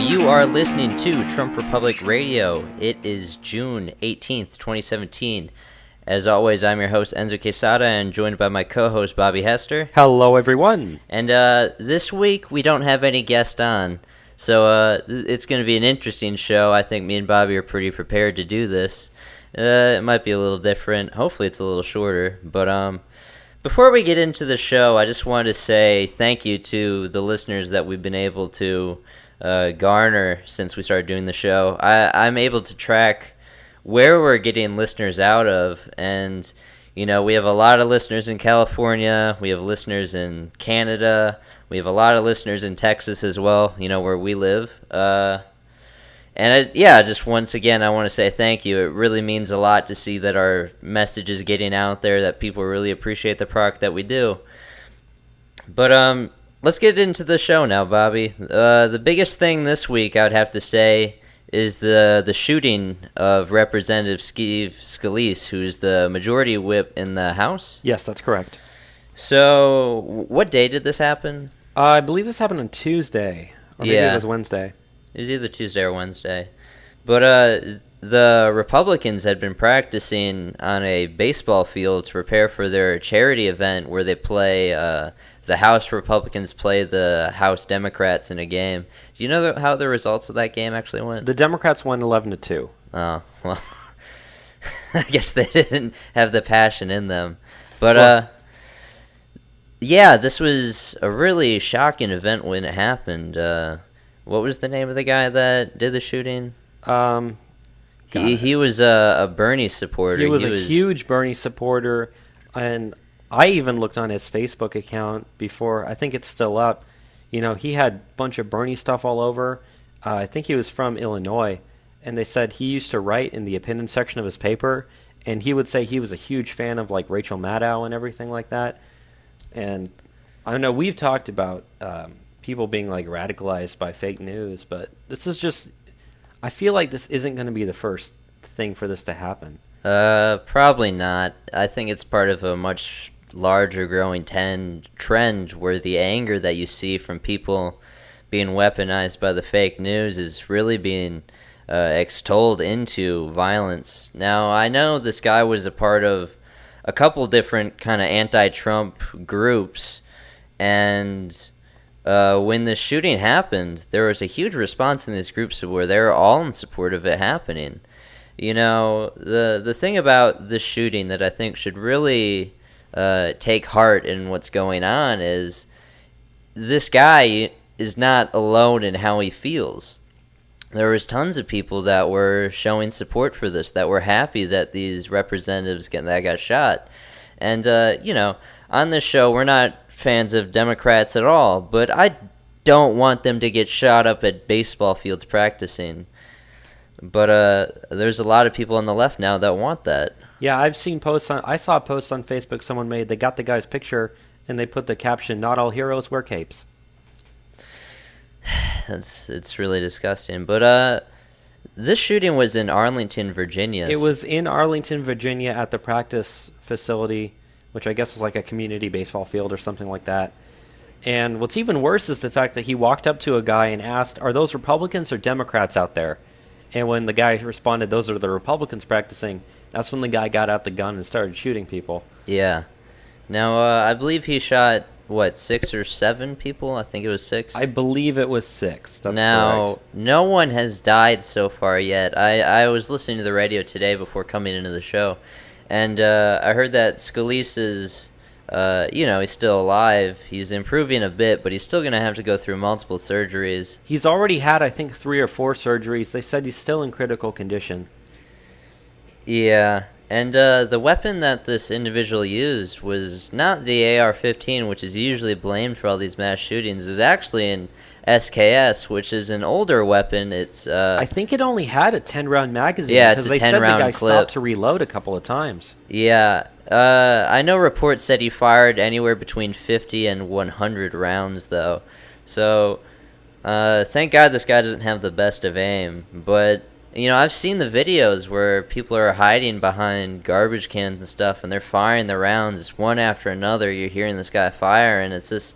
You are listening to Trump Republic Radio. It is June 18th, 2017. As always, I'm your host, Enzo Quesada, and joined by my co-host, Bobby Hester. Hello, everyone. And this week, we don't have any guest on, so it's going to be an interesting show. I think me and Bobby are pretty prepared to do this. It might be a little different. Hopefully, it's a little shorter. But before we get into the show, I just wanted to say thank you to the listeners that we've been able to garner since we started doing the show. I'm able to track where we're getting listeners out of, and we have a lot of listeners in California, we have listeners in Canada, we have a lot of listeners in Texas as well, where we live. Just once again, I want to say thank you. It really means a lot to see that our message is getting out there, that people really appreciate the product that we do. But let's get into the show now, Bobby. The biggest thing this week, I would have to say, is the shooting of Representative Steve Scalise, who's the majority whip in the House. Yes, that's correct. So, what day did this happen? I believe this happened on Tuesday, or maybe it was Wednesday. It was either Tuesday or Wednesday. But the Republicans had been practicing on a baseball field to prepare for their charity event where they play, the House Republicans play the House Democrats in a game. Do you know how the results of that game actually went? The Democrats won 11-2. Oh, well, I guess they didn't have the passion in them. But, this was a really shocking event when it happened. What was the name of the guy that did the shooting? He was a Bernie supporter. He was a huge Bernie supporter, and I even looked on his Facebook account before. I think it's still up. He had a bunch of Bernie stuff all over. I think he was from Illinois, and they said he used to write in the opinion section of his paper, and he would say he was a huge fan of like Rachel Maddow and everything like that. And I know we've talked about people being like radicalized by fake news, but this is just, I feel like this isn't going to be the first thing for this to happen. Probably not. I think it's part of a much larger growing trend where the anger that you see from people being weaponized by the fake news is really being extolled into violence. Now, I know this guy was a part of a couple different kind of anti-Trump groups, and when the shooting happened, there was a huge response in these groups where they were all in support of it happening. The thing about this shooting that I think should really take heart in what's going on is this guy is not alone in how he feels. There was tons of people that were showing support for this, that were happy that these representatives that got shot. And, on this show, we're not fans of Democrats at all, but I don't want them to get shot up at baseball fields practicing. But there's a lot of people on the left now that want that. Yeah, I saw a post on Facebook someone made. They got the guy's picture and they put the caption, "Not all heroes wear capes." It's really disgusting. But this shooting was in Arlington, Virginia. It was in Arlington, Virginia at the practice facility, which I guess was like a community baseball field or something like that. And what's even worse is the fact that he walked up to a guy and asked, "Are those Republicans or Democrats out there?" And when the guy responded, "Those are the Republicans practicing," that's when the guy got out the gun and started shooting people. Yeah. Now, I believe he shot, 6 or 7 people? I think it was 6. I believe it was 6. That's now, correct. No one has died so far yet. I was listening to the radio today before coming into the show, and I heard that Scalise is, he's still alive. He's improving a bit, but he's still going to have to go through multiple surgeries. He's already had, I think, 3 or 4 surgeries. They said he's still in critical condition. Yeah, and the weapon that this individual used was not the AR-15, which is usually blamed for all these mass shootings. It was actually an SKS, which is an older weapon. It's I think it only had a 10-round magazine. Yeah, it's a 10-round because they said the guy clip. stopped to reload a couple of times. Yeah, I know reports said he fired anywhere between 50 and 100 rounds, though. So, thank God this guy doesn't have the best of aim. But, I've seen the videos where people are hiding behind garbage cans and stuff, and they're firing the rounds one after another. You're hearing this guy fire, and it's just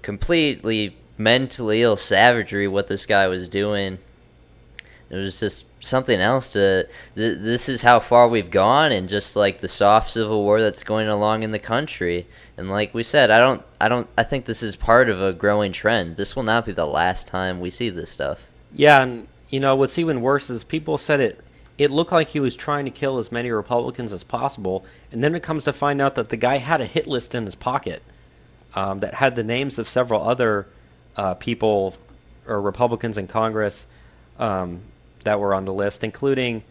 completely mentally ill savagery what this guy was doing. It was just something else to this is how far we've gone, and just like the soft civil war that's going along in the country. And like we said, I think this is part of a growing trend. This will not be the last time we see this stuff. Yeah, and what's even worse is people said it looked like he was trying to kill as many Republicans as possible, and then it comes to find out that the guy had a hit list in his pocket that had the names of several other people or Republicans in Congress that were on the list, including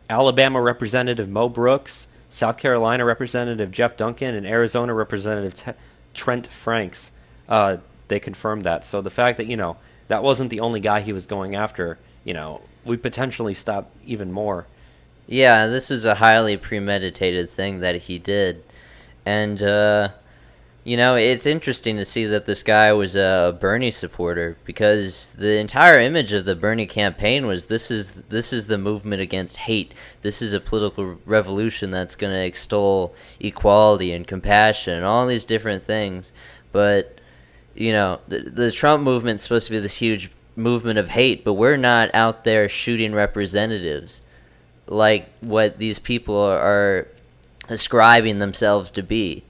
Alabama Representative Mo Brooks, South Carolina Representative Jeff Duncan, and Arizona Representative Trent Franks. They confirmed that. So the fact that, that wasn't the only guy he was going after, we potentially stopped even more. Yeah, this was a highly premeditated thing that he did. And, it's interesting to see that this guy was a Bernie supporter, because the entire image of the Bernie campaign was this is the movement against hate. This is a political revolution that's going to extol equality and compassion and all these different things. But, the Trump movement's supposed to be this huge movement of hate, but we're not out there shooting representatives like what these people are ascribing themselves to be.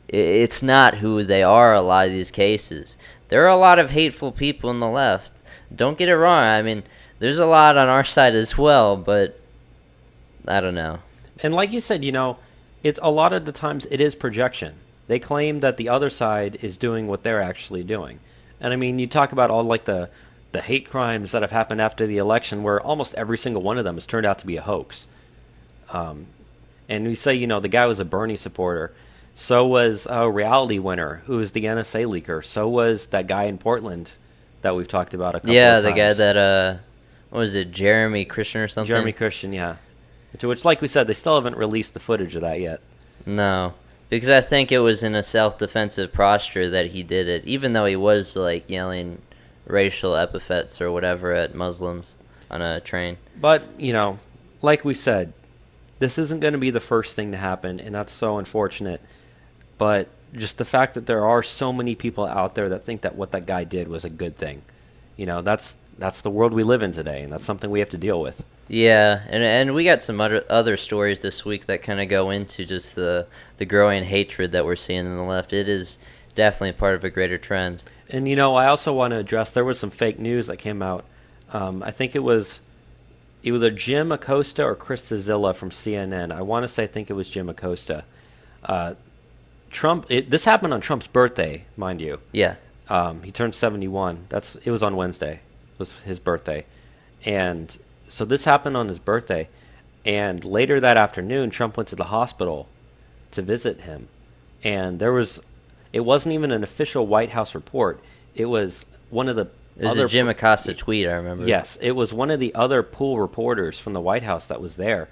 It's not who they are, a lot of these cases. There are a lot of hateful people on the left. Don't get it wrong. I mean, there's a lot on our side as well, but I don't know. And like you said, it's a lot of the times it is projection. They claim that the other side is doing what they're actually doing. And I mean, you talk about all like the hate crimes that have happened after the election, where almost every single one of them has turned out to be a hoax. And we say, the guy was a Bernie supporter. So was a reality winner who was the NSA leaker. So was that guy in Portland that we've talked about a couple of times. Yeah, the guy that, what was it, Jeremy Christian or something? Jeremy Christian, yeah. To which, like we said, they still haven't released the footage of that yet. No, because I think it was in a self-defensive posture that he did it, even though he was, like, yelling racial epithets or whatever at Muslims on a train. But, like we said, this isn't going to be the first thing to happen, and that's so unfortunate. But just the fact that there are so many people out there that think that what that guy did was a good thing, that's the world we live in today, and that's something we have to deal with. Yeah, and we got some other stories this week that kind of go into just the growing hatred that we're seeing in the left. It is definitely part of a greater trend. And, I also want to address, there was some fake news that came out. I think it was either Jim Acosta or Chris Cizilla from CNN. I think it was Jim Acosta. This happened on Trump's birthday, mind you. Yeah. He turned 71. It was on Wednesday. It was his birthday. And so this happened on his birthday. And later that afternoon, Trump went to the hospital to visit him. And it wasn't even an official White House report. It was one of the It was a Jim Acosta tweet, I remember. Yes, it was one of the other pool reporters from the White House that was there.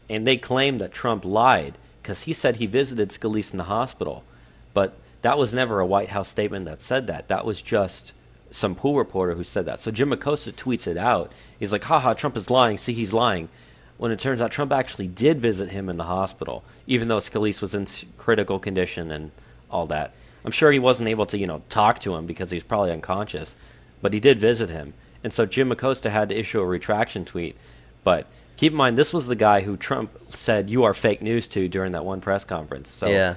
And they claimed that Trump lied, because he said he visited Scalise in the hospital. But that was never a White House statement that said that. That was just some pool reporter who said that. So Jim Acosta tweets it out. He's like, haha, Trump is lying. See, he's lying. When it turns out Trump actually did visit him in the hospital, even though Scalise was in critical condition and all that. I'm sure he wasn't able to, talk to him because he was probably unconscious. But he did visit him. And so Jim Acosta had to issue a retraction tweet. But keep in mind, this was the guy who Trump said, "You are fake news" to during that one press conference. So, yeah.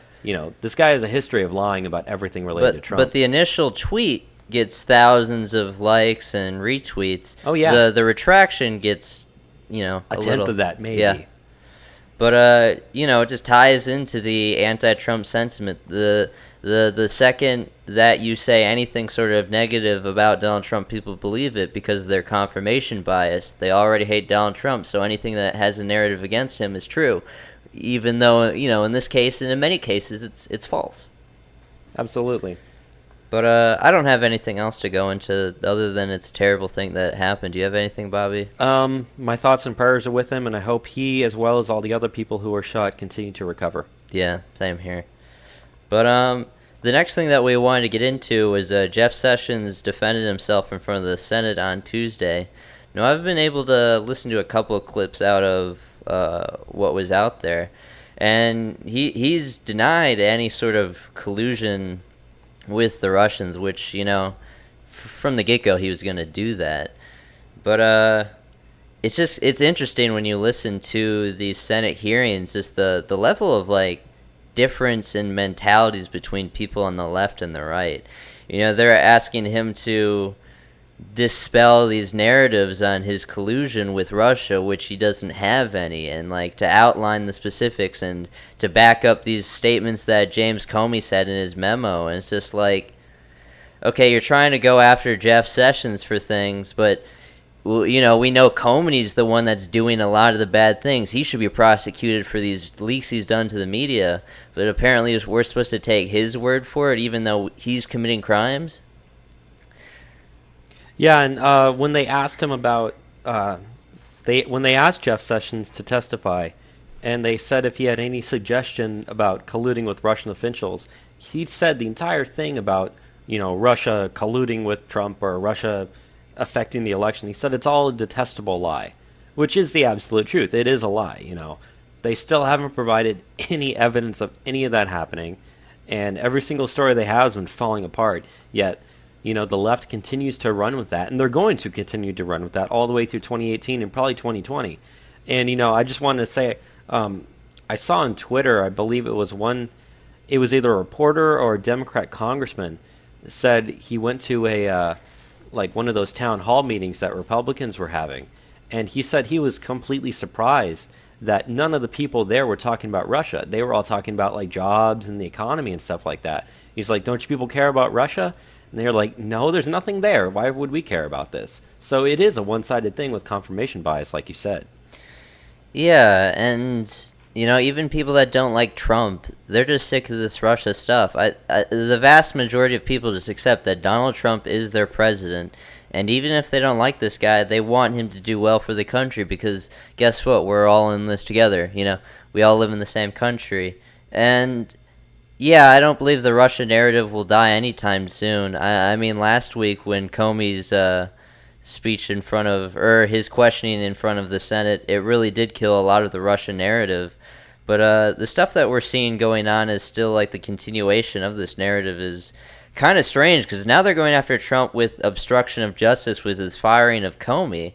This guy has a history of lying about everything related to Trump. But the initial tweet gets thousands of likes and retweets. Oh, yeah. The retraction gets, a tenth of that, maybe. Yeah. But, it just ties into the anti-Trump sentiment. The second that you say anything sort of negative about Donald Trump, people believe it because of their confirmation bias. They already hate Donald Trump, so anything that has a narrative against him is true, even though, in this case and in many cases, it's false. Absolutely. But I don't have anything else to go into other than it's a terrible thing that happened. Do you have anything, Bobby? My thoughts and prayers are with him, and I hope he, as well as all the other people who were shot, continue to recover. Yeah, same here. But the next thing that we wanted to get into was Jeff Sessions defended himself in front of the Senate on Tuesday. Now, I've been able to listen to a couple of clips out of what was out there, and he's denied any sort of collusion with the Russians, which, from the get-go he was going to do that. But it's interesting when you listen to these Senate hearings, just the level of like difference in mentalities between people on the left and the right. They're asking him to dispel these narratives on his collusion with Russia, which he doesn't have any, and like to outline the specifics and to back up these statements that James Comey said in his memo. And it's just like, okay, you're trying to go after Jeff Sessions for things, but we know Comey's the one that's doing a lot of the bad things. He should be prosecuted for these leaks he's done to the media, but apparently we're supposed to take his word for it, even though he's committing crimes. Yeah, and when they asked him about when they asked Jeff Sessions to testify, and they said if he had any suggestion about colluding with Russian officials, he said the entire thing about Russia colluding with Trump or Russia affecting the election. He said it's all a detestable lie, which is the absolute truth. It is a lie. They still haven't provided any evidence of any of that happening, and every single story they have has been falling apart. Yet the left continues to run with that, and they're going to continue to run with that all the way through 2018 and probably 2020. And, I just wanted to say, I saw on Twitter, I believe it was either a reporter or a Democrat congressman said he went to one of those town hall meetings that Republicans were having, and he said he was completely surprised that none of the people there were talking about Russia. They were all talking about like jobs and the economy and stuff like that. He's like, don't you people care about Russia? And they're like, no, there's nothing there. Why would we care about this? So it is a one-sided thing with confirmation bias, like you said. Yeah, and even people that don't like Trump, they're just sick of this Russia stuff. The vast majority of people just accept that Donald Trump is their president, and even if they don't like this guy, they want him to do well for the country, because guess what? We're all in this together. We all live in the same country. And yeah, I don't believe the Russia narrative will die anytime soon. I mean, last week when Comey's speech his questioning in front of the Senate, it really did kill a lot of the Russia narrative. But the stuff that we're seeing going on is still like the continuation of this narrative is kind of strange, because now they're going after Trump with obstruction of justice with his firing of Comey,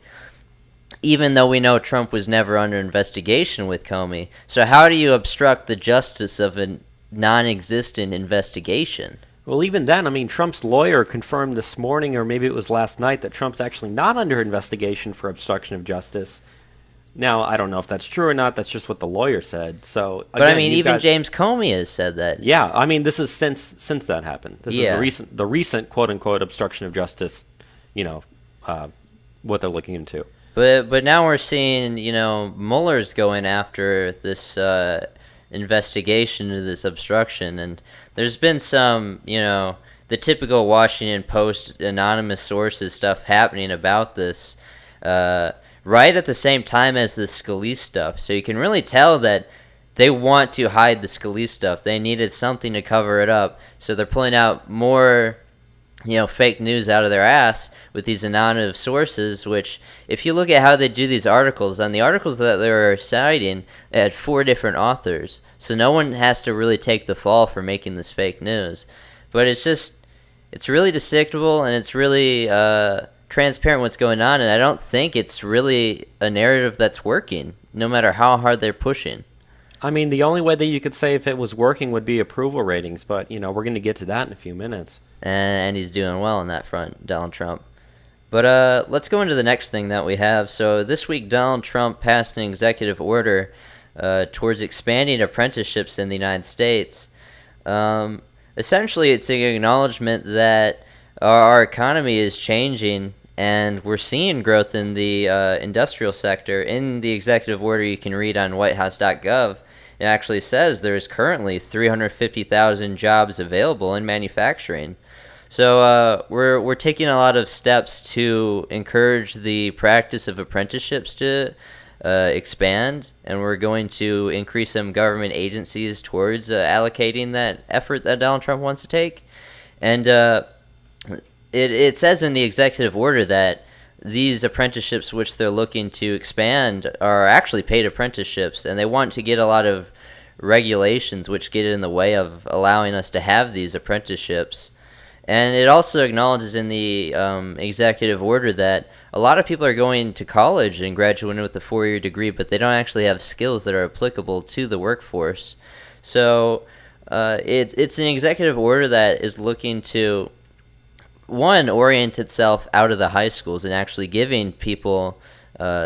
even though we know Trump was never under investigation with Comey. So how do you obstruct the justice of a non-existent investigation? Well, even then, I mean, Trump's lawyer confirmed this morning, or maybe it was last night, that Trump's actually not under investigation for obstruction of justice. Now, I don't know if that's true or not. That's just what the lawyer said. So, again, but I mean, even James Comey has said that. Yeah, I mean, this is since that happened. This is the recent quote unquote obstruction of justice. What they're looking into. But now we're seeing Mueller's going after this investigation into this obstruction, and there's been some the typical Washington Post anonymous sources stuff happening about this. Right at the same time as the Scalise stuff. So you can really tell that they want to hide the Scalise stuff. They needed something to cover it up. So they're pulling out more, fake news out of their ass with these anonymous sources, which if you look at how they do these articles, on the articles that they're citing, they had 4 different authors. So no one has to really take the fall for making this fake news. But it's really despicable, and it's really transparent what's going on, and I don't think it's really a narrative that's working, no matter how hard they're pushing. I mean, the only way that you could say if it was working would be approval ratings, but we're going to get to that in a few minutes. And he's doing well on that front, Donald Trump. But let's go into the next thing that we have. So this week, Donald Trump passed an executive order towards expanding apprenticeships in the United States. Essentially, it's an acknowledgement that our economy is changing, and we're seeing growth in the industrial sector. In the executive order you can read on whitehouse.gov, it actually says there's currently 350,000 jobs available in manufacturing. So we're taking a lot of steps to encourage the practice of apprenticeships to expand, and we're going to increase some government agencies towards allocating that effort that Donald Trump wants to take. And it says in the executive order that these apprenticeships which they're looking to expand are actually paid apprenticeships, and they want to get a lot of regulations which get in the way of allowing us to have these apprenticeships. And it also acknowledges in the executive order that a lot of people are going to college and graduating with a 4-year degree, but they don't actually have skills that are applicable to the workforce. So it's an executive order that is looking to, one, orient itself out of the high schools and actually giving people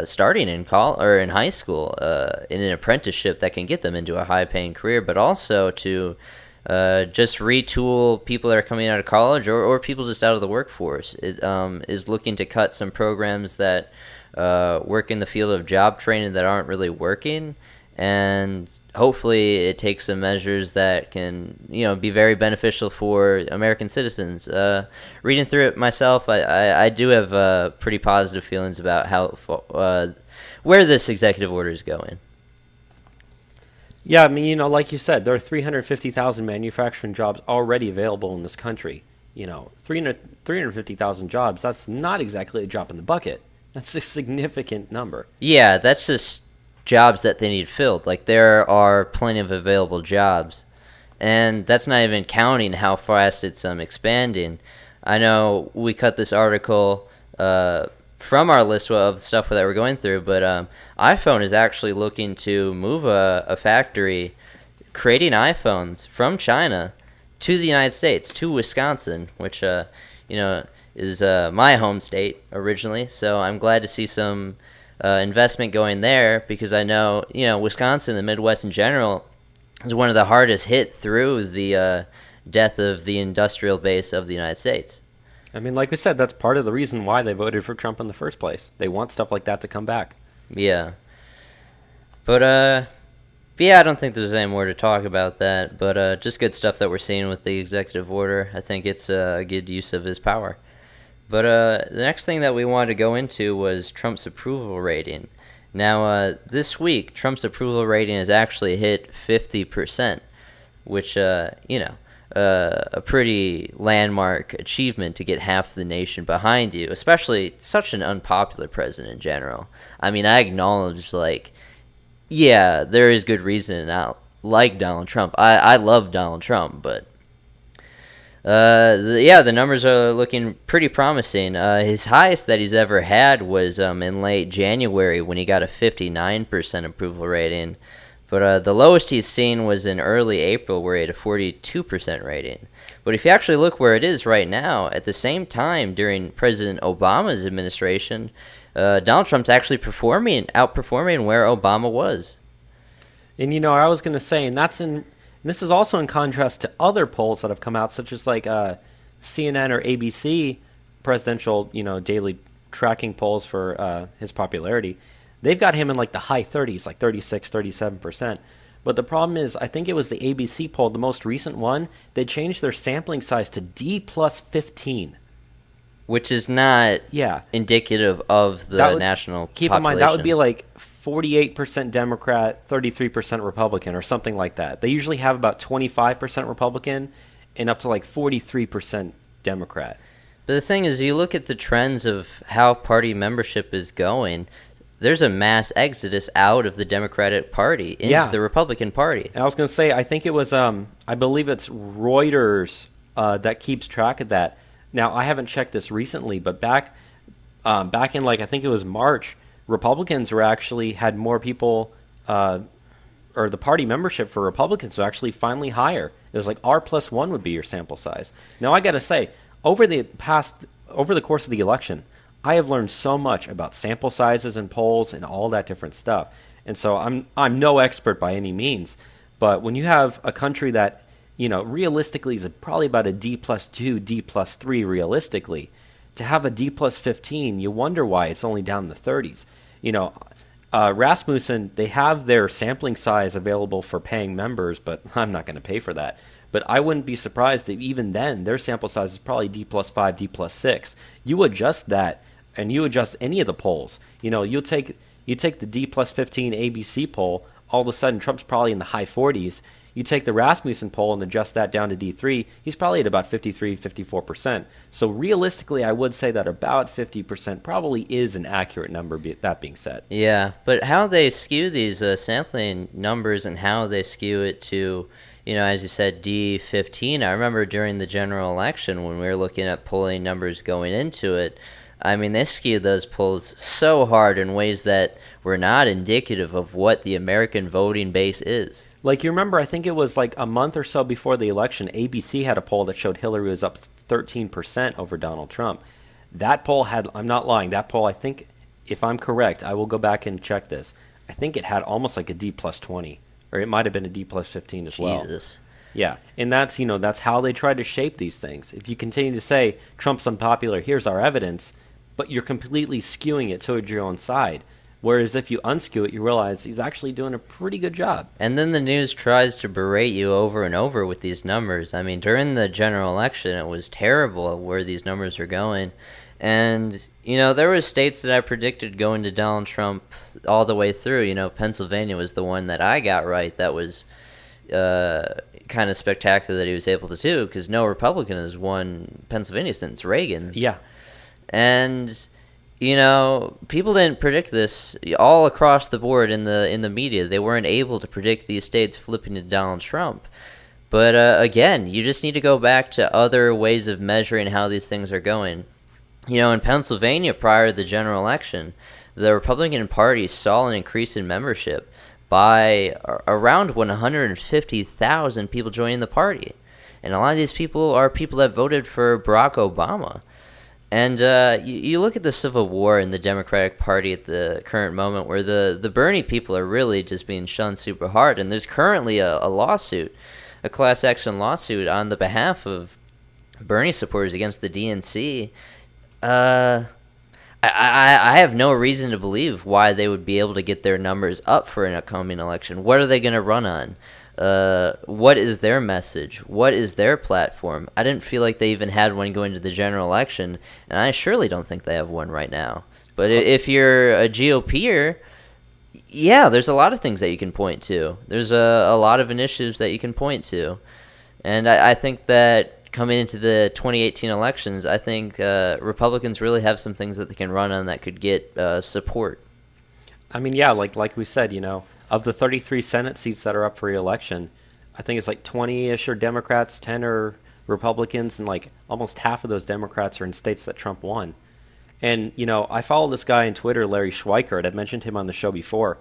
starting in in high school in an apprenticeship that can get them into a high-paying career, but also to just retool people that are coming out of college or people just out of the workforce. It is looking to cut some programs that work in the field of job training that aren't really working, and hopefully it takes some measures that can be very beneficial for American citizens. Reading through it myself, I do have pretty positive feelings about how where this executive order is going. Yeah, I mean, like you said, there are 350,000 manufacturing jobs already available in this country. 350,000 jobs, that's not exactly a drop in the bucket. That's a significant number. Yeah, that's just jobs that they need filled. Like, there are plenty of available jobs. And that's not even counting how fast it's expanding. I know we cut this article from our list of stuff that we're going through, but iPhone is actually looking to move a factory creating iPhones from China to the United States, to Wisconsin, which is my home state originally. So I'm glad to see some investment going there, because I know Wisconsin, the Midwest in general, is one of the hardest hit through the death of the industrial base of the United States. I mean, like we said, that's part of the reason why they voted for Trump in the first place. They want stuff like that to come back. Yeah. But yeah, I don't think there's any more to talk about that. But just good stuff that we're seeing with the executive order. I think it's a good use of his power. But the next thing that we wanted to go into was Trump's approval rating. Now, this week, Trump's approval rating has actually hit 50%, which, a pretty landmark achievement to get half the nation behind you, especially such an unpopular president in general. I mean, I acknowledge, yeah, there is good reason not like Donald Trump. I love Donald Trump, but the numbers are looking pretty promising. His highest that he's ever had was in late January, when he got a 59% approval rating. But the lowest he's seen was in early April, where he had a 42% rating. But if you actually look where it is right now, at the same time during President Obama's administration, Donald Trump's actually outperforming where Obama was. And I was going to say, and this is also in contrast to other polls that have come out, such as CNN or ABC presidential, daily tracking polls for his popularity. They've got him in the high 30s, 36, 37%. But the problem is, I think it was the ABC poll, the most recent one, they changed their sampling size to D plus 15. Which is not indicative of the national population. Keep in mind, that would be 48% Democrat, 33% Republican, or something like that. They usually have about 25% Republican and up to 43% Democrat. But the thing is, you look at the trends of how party membership is going, there's a mass exodus out of the Democratic Party into the Republican Party. And I was going to say, I think it was, I believe it's Reuters that keeps track of that. Now, I haven't checked this recently, but back in I think it was March, Republicans were actually had more people, or the party membership for Republicans was actually finally higher. It was R+1 would be your sample size. Now, I got to say, over the course of the election, I have learned so much about sample sizes and polls and all that different stuff. And so I'm no expert by any means, but when you have a country that, realistically is probably about a D+2, D+3 realistically, to have a D+15, you wonder why it's only down in the 30s. Rasmussen, they have their sampling size available for paying members, but I'm not going to pay for that. But I wouldn't be surprised if even then their sample size is probably D+5, D+6. You adjust that, and you adjust any of the polls. You take the D+15 ABC poll. All of a sudden, Trump's probably in the high 40s. You take the Rasmussen poll and adjust that down to D3, he's probably at about 53, 54%. So realistically, I would say that about 50% probably is an accurate number, that being said. Yeah, but how they skew these sampling numbers and how they skew it to, as you said, D15. I remember during the general election when we were looking at polling numbers going into it, I mean, they skewed those polls so hard in ways that were not indicative of what the American voting base is. Like, you remember, I think it was like a month or so before the election, ABC had a poll that showed Hillary was up 13% over Donald Trump. That poll had, I'm not lying, that poll, I think, if I'm correct, I will go back and check this. I think it had almost like a D plus 20, or it might have been a D plus 15 as well. Jesus. Yeah, and that's, that's how they try to shape these things. If you continue to say, Trump's unpopular, here's our evidence, but you're completely skewing it towards your own side. Whereas if you unskew it, you realize he's actually doing a pretty good job. And then the news tries to berate you over and over with these numbers. I mean, during the general election, it was terrible where these numbers are going. And, there were states that I predicted going to Donald Trump all the way through. Pennsylvania was the one that I got right. That was kind of spectacular that he was able to do, because no Republican has won Pennsylvania since Reagan. Yeah. And people didn't predict this all across the board in the media. They weren't able to predict these states flipping to Donald Trump. But again, you just need to go back to other ways of measuring how these things are going. In Pennsylvania prior to the general election, the Republican Party saw an increase in membership by around 150,000 people joining the party. And a lot of these people are people that voted for Barack Obama. And you look at the Civil War in the Democratic Party at the current moment, where the Bernie people are really just being shunned super hard. And there's currently a lawsuit, a class action lawsuit on the behalf of Bernie supporters against the DNC. I have no reason to believe why they would be able to get their numbers up for an upcoming election. What are they going to run on? What is their message? What is their platform? I didn't feel like they even had one going to the general election, and I surely don't think they have one right now. But if you're a GOPer, yeah, there's a lot of things that you can point to. There's a lot of initiatives that you can point to. And I think that coming into the 2018 elections, I think Republicans really have some things that they can run on that could get support. I mean, yeah, like we said, of the 33 Senate seats that are up for re-election, I think it's like 20-ish are Democrats, 10 are Republicans, and like almost half of those Democrats are in states that Trump won. And, I follow this guy on Twitter, Larry Schweikert. I've mentioned him on the show before.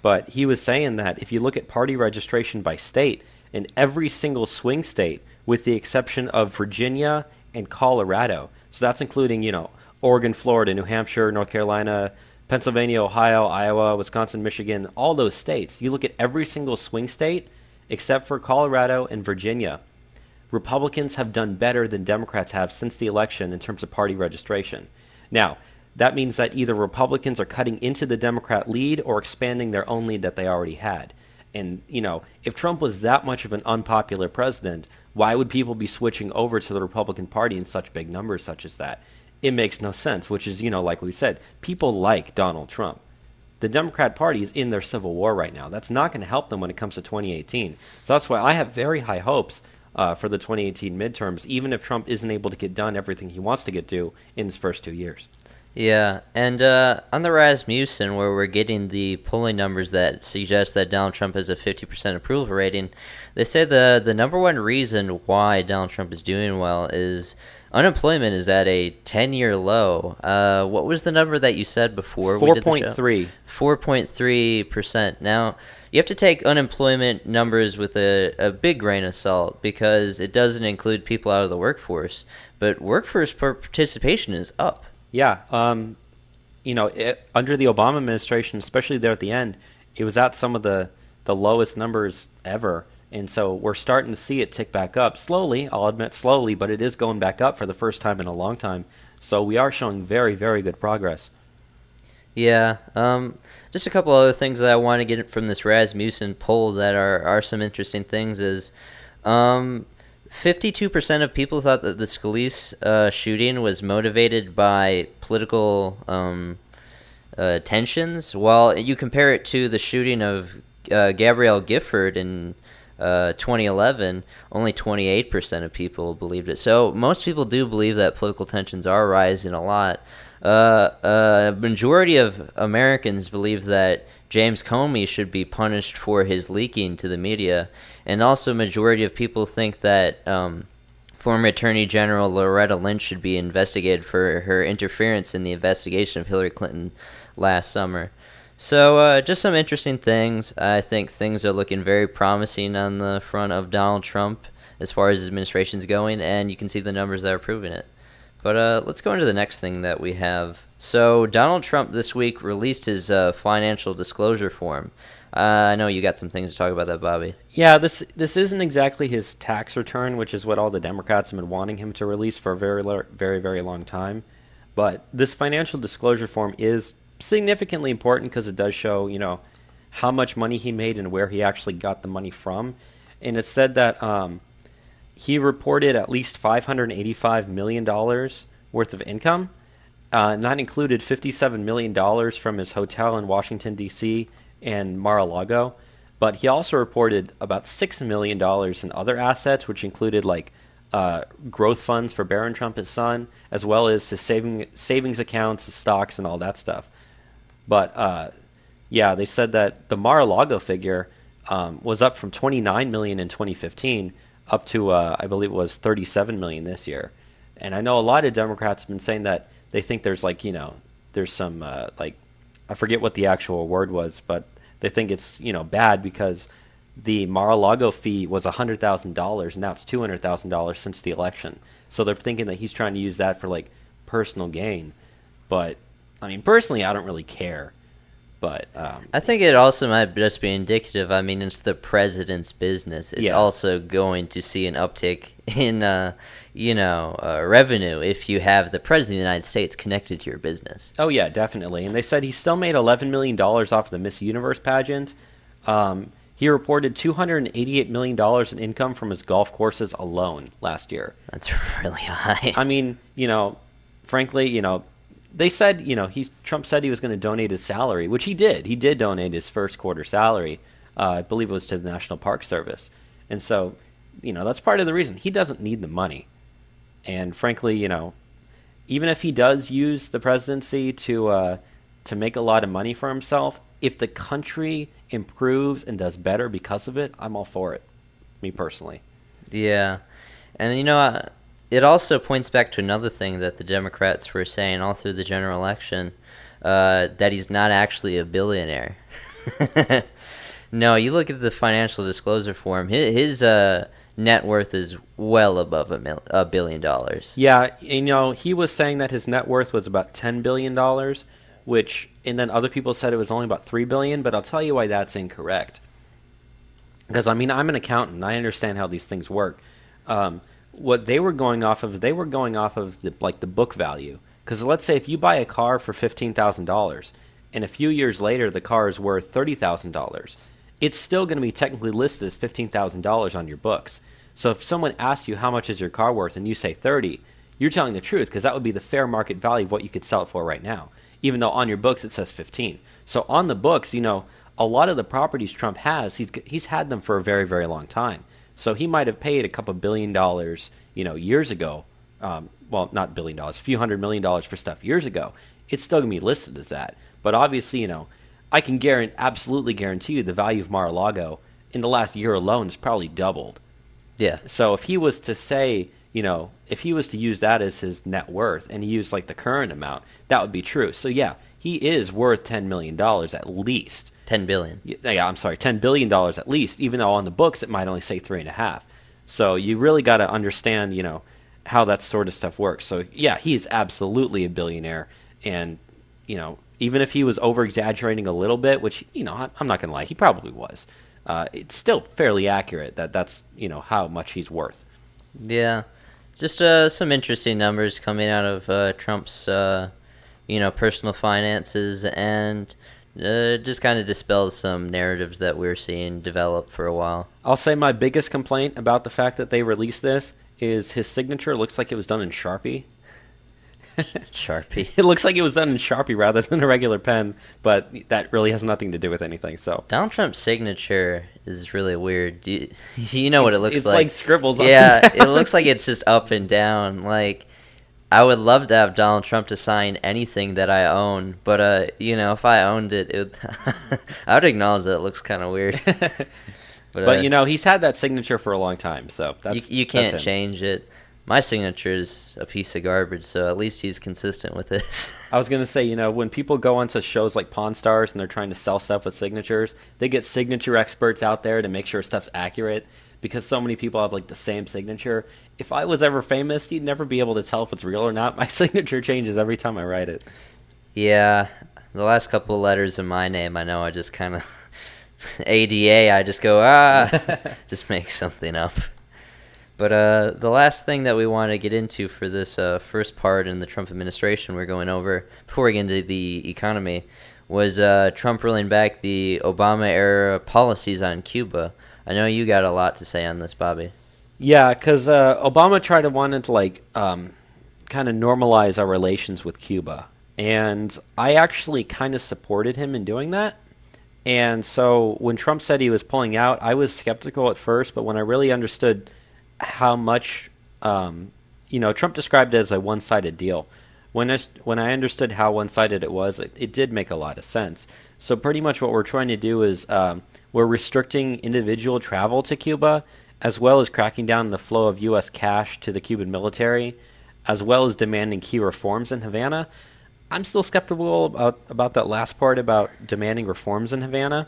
But he was saying that if you look at party registration by state, in every single swing state, with the exception of Virginia and Colorado, so that's including, Oregon, Florida, New Hampshire, North Carolina, Pennsylvania, Ohio, Iowa, Wisconsin, Michigan, all those states. You look at every single swing state except for Colorado and Virginia. Republicans have done better than Democrats have since the election in terms of party registration. Now, that means that either Republicans are cutting into the Democrat lead or expanding their own lead that they already had. And, if Trump was that much of an unpopular president, why would people be switching over to the Republican Party in such big numbers such as that? It makes no sense, which is, like we said, people like Donald Trump. The Democrat Party is in their civil war right now. That's not going to help them when it comes to 2018. So that's why I have very high hopes for the 2018 midterms, even if Trump isn't able to get done everything he wants to get done in his first 2 years. Yeah, and on the Rasmussen, where we're getting the polling numbers that suggest that Donald Trump has a 50% approval rating, they say the number one reason why Donald Trump is doing well is unemployment is at a 10-year low. What was the number that you said before? 4.3. 4.3%. Now, you have to take unemployment numbers with a big grain of salt, because it doesn't include people out of the workforce. But workforce participation is up. Yeah, under the Obama administration, especially there at the end, it was at some of the lowest numbers ever. And so we're starting to see it tick back up slowly. I'll admit slowly, but it is going back up for the first time in a long time. So we are showing very, very good progress. Yeah. Just a couple other things that I want to get from this Rasmussen poll that are some interesting things is 52% of people thought that the Scalise shooting was motivated by political tensions, while you compare it to the shooting of Gabrielle Gifford in 2011, only 28% of people believed it. So most people do believe that political tensions are rising a lot. A majority of Americans believe that James Comey should be punished for his leaking to the media, and also a majority of people think that former Attorney General Loretta Lynch should be investigated for her interference in the investigation of Hillary Clinton last summer. So just some interesting things. I think things are looking very promising on the front of Donald Trump as far as his administration's going, and you can see the numbers that are proving it. But let's go into the next thing that we have. So Donald Trump this week released his financial disclosure form. I know you got some things to talk about that, Bobby. Yeah, this isn't exactly his tax return, which is what all the Democrats have been wanting him to release for a very long time. But this financial disclosure form is significantly important because it does show, how much money he made and where he actually got the money from. And it said that he reported at least $585 million worth of income. And that included $57 million from his hotel in Washington, D.C. and Mar-a-Lago. But he also reported about $6 million in other assets, which included growth funds for Barron Trump, his son, as well as his savings accounts, his stocks, and all that stuff. But they said that the Mar-a-Lago figure was up from $29 million in 2015 up to I believe it was $37 million this year. And I know a lot of Democrats have been saying that they think there's there's some I forget what the actual word was, but they think it's bad because the Mar-a-Lago fee was $100,000 and now it's $200,000 since the election. So they're thinking that he's trying to use that for personal gain. But I mean, personally, I don't really care. But I think it also might just be indicative. I mean, it's the president's business. It's also going to see an uptick in revenue if you have the president of the United States connected to your business. Oh yeah, definitely. And they said he still made $11 million off the Miss Universe pageant. He reported $288 million in income from his golf courses alone last year. That's really high. I mean, frankly, they said, Trump said he was going to donate his salary, which he did. He did donate his first quarter salary. I believe it was to the National Park Service. And so, that's part of the reason. He doesn't need the money. And frankly, even if he does use the presidency to make a lot of money for himself, if the country improves and does better because of it, I'm all for it, me personally. Yeah. And, it also points back to another thing that the Democrats were saying all through the general election, that he's not actually a billionaire. No, you look at the financial disclosure form, his net worth is well above $1 billion. Yeah, he was saying that his net worth was about $10 billion, and then other people said it was only about $3 billion, but I'll tell you why that's incorrect. Because, I mean, I'm an accountant, and I understand how these things work. What they were going off of the book value. Because let's say if you buy a car for $15,000 and a few years later the car is worth $30,000, it's still going to be technically listed as $15,000 on your books. So if someone asks you how much is your car worth and you say 30, you're telling the truth because that would be the fair market value of what you could sell it for right now, even though on your books it says 15. So on the books, a lot of the properties Trump has, he's had them for a very long time. So he might have paid a couple $1 billion, years ago. Well, not $1 billion, a few $100 million for stuff years ago. It's still going to be listed as that. But obviously, I can absolutely guarantee you the value of Mar-a-Lago in the last year alone has probably doubled. Yeah. So if he was to say, if he was to use that as his net worth and he used the current amount, that would be true. So yeah, he is worth $10 million at least. $10 billion. Yeah, I'm sorry, $10 billion at least, even though on the books it might only say 3.5. So you really got to understand, how that sort of stuff works. So yeah, he is absolutely a billionaire. And, even if he was over-exaggerating a little bit, which, I'm not going to lie, he probably was, it's still fairly accurate that's, how much he's worth. Yeah. Just some interesting numbers coming out of Trump's, personal finances, and just kind of dispels some narratives that we're seeing develop for a while. I'll say my biggest complaint about the fact that they released this is his signature looks like it was done in Sharpie. Sharpie. It looks like it was done in Sharpie rather than a regular pen, but that really has nothing to do with anything. So Donald Trump's signature is really weird. You know what it looks it's like? like scribbles up Yeah, and it down. looks like it's just up and down. Like, I would love to have Donald Trump to sign anything that I own, but if I owned it, I would acknowledge that it looks kind of weird. But But he's had that signature for a long time, so you that's can't him. change it. My signature is a piece of garbage, so at least he's consistent with this. I was gonna say, when people go onto shows like Pawn Stars and they're trying to sell stuff with signatures, they get signature experts out there to make sure stuff's accurate because so many people have like the same signature. If I was ever famous, you'd never be able to tell if it's real or not. My signature changes every time I write it. Yeah, the last couple of letters of my name, I know I just kind of ADA. I just go just make something up. But the last thing that we want to get into for this first part in the Trump administration we're going over, before we get into the economy, was Trump rolling back the Obama-era policies on Cuba. I know you got a lot to say on this, Bobby. Yeah, because Obama wanted to kind of normalize our relations with Cuba, and I actually kind of supported him in doing that. And so when Trump said he was pulling out, I was skeptical at first, but when I really understood how much, Trump described it as a one-sided deal. When I understood how one-sided it was, it did make a lot of sense. So pretty much what we're trying to do is we're restricting individual travel to Cuba, as well as cracking down on the flow of U.S. cash to the Cuban military, as well as demanding key reforms in Havana. I'm still skeptical about that last part about demanding reforms in Havana.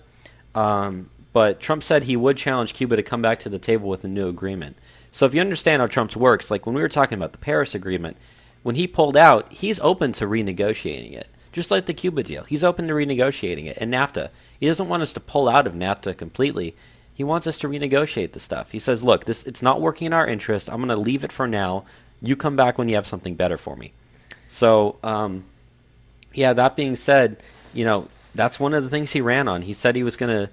But Trump said he would challenge Cuba to come back to the table with a new agreement. So if you understand how Trump's works, like when we were talking about the Paris Agreement, when he pulled out, he's open to renegotiating it. Just like the Cuba deal. He's open to renegotiating it. And NAFTA. He doesn't want us to pull out of NAFTA completely. He wants us to renegotiate the stuff. He says, look, it's not working in our interest. I'm going to leave it for now. You come back when you have something better for me. So, that being said, that's one of the things he ran on. He said he was going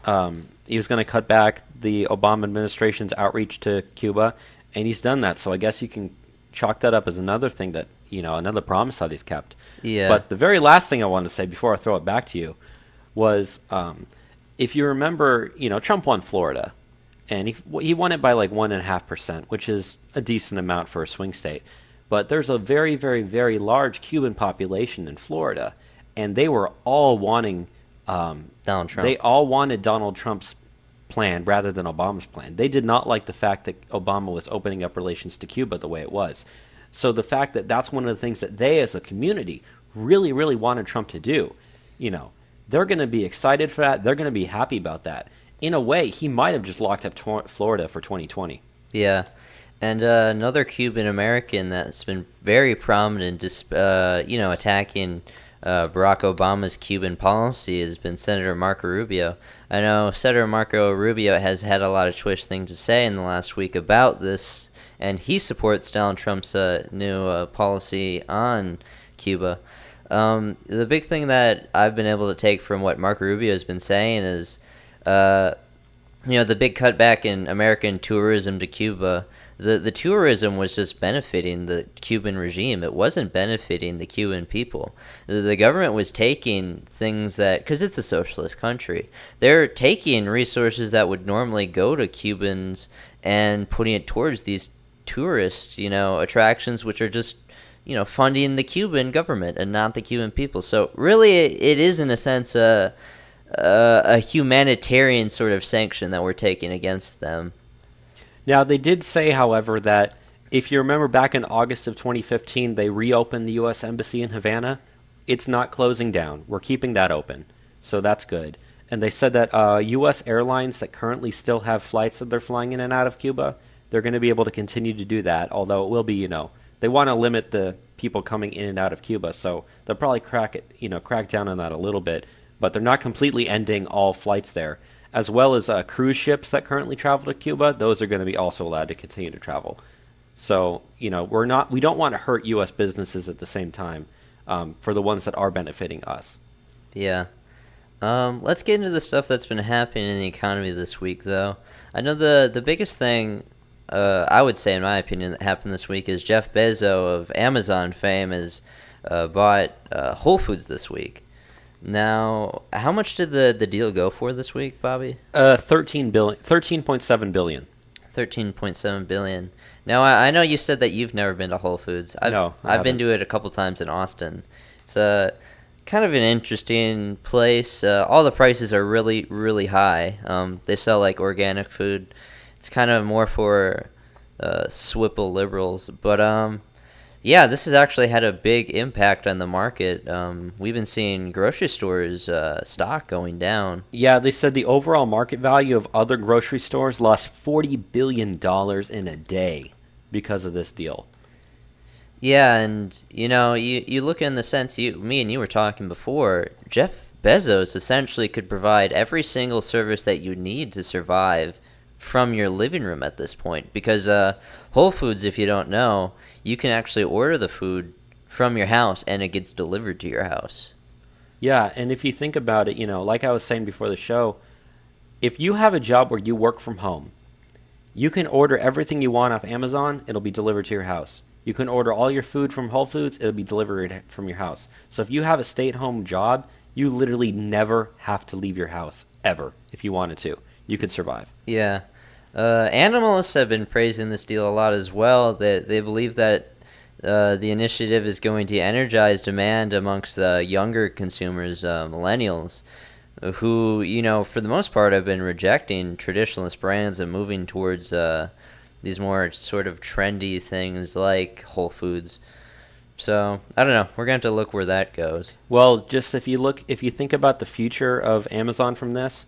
to cut back the Obama administration's outreach to Cuba, and he's done that. So I guess you can chalk that up as another thing that, another promise that he's kept. Yeah. But the very last thing I want to say before I throw it back to you was, if you remember, Trump won Florida, and he won it by like 1.5%, which is a decent amount for a swing state. But there's a very, very, very large Cuban population in Florida, and they were all wanting Donald Trump. They all wanted Donald Trump's plan rather than Obama's plan. They did not like the fact that Obama was opening up relations to Cuba the way it was. So the fact that that's one of the things that they as a community really, really wanted Trump to do, they're going to be excited for that. They're going to be happy about that. In a way, he might have just locked up Florida for 2020. Yeah. And another Cuban American that's been very prominent, attacking Barack Obama's Cuban policy has been Senator Marco Rubio. I know Senator Marco Rubio has had a lot of choice things to say in the last week about this, and he supports Donald Trump's new policy on Cuba. The big thing that I've been able to take from what Marco Rubio has been saying is, the big cutback in American tourism to Cuba. The tourism was just benefiting the Cuban regime. It wasn't benefiting the Cuban people. The government was taking things that, because it's a socialist country, they're taking resources that would normally go to Cubans and putting it towards these tourist, attractions, which are just, funding the Cuban government and not the Cuban people. So really, it is in a sense a humanitarian sort of sanction that we're taking against them. Now, they did say, however, that if you remember back in August of 2015, they reopened the U.S. Embassy in Havana. It's not closing down. We're keeping that open. So that's good. And they said that U.S. airlines that currently still have flights that they're flying in and out of Cuba, they're going to be able to continue to do that, although it will be, they want to limit the people coming in and out of Cuba. So they'll probably crack down on that a little bit. But they're not completely ending all flights there. As well as cruise ships that currently travel to Cuba, those are going to be also allowed to continue to travel. So, we don't want to hurt U.S. businesses at the same time for the ones that are benefiting us. Yeah. Let's get into the stuff that's been happening in the economy this week, though. I know the biggest thing I would say, in my opinion, that happened this week is Jeff Bezos of Amazon fame has bought Whole Foods this week. Now, how much did the deal go for this week, Bobby? 13.7 billion. 13.7 billion. Now, I know you said that you've never been to Whole Foods. I've been to it a couple times in Austin. It's kind of an interesting place. All the prices are really, really high. They sell like organic food. It's kind of more for swipple liberals. But yeah, this has actually had a big impact on the market. We've been seeing grocery stores stock going down. Yeah, they said the overall market value of other grocery stores lost $40 billion in a day because of this deal. Yeah, and you look in the sense me and you were talking before. Jeff Bezos essentially could provide every single service that you need to survive from your living room at this point. Because Whole Foods, if you don't know, you can actually order the food from your house and it gets delivered to your house. Yeah, and if you think about it, like I was saying before the show, if you have a job where you work from home, you can order everything you want off Amazon, it'll be delivered to your house. You can order all your food from Whole Foods, it'll be delivered from your house. So if you have a stay-at-home job, you literally never have to leave your house, ever, if you wanted to. You could survive. Yeah. Animalists have been praising this deal a lot as well. They believe that the initiative is going to energize demand amongst the younger consumers, millennials, who, for the most part have been rejecting traditionalist brands and moving towards these more sort of trendy things like Whole Foods. So, I don't know. We're going to have to look where that goes. Well, just if you think about the future of Amazon from this,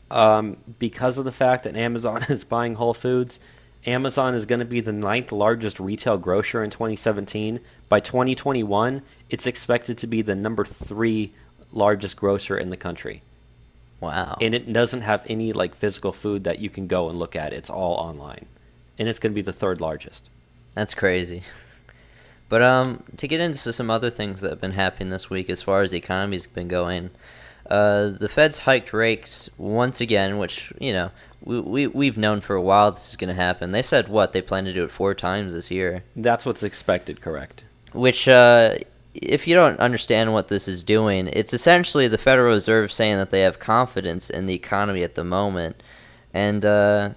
because of the fact that Amazon is buying Whole Foods, Amazon is going to be the 9th largest retail grocer in 2017. By 2021, it's expected to be the number 3 largest grocer in the country. Wow. And it doesn't have any physical food that you can go and look at. It's all online. And it's going to be the 3rd largest. That's crazy. But to get into some other things that have been happening this week as far as the economy's been going, the Fed's hiked rates once again, which, we've known for a while this is going to happen. They said, they plan to do it 4 times this year. That's what's expected, correct. Which, if you don't understand what this is doing, it's essentially the Federal Reserve saying that they have confidence in the economy at the moment. And, to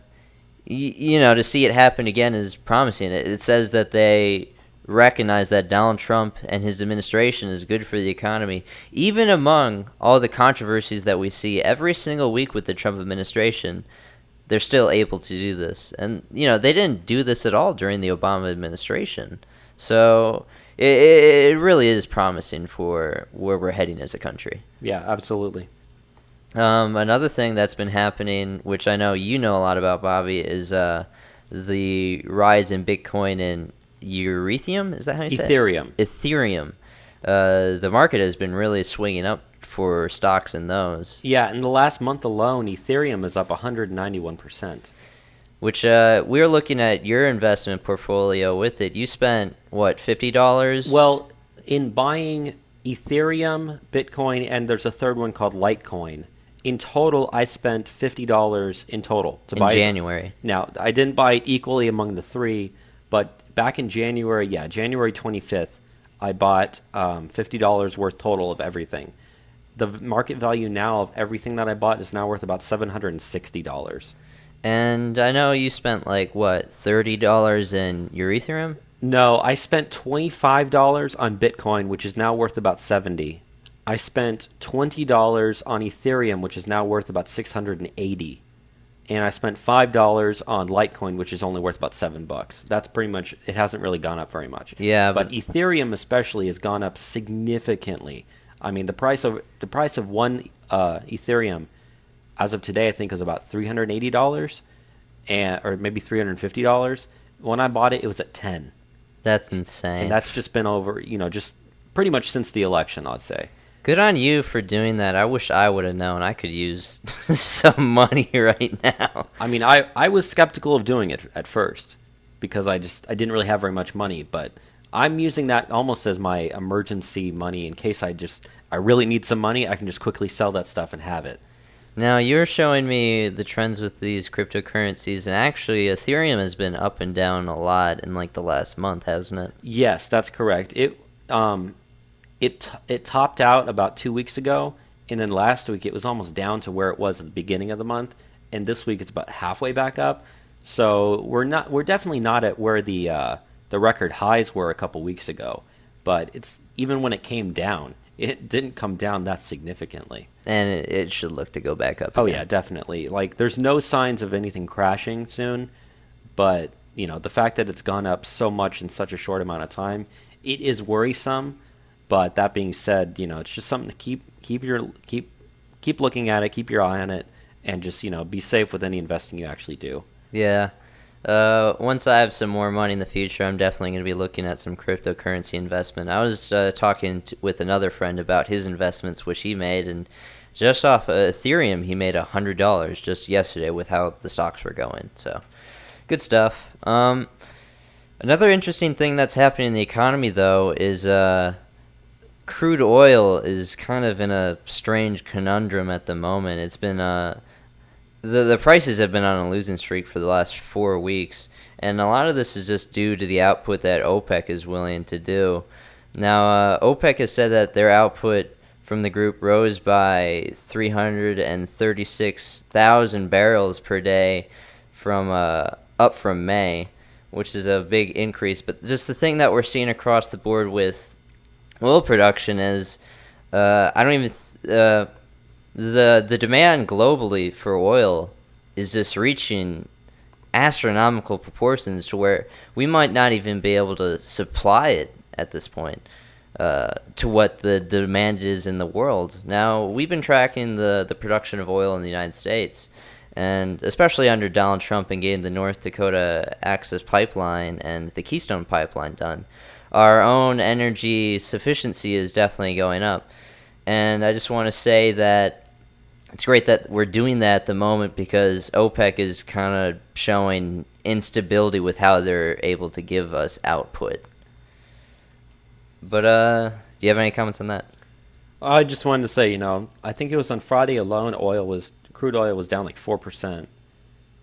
see it happen again is promising. It says that they recognize that Donald Trump and his administration is good for the economy. Even among all the controversies that we see every single week with the Trump administration, they're still able to do this. And, they didn't do this at all during the Obama administration. So it really is promising for where we're heading as a country. Yeah, absolutely. Another thing that's been happening, which I know you know a lot about, Bobby, is the rise in Bitcoin and Ethereum. Is that how you say it? Ethereum. The market has been really swinging up for stocks in those. Yeah, in the last month alone, Ethereum is up 191%. Which we're looking at your investment portfolio with it. You spent, $50? Well, in buying Ethereum, Bitcoin, and there's a third one called Litecoin. In total, I spent $50 in total to buy it. In January. Now, I didn't buy it equally among the 3, but back in January, January 25th, I bought $50 worth total of everything. The market value now of everything that I bought is now worth about $760. And I know you spent $30 in your Ethereum? No, I spent $25 on Bitcoin, which is now worth about $70. I spent $20 on Ethereum, which is now worth about $680. And I spent $5 on Litecoin, which is only worth about $7. That's pretty much, it hasn't really gone up very much. Yeah, but Ethereum especially has gone up significantly. I mean, the price of one Ethereum as of today, I think, is about $380, or maybe $350. When I bought it, it was at $10. That's insane. And that's just been over, just pretty much since the election, I'd say. Good on you for doing that. I wish I would have known. I could use some money right now. I mean, I was skeptical of doing it at first because I didn't really have very much money, but I'm using that almost as my emergency money in case I really need some money. I can just quickly sell that stuff and have it. Now, you're showing me the trends with these cryptocurrencies, and actually, Ethereum has been up and down a lot in like the last month, hasn't it? Yes, that's correct. It topped out about 2 weeks ago, and then last week it was almost down to where it was at the beginning of the month, and this week it's about halfway back up. So we're definitely not at where the record highs were a couple weeks ago, but it's even when it came down, it didn't come down that significantly. And it should look to go back up Oh again. yeah, definitely. Like there's no signs of anything crashing soon, but the fact that it's gone up so much in such a short amount of time, it is worrisome. But that being said, it's just something to keep looking at it, keep your eye on it, and just be safe with any investing you actually do. Yeah. Once I have some more money in the future, I'm definitely going to be looking at some cryptocurrency investment. I was talking with another friend about his investments, which he made, and just off Ethereum, he made $100 just yesterday with how the stocks were going. So, good stuff. Another interesting thing that's happening in the economy, though, is crude oil is kind of in a strange conundrum at the moment. It's been the prices have been on a losing streak for the last 4 weeks, and a lot of this is just due to the output that OPEC is willing to do. Now, OPEC has said that their output from the group rose by 336,000 barrels per day from up from May, which is a big increase. But just the thing that we're seeing across the board with oil production is I don't even the demand globally for oil is just reaching astronomical proportions to where we might not even be able to supply it at this point to what the demand is in the world. Now, we've been tracking the production of oil in the United States, and especially under Donald Trump and getting the North Dakota Access Pipeline and the Keystone Pipeline done, our own energy sufficiency is definitely going up. And I just want to say that it's great that we're doing that at the moment because OPEC is kind of showing instability with how they're able to give us output. But do you have any comments on that? I just wanted to say, I think it was on Friday alone, crude oil was down like 4%.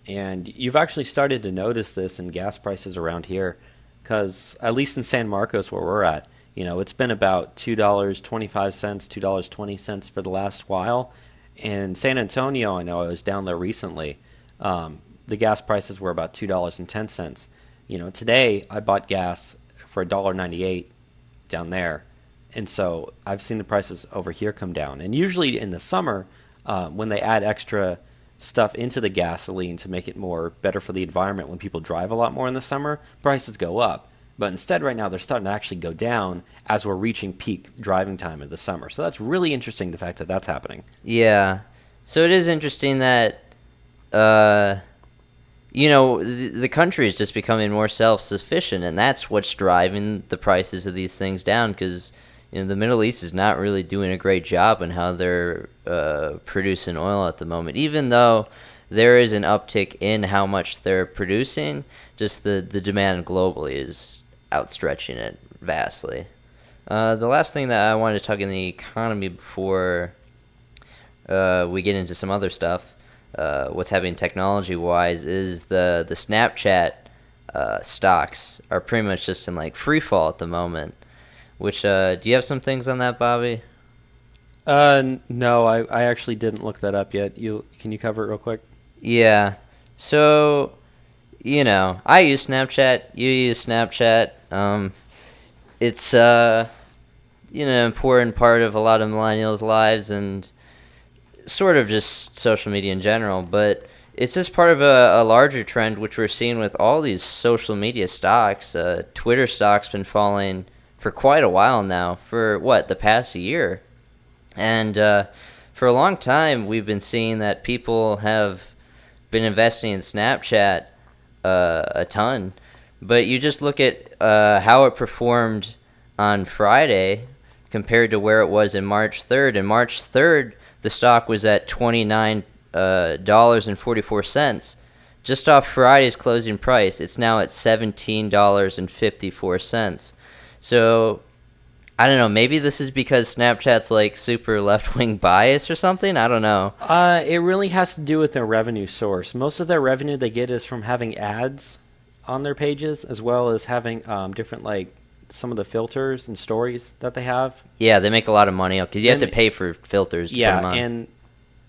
And you've actually started to notice this in gas prices around here because at least in San Marcos where we're at, it's been about $2.25, $2.20 for the last while. In San Antonio, I know I was down there recently. The gas prices were about $2.10. Today I bought gas for $1.98 down there. And so I've seen the prices over here come down. And usually in the summer, when they add extra stuff into the gasoline to make it better for the environment, when people drive a lot more in the summer, prices go up. But instead right now they're starting to actually go down as we're reaching peak driving time in the summer. So that's really interesting, the fact that that's happening. Yeah. So it is interesting that the country is just becoming more self-sufficient, and that's what's driving the prices of these things down because the Middle East is not really doing a great job in how they're producing oil at the moment. Even though there is an uptick in how much they're producing, just the demand globally is outstretching it vastly. The last thing that I wanted to talk in the economy before we get into some other stuff, what's happening technology-wise, is the Snapchat stocks are pretty much just in like free fall at the moment. Which do you have some things on that, Bobby? No, I actually didn't look that up yet. Can you cover it real quick? Yeah. So, I use Snapchat. You use Snapchat. It's an important part of a lot of millennials' lives and sort of just social media in general. But it's just part of a larger trend which we're seeing with all these social media stocks. Twitter stock's been falling for quite a while now, for the past year. And for a long time, we've been seeing that people have been investing in Snapchat a ton. But you just look at how it performed on Friday compared to where it was in March 3rd. And March 3rd, the stock was at $29.44. Just off Friday's closing price, it's now at $17.54. So I don't know. Maybe this is because Snapchat's like super left-wing bias or something. I don't know. It really has to do with their revenue source. Most of their revenue they get is from having ads on their pages, as well as having different like some of the filters and stories that they have. Yeah, they make a lot of money because you have to pay for filters to put them on. And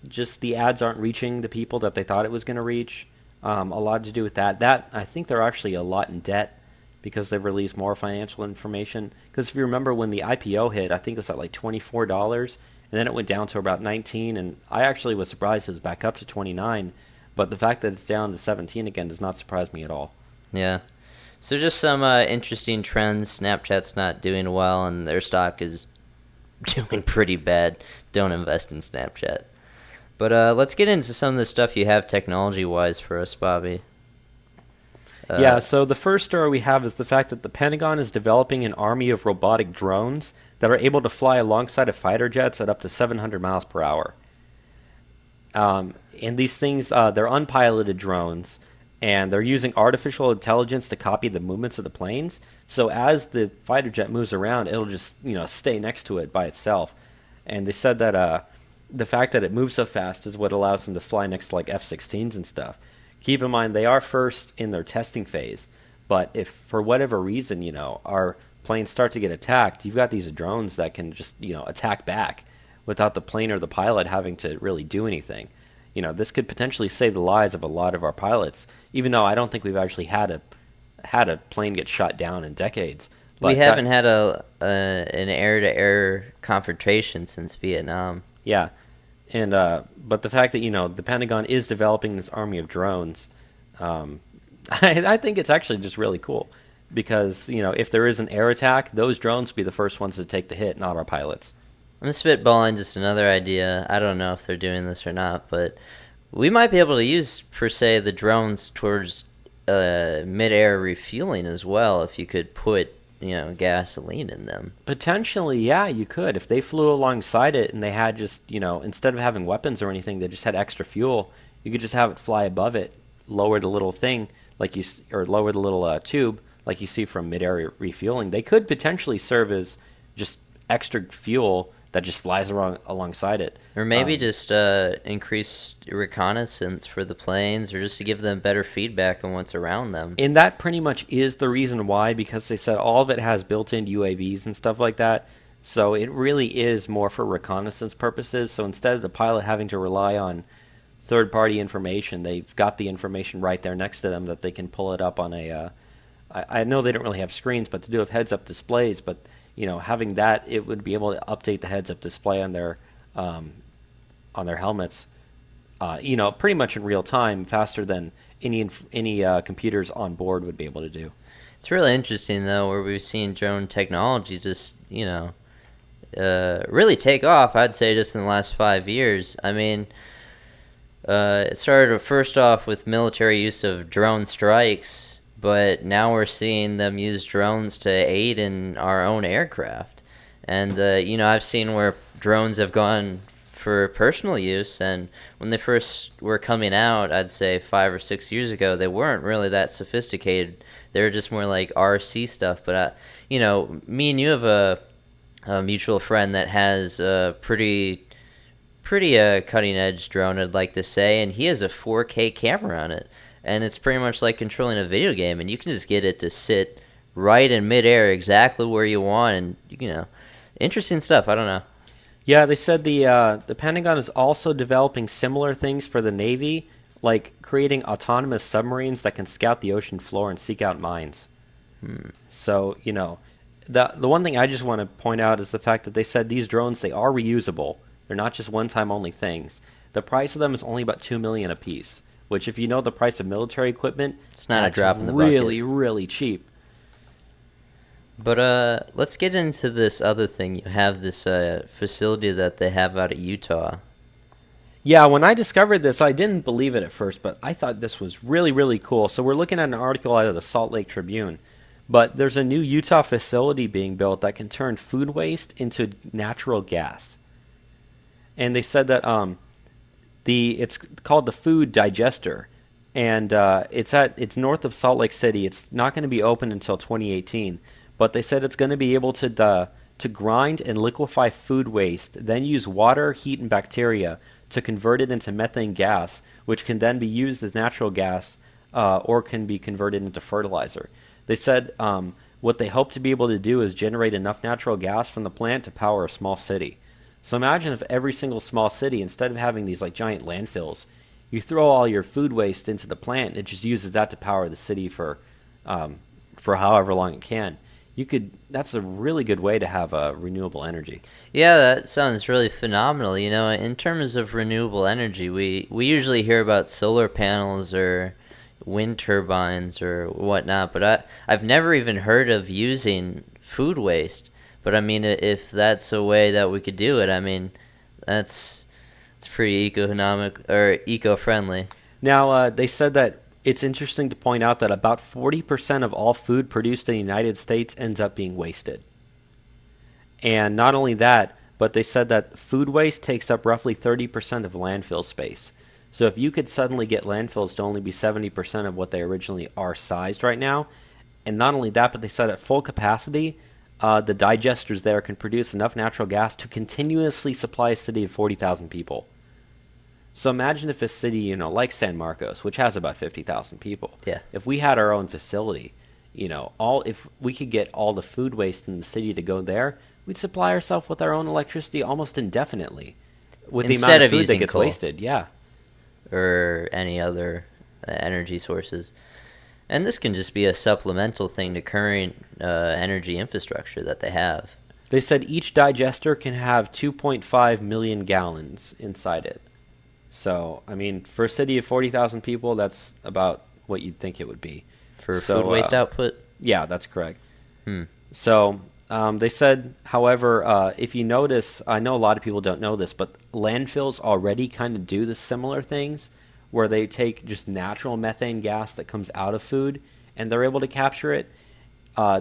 just the ads aren't reaching the people that they thought it was going to reach. A lot to do with that. That I think they're actually a lot in debt because they've released more financial information. Because if you remember when the IPO hit, I think it was at like $24, and then it went down to about 19, and I actually was surprised it was back up to 29. But the fact that it's down to 17 again does not surprise me at all. Yeah. So just some interesting trends. Snapchat's not doing well, and their stock is doing pretty bad. Don't invest in Snapchat. But let's get into some of the stuff you have technology-wise for us, Bobby. So the first story we have is the fact that the Pentagon is developing an army of robotic drones that are able to fly alongside of fighter jets at up to 700 miles per hour. And these things, they're unpiloted drones, and they're using artificial intelligence to copy the movements of the planes. So as the fighter jet moves around, it'll just stay next to it by itself. And they said that the fact that it moves so fast is what allows them to fly next to like F-16s and stuff. Keep in mind, they are first in their testing phase, but if for whatever reason, our planes start to get attacked, you've got these drones that can just, attack back without the plane or the pilot having to really do anything. This could potentially save the lives of a lot of our pilots, even though I don't think we've actually had a plane get shot down in decades. But we haven't had an air-to-air confrontation since Vietnam. Yeah. And but the fact that the Pentagon is developing this army of drones, I think it's actually just really cool because if there is an air attack, those drones will be the first ones to take the hit, not our pilots. I'm spitballing just another idea. I don't know if they're doing this or not, but we might be able to use per se the drones towards mid-air refueling as well. If you could put gasoline in them. Potentially, yeah, you could. If they flew alongside it and they had just, instead of having weapons or anything, they just had extra fuel, you could just have it fly above it, lower the little thing, or lower the little tube, like you see from mid-air refueling. They could potentially serve as just extra fuel that just flies alongside it. Or maybe just increase reconnaissance for the planes, or just to give them better feedback on what's around them. And that pretty much is the reason why, because they said all of it has built-in UAVs and stuff like that. So it really is more for reconnaissance purposes. So instead of the pilot having to rely on third-party information, they've got the information right there next to them that they can pull it up on a... I know they don't really have screens, but to do have heads-up displays, but having that, it would be able to update the heads-up display on their helmets, pretty much in real time, faster than any computers on board would be able to do. It's really interesting, though, where we've seen drone technology just, really take off, I'd say, just in the last 5 years. I mean, it started first off with military use of drone strikes, but now we're seeing them use drones to aid in our own aircraft. And, I've seen where drones have gone for personal use, and when they first were coming out, I'd say 5 or 6 years ago, they weren't really that sophisticated. They were just more like RC stuff. But, me and you have a mutual friend that has a pretty cutting-edge drone, I'd like to say, and he has a 4K camera on it. And it's pretty much like controlling a video game, and you can just get it to sit right in midair exactly where you want, and, interesting stuff. I don't know. Yeah, they said the Pentagon is also developing similar things for the Navy, like creating autonomous submarines that can scout the ocean floor and seek out mines. So, the one thing I just want to point out is the fact that they said these drones, they are reusable. They're not just one-time only things. The price of them is only about $2 million a piece, which if you know the price of military equipment, it's not a drop in the bucket. Really, really cheap. But let's get into this other thing. You have this facility that they have out of Utah. Yeah, when I discovered this, I didn't believe it at first, but I thought this was really, really cool. So we're looking at an article out of the Salt Lake Tribune. But there's a new Utah facility being built that can turn food waste into natural gas. And they said that it's called the Food Digester, and it's north of Salt Lake City. It's not going to be open until 2018, but they said it's going to be able to to grind and liquefy food waste, then use water, heat, and bacteria to convert it into methane gas, which can then be used as natural gas or can be converted into fertilizer. They said what they hope to be able to do is generate enough natural gas from the plant to power a small city. So imagine if every single small city, instead of having these like giant landfills, you throw all your food waste into the plant, and it just uses that to power the city for however long it can. That's a really good way to have renewable energy. Yeah, that sounds really phenomenal. You know, in terms of renewable energy, we usually hear about solar panels or wind turbines or whatnot, but I've never even heard of using food waste. But I mean, if that's a way that we could do it, I mean, it's pretty economic or eco-friendly. Now, they said that it's interesting to point out that about 40% of all food produced in the United States ends up being wasted. And not only that, but they said that food waste takes up roughly 30% of landfill space. So if you could suddenly get landfills to only be 70% of what they originally are sized right now, and not only that, but they said at full capacity, the digesters there can produce enough natural gas to continuously supply a city of 40,000 people. So imagine if a city, like San Marcos, which has about 50,000 people, Yeah. if we had our own facility, if we could get all the food waste in the city to go there, we'd supply ourselves with our own electricity almost indefinitely with the Instead amount of of food that using gets coal. wasted. Yeah. Or any other energy sources. And this can just be a supplemental thing to current energy infrastructure that they have. They said each digester can have 2.5 million gallons inside it. So, I mean, for a city of 40,000 people, that's about what you'd think it would be. For food waste output? Yeah, that's correct. So, they said, however, if you notice, I know a lot of people don't know this, but landfills already kind of do the similar things where they take just natural methane gas that comes out of food and they're able to capture it.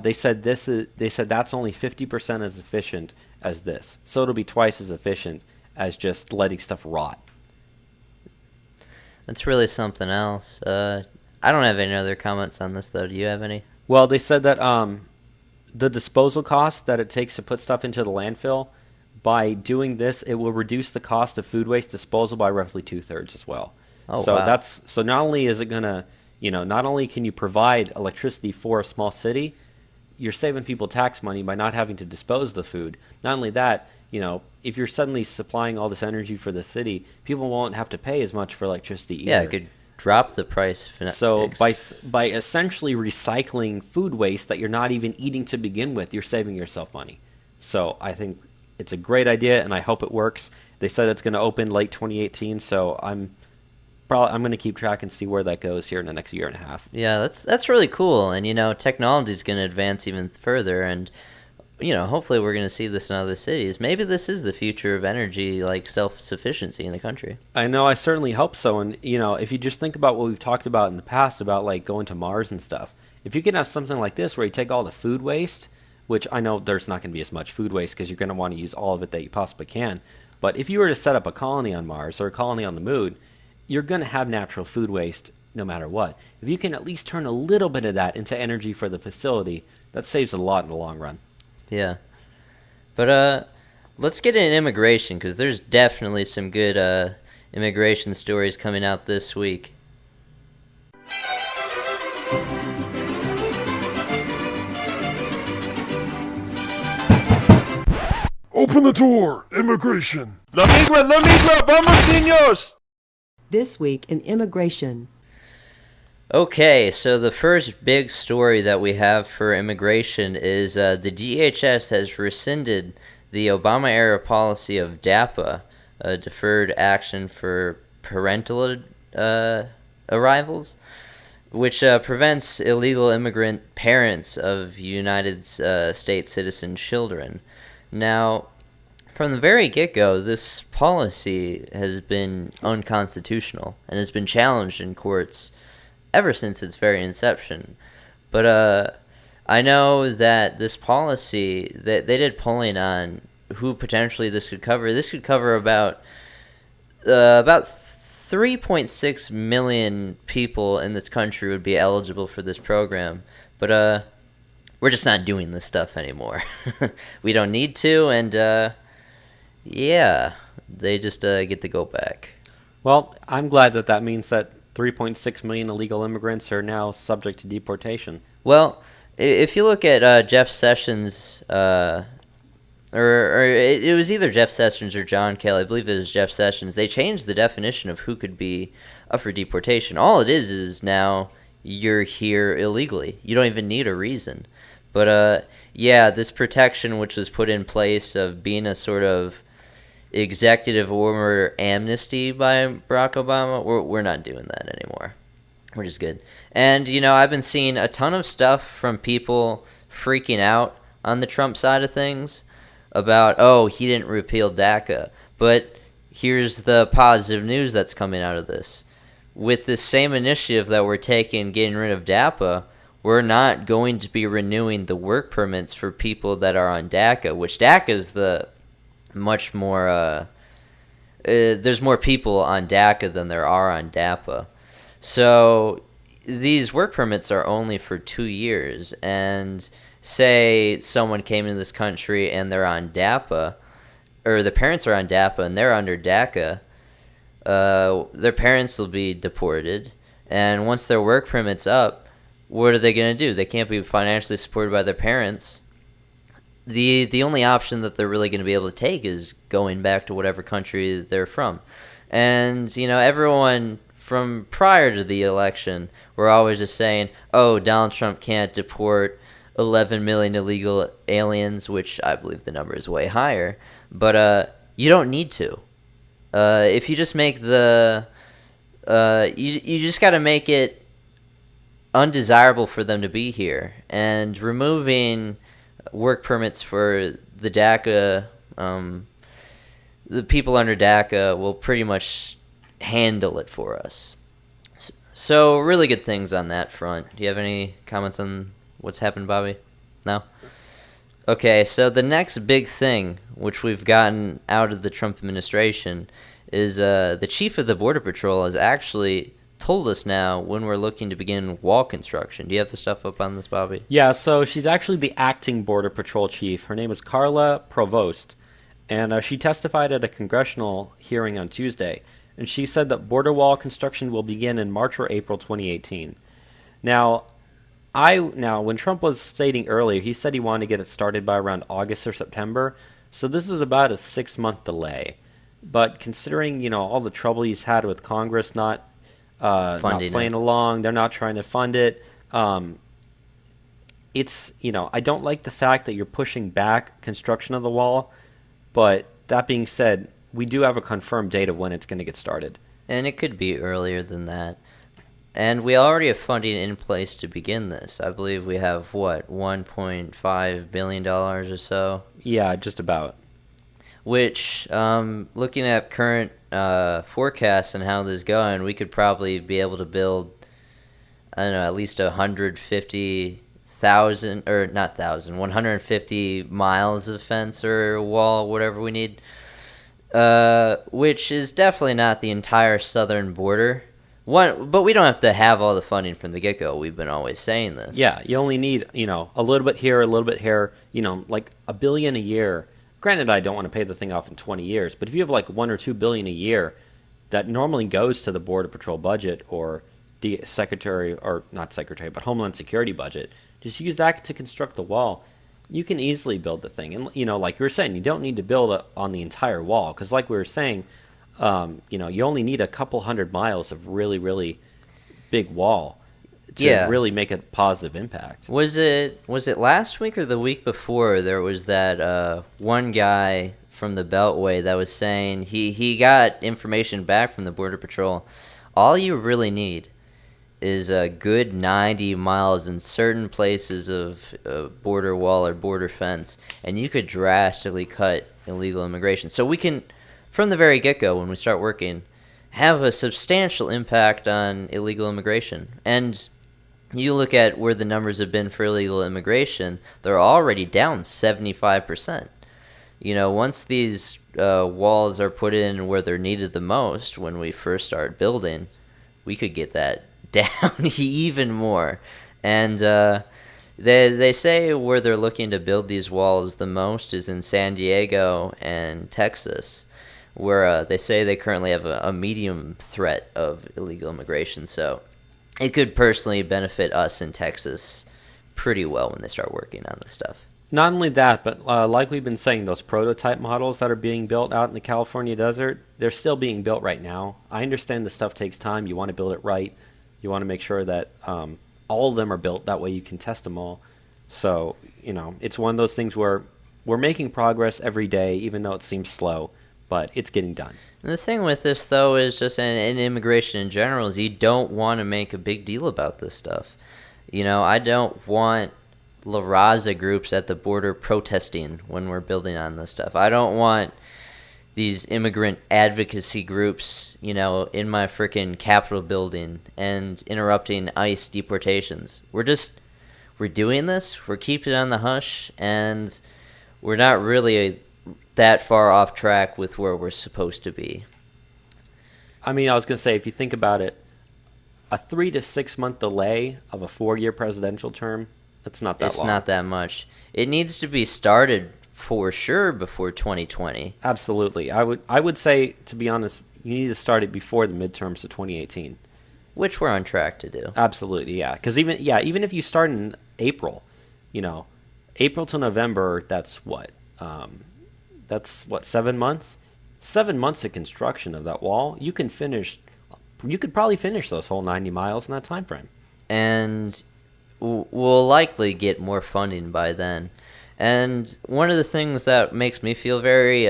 They said that's only 50% as efficient as this. So it'll be twice as efficient as just letting stuff rot. That's really something else. I don't have any other comments on this, though. Do you have any? Well, they said that the disposal cost that it takes to put stuff into the landfill, by doing this, it will reduce the cost of food waste disposal by roughly 2/3 as well. Oh, so wow. so not only is it gonna, not only can you provide electricity for a small city, you're saving people tax money by not having to dispose the food. Not only that, if you're suddenly supplying all this energy for the city, people won't have to pay as much for electricity either. Yeah, it could drop the price. So by essentially recycling food waste that you're not even eating to begin with, you're saving yourself money. So I think it's a great idea, and I hope it works. They said it's going to open late 2018, so I'm going to keep track and see where that goes here in the next year and a half. Yeah, that's really cool. And, technology is going to advance even further. And, hopefully we're going to see this in other cities. Maybe this is the future of energy, like self-sufficiency in the country. I know, I certainly hope so. And, if you just think about what we've talked about in the past about, like, going to Mars and stuff, if you can have something like this where you take all the food waste, which I know there's not going to be as much food waste because you're going to want to use all of it that you possibly can. But if you were to set up a colony on Mars or a colony on the moon, you're going to have natural food waste no matter what. If you can at least turn a little bit of that into energy for the facility, that saves a lot in the long run. Yeah. But let's get into immigration, because there's definitely some good immigration stories coming out this week. Open the door! Immigration! La migra, vamos, niños! This week in immigration. Okay, so the first big story that we have for immigration is the DHS has rescinded the Obama-era policy of DAPA, Deferred Action for Parental Arrivals, which prevents illegal immigrant parents of United States citizen children. Now, from the very get-go, this policy has been unconstitutional and has been challenged in courts ever since its very inception. But I know that this policy, they did polling on who potentially this could cover. This could cover about 3.6 million people in this country would be eligible for this program. But we're just not doing this stuff anymore. We don't need to, and yeah, they just get to go back. Well, I'm glad that means that 3.6 million illegal immigrants are now subject to deportation. Well, if you look at Jeff Sessions, or it was either Jeff Sessions or John Kelly, I believe it was Jeff Sessions, they changed the definition of who could be up for deportation. All it is now you're here illegally. You don't even need a reason. But yeah, this protection which was put in place of being a sort of executive order amnesty by Barack Obama, we're not doing that anymore, which is good. And, I've been seeing a ton of stuff from people freaking out on the Trump side of things about, oh, he didn't repeal DACA. But here's the positive news that's coming out of this. With this same initiative that we're taking, getting rid of DAPA, we're not going to be renewing the work permits for people that are on DACA, which DACA is the much more, there's more people on DACA than there are on DAPA. So these work permits are only for 2 years, and say someone came into this country and they're on DAPA, or the parents are on DAPA and they're under DACA, their parents will be deported, and once their work permit's up, what are they going to do? They can't be financially supported by their parents. The only option that they're really going to be able to take is going back to whatever country they're from. And, everyone from prior to the election were always just saying, oh, Donald Trump can't deport 11 million illegal aliens, which I believe the number is way higher. But you don't need to. If you just make you just got to make it undesirable for them to be here. And removing work permits for the DACA, the people under DACA will pretty much handle it for us. So really good things on that front. Do you have any comments on what's happened, Bobby? No? Okay, so the next big thing, which we've gotten out of the Trump administration, is the chief of the Border Patrol has actually told us now when we're looking to begin wall construction. Do you have the stuff up on this, Bobby? Yeah, so she's actually the acting Border Patrol chief. Her name is Carla Provost, and she testified at a congressional hearing on Tuesday, and she said that border wall construction will begin in March or April 2018. Now, when Trump was stating earlier, he said he wanted to get it started by around August or September, so this is about a 6-month delay. But considering, all the trouble he's had with Congress not playing along, they're not trying to fund it. It's, I don't like the fact that you're pushing back construction of the wall, but that being said, we do have a confirmed date of when it's going to get started. And it could be earlier than that. And we already have funding in place to begin this. I believe we have, $1.5 billion or so? Yeah, just about. Which, looking at current forecasts and how this is going, we could probably be able to build, I don't know, at least 150,000, or not 1,000, 150 miles of fence or wall, whatever we need, which is definitely not the entire southern border. But we don't have to have all the funding from the get-go. We've been always saying this. Yeah, you only need, a little bit here, a little bit here, like $1 billion a year. Granted, I don't want to pay the thing off in 20 years, but if you have like $1 or $2 billion a year, that normally goes to the Border Patrol budget or the Homeland Security budget. Just use that to construct the wall. You can easily build the thing. And, like we were saying, you don't need to build on the entire wall. Because like we were saying, you only need a couple 100 miles of really, really big wall to really make a positive impact. Was it last week or the week before there was that one guy from the Beltway that was saying he got information back from the Border Patrol. All you really need is a good 90 miles in certain places of border wall or border fence, and you could drastically cut illegal immigration. So we can, from the very get-go when we start working, have a substantial impact on illegal immigration. And you look at where the numbers have been for illegal immigration, they're already down 75%. Once these walls are put in where they're needed the most, when we first start building, we could get that down even more. And They say where they're looking to build these walls the most is in San Diego and Texas, where they say they currently have a medium threat of illegal immigration. So it could personally benefit us in Texas pretty well when they start working on this stuff. Not only that, but like we've been saying, those prototype models that are being built out in the California desert, they're still being built right now. I understand this stuff takes time. You want to build it right. You want to make sure that all of them are built. That way you can test them all. So, it's one of those things where we're making progress every day, even though it seems slow, but it's getting done. And the thing with this, though, is just in immigration in general, is you don't want to make a big deal about this stuff. I don't want La Raza groups at the border protesting when we're building on this stuff. I don't want these immigrant advocacy groups, in my frickin' Capitol building and interrupting ICE deportations. We're doing this, we're keeping it on the hush, and we're not really that far off track with where we're supposed to be. I was going to say, if you think about it, a 3 to 6 month delay of a 4-year presidential term, that's not that long. It's not that much. It needs to be started for sure before 2020. Absolutely. I would say, to be honest, you need to start it before the midterms of 2018. Which we're on track to do. Absolutely, yeah. Because even if you start in April, April to November, that's what? 7 months? 7 months of construction of that wall. You could probably finish those whole 90 miles in that time frame. And we'll likely get more funding by then. And one of the things that makes me feel very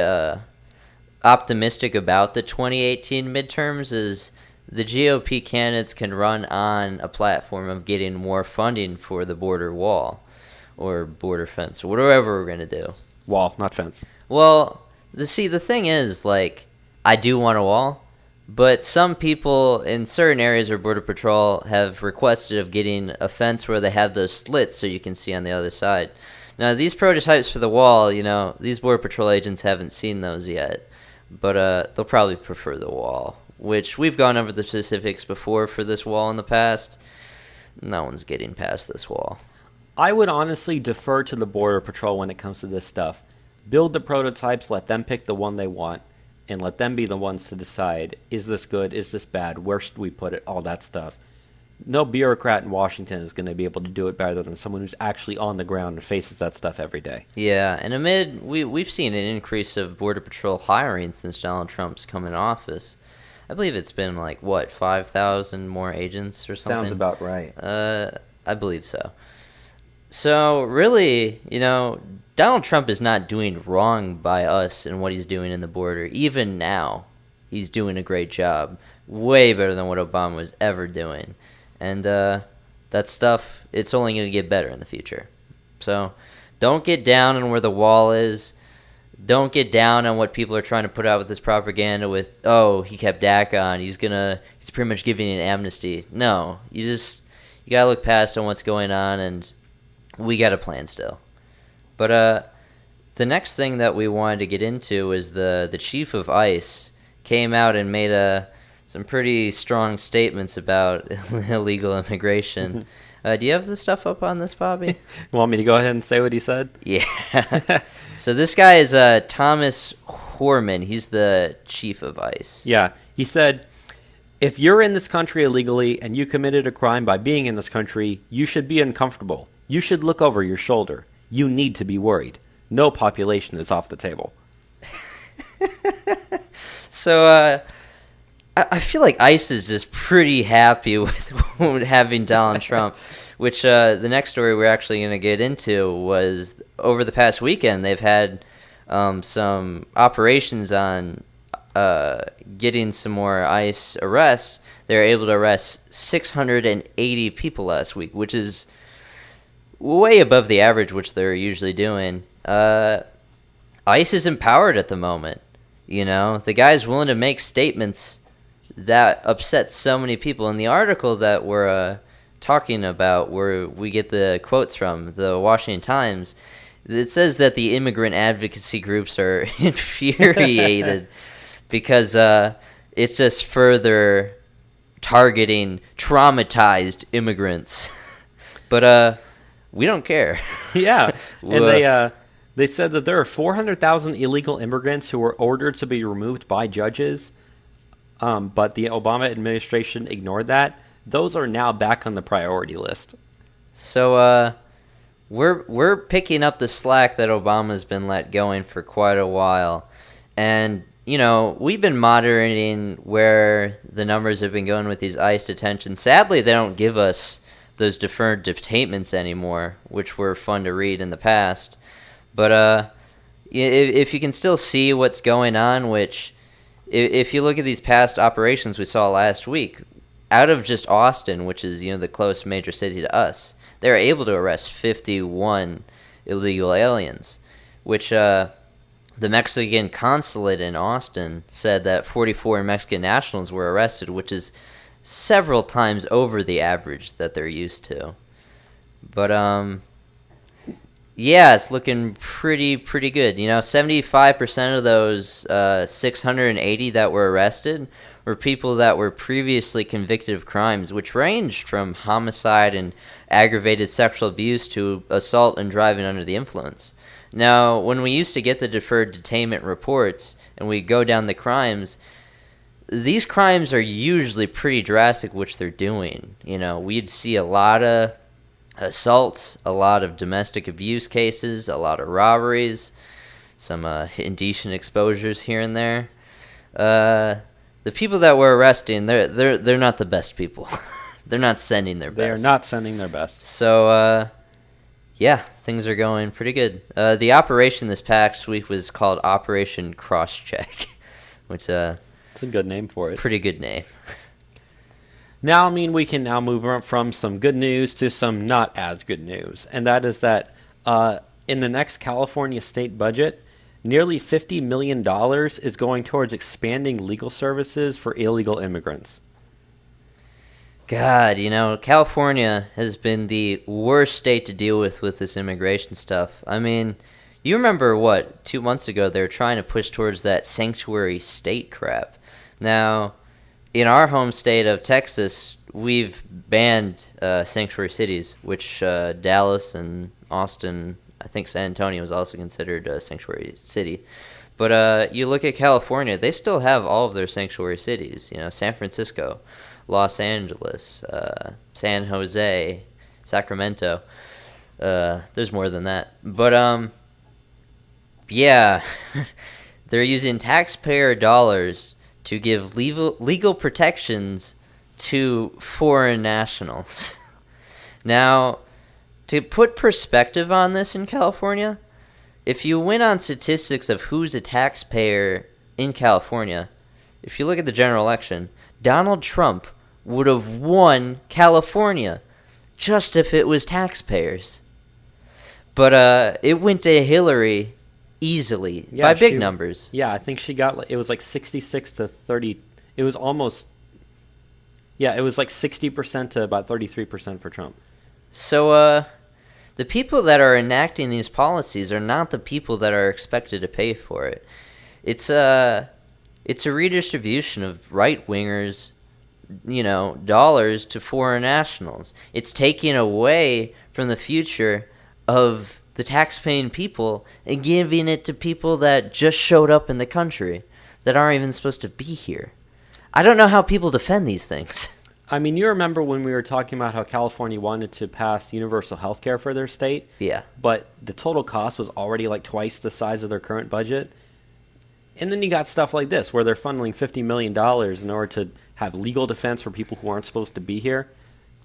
optimistic about the 2018 midterms is the GOP candidates can run on a platform of getting more funding for the border wall or border fence or whatever we're going to do. Wall, not fence. Well, the thing is, I do want a wall, but some people in certain areas where Border Patrol have requested of getting a fence where they have those slits so you can see on the other side. Now, these prototypes for the wall, these Border Patrol agents haven't seen those yet, but they'll probably prefer the wall, which we've gone over the specifics before for this wall in the past. No one's getting past this wall. I would honestly defer to the Border Patrol when it comes to this stuff. Build the prototypes, let them pick the one they want, and let them be the ones to decide, is this good, is this bad, where should we put it, all that stuff. No bureaucrat in Washington is going to be able to do it better than someone who's actually on the ground and faces that stuff every day. Yeah, and we've seen an increase of Border Patrol hiring since Donald Trump's come in office. I believe it's been 5,000 more agents or something. Sounds about right. I believe so. So really, Donald Trump is not doing wrong by us and what he's doing in the border. Even now, he's doing a great job. Way better than what Obama was ever doing. And that stuff, it's only going to get better in the future. So don't get down on where the wall is. Don't get down on what people are trying to put out with this propaganda with, he kept DACA on. He's pretty much giving an amnesty. No, you got to look past on what's going on, and we got a plan still. But the next thing that we wanted to get into is the chief of ICE came out and made some pretty strong statements about illegal immigration. Do you have the stuff up on this, Bobby? You want me to go ahead and say what he said? Yeah. So this guy is Thomas Horman. He's the chief of ICE. Yeah. He said, if you're in this country illegally and you committed a crime by being in this country, you should be uncomfortable. You should look over your shoulder. You need to be worried. No population is off the table. So I feel like ICE is just pretty happy with having Donald Trump, which the next story we're actually going to get into was over the past weekend they've had some operations on getting some more ICE arrests. They were able to arrest 680 people last week, which is way above the average, which they're usually doing. ICE is empowered at the moment. The guy's willing to make statements that upset so many people. In the article that we're talking about, where we get the quotes from, the Washington Times, it says that the immigrant advocacy groups are infuriated because it's just further targeting traumatized immigrants. But we don't care. Yeah, and Well, they said that there are 400,000 illegal immigrants who were ordered to be removed by judges, but the Obama administration ignored that. Those are now back on the priority list. So we're picking up the slack that Obama's been let going for quite a while, and we've been monitoring where the numbers have been going with these ICE detentions. Sadly, they don't give us those deferred detainments anymore, which were fun to read in the past. But if you can still see what's going on, which if you look at these past operations we saw last week, out of just Austin, which is the close major city to us, they were able to arrest 51 illegal aliens, which the Mexican consulate in Austin said that 44 Mexican nationals were arrested, which is several times over the average that they're used to. But yeah, it's looking pretty good. 75% of those 680 that were arrested were people that were previously convicted of crimes, which ranged from homicide and aggravated sexual abuse to assault and driving under the influence. Now, when we used to get the deferred detainment reports and we go down the crimes, these crimes are usually pretty drastic, which they're doing. We'd see a lot of assaults, a lot of domestic abuse cases, a lot of robberies, some indecent exposures here and there. The people that we're arresting, they're not the best people. They're not sending their best. They are not sending their best. So, yeah, things are going pretty good. The operation this past week was called Operation Crosscheck, which It's a good name for it. pretty good name. Now, we can now move on from some good news to some not as good news. And that is that in the next California state budget, nearly $50 million is going towards expanding legal services for illegal immigrants. God, California has been the worst state to deal with this immigration stuff. You remember 2 months ago they were trying to push towards that sanctuary state crap. Now, in our home state of Texas, we've banned sanctuary cities, which Dallas and Austin, I think San Antonio is also considered a sanctuary city. But you look at California, they still have all of their sanctuary cities. San Francisco, Los Angeles, San Jose, Sacramento. There's more than that. But, yeah, they're using taxpayer dollars to give legal protections to foreign nationals. Now, to put perspective on this in California, if you went on statistics of who's a taxpayer in California, if you look at the general election, Donald Trump would have won California just if it was taxpayers. But it went to Hillary easily by big numbers. Yeah, I think she got, it was like 66 to 30. It was almost, it was like 60% to about 33% for Trump. So the people that are enacting these policies are not the people that are expected to pay for it. It's a redistribution of right-wingers, dollars to foreign nationals. It's taking away from the future of the tax-paying people and giving it to people that just showed up in the country that aren't even supposed to be here. I don't know how people defend these things. You remember when we were talking about how California wanted to pass universal health care for their state? Yeah. But the total cost was already like twice the size of their current budget. And then you got stuff like this, where they're funneling $50 million in order to have legal defense for people who aren't supposed to be here.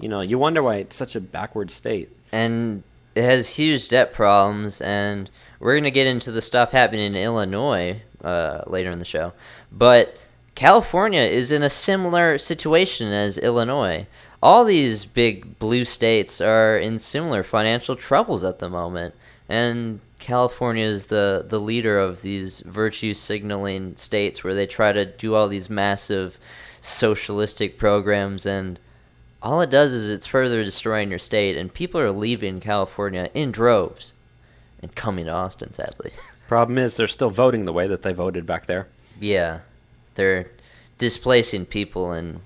You wonder why it's such a backward state. And it has huge debt problems, and we're going to get into the stuff happening in Illinois later in the show. But California is in a similar situation as Illinois. All these big blue states are in similar financial troubles at the moment, and California is the leader of these virtue signaling states where they try to do all these massive socialistic programs, and all it does is it's further destroying your state, and people are leaving California in droves and coming to Austin, sadly. Problem is, they're still voting the way that they voted back there. Yeah, they're displacing people in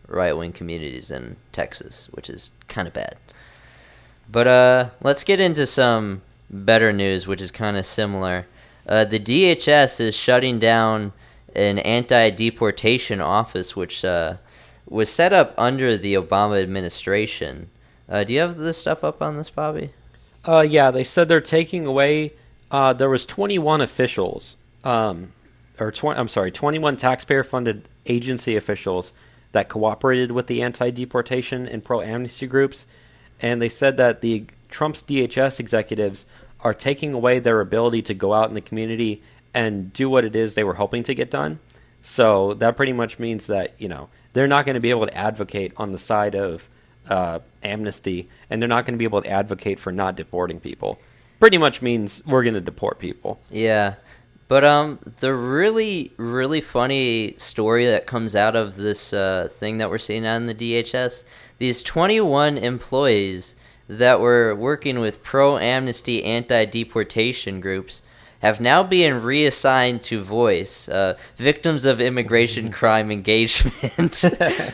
right-wing communities in Texas, which is kind of bad. But let's get into some better news, which is kind of similar. The DHS is shutting down an anti-deportation office, which was set up under the Obama administration. Do you have this stuff up on this, Bobby? Yeah, they said they're taking away. There was 21 officials, 21 taxpayer-funded agency officials that cooperated with the anti-deportation and pro-amnesty groups, and they said that the Trump's DHS executives are taking away their ability to go out in the community and do what it is they were hoping to get done. So that pretty much means that, they're not going to be able to advocate on the side of amnesty, and they're not going to be able to advocate for not deporting people. Pretty much means we're going to deport people. Yeah. But the really, really funny story that comes out of this thing that we're seeing on the DHS, these 21 employees that were working with pro-amnesty, anti-deportation groups have now been reassigned to voice victims of immigration crime engagement.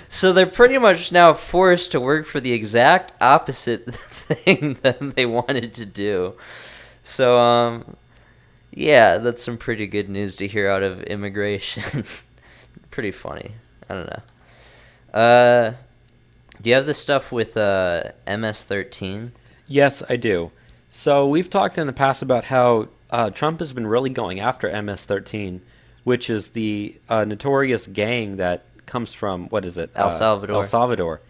So they're pretty much now forced to work for the exact opposite thing that they wanted to do. So, yeah, that's some pretty good news to hear out of immigration. Pretty funny. I don't know. Do you have the stuff with MS-13? Yes, I do. So we've talked in the past about how Trump has been really going after MS-13, which is the notorious gang that comes from, what is it? El Salvador. El Salvador.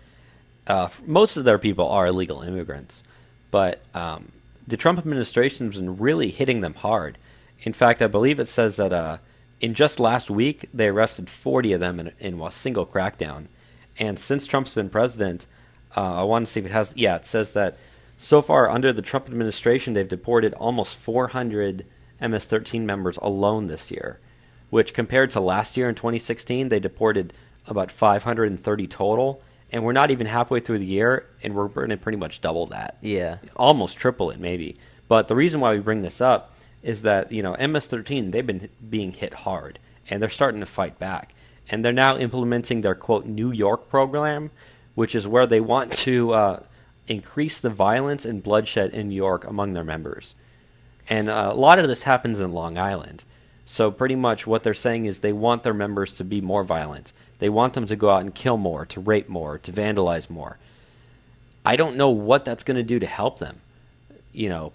Most of their people are illegal immigrants, but the Trump administration has been really hitting them hard. In fact, I believe it says that in just last week, they arrested 40 of them in a single crackdown. And since Trump's been president, I want to see if it has... Yeah, it says that so far under the Trump administration, they've deported almost 400 MS-13 members alone this year, which compared to last year in 2016, they deported about 530 total. And we're not even halfway through the year, and we're going to pretty much double that. Yeah. Almost triple it, maybe. But the reason why we bring this up is that, MS-13, they've been being hit hard, and they're starting to fight back. And they're now implementing their, quote, New York program, which is where they want to increase the violence and bloodshed in New York among their members. And a lot of this happens in Long Island. So pretty much what they're saying is they want their members to be more violent. They want them to go out and kill more, to rape more, to vandalize more. I don't know what that's going to do to help them,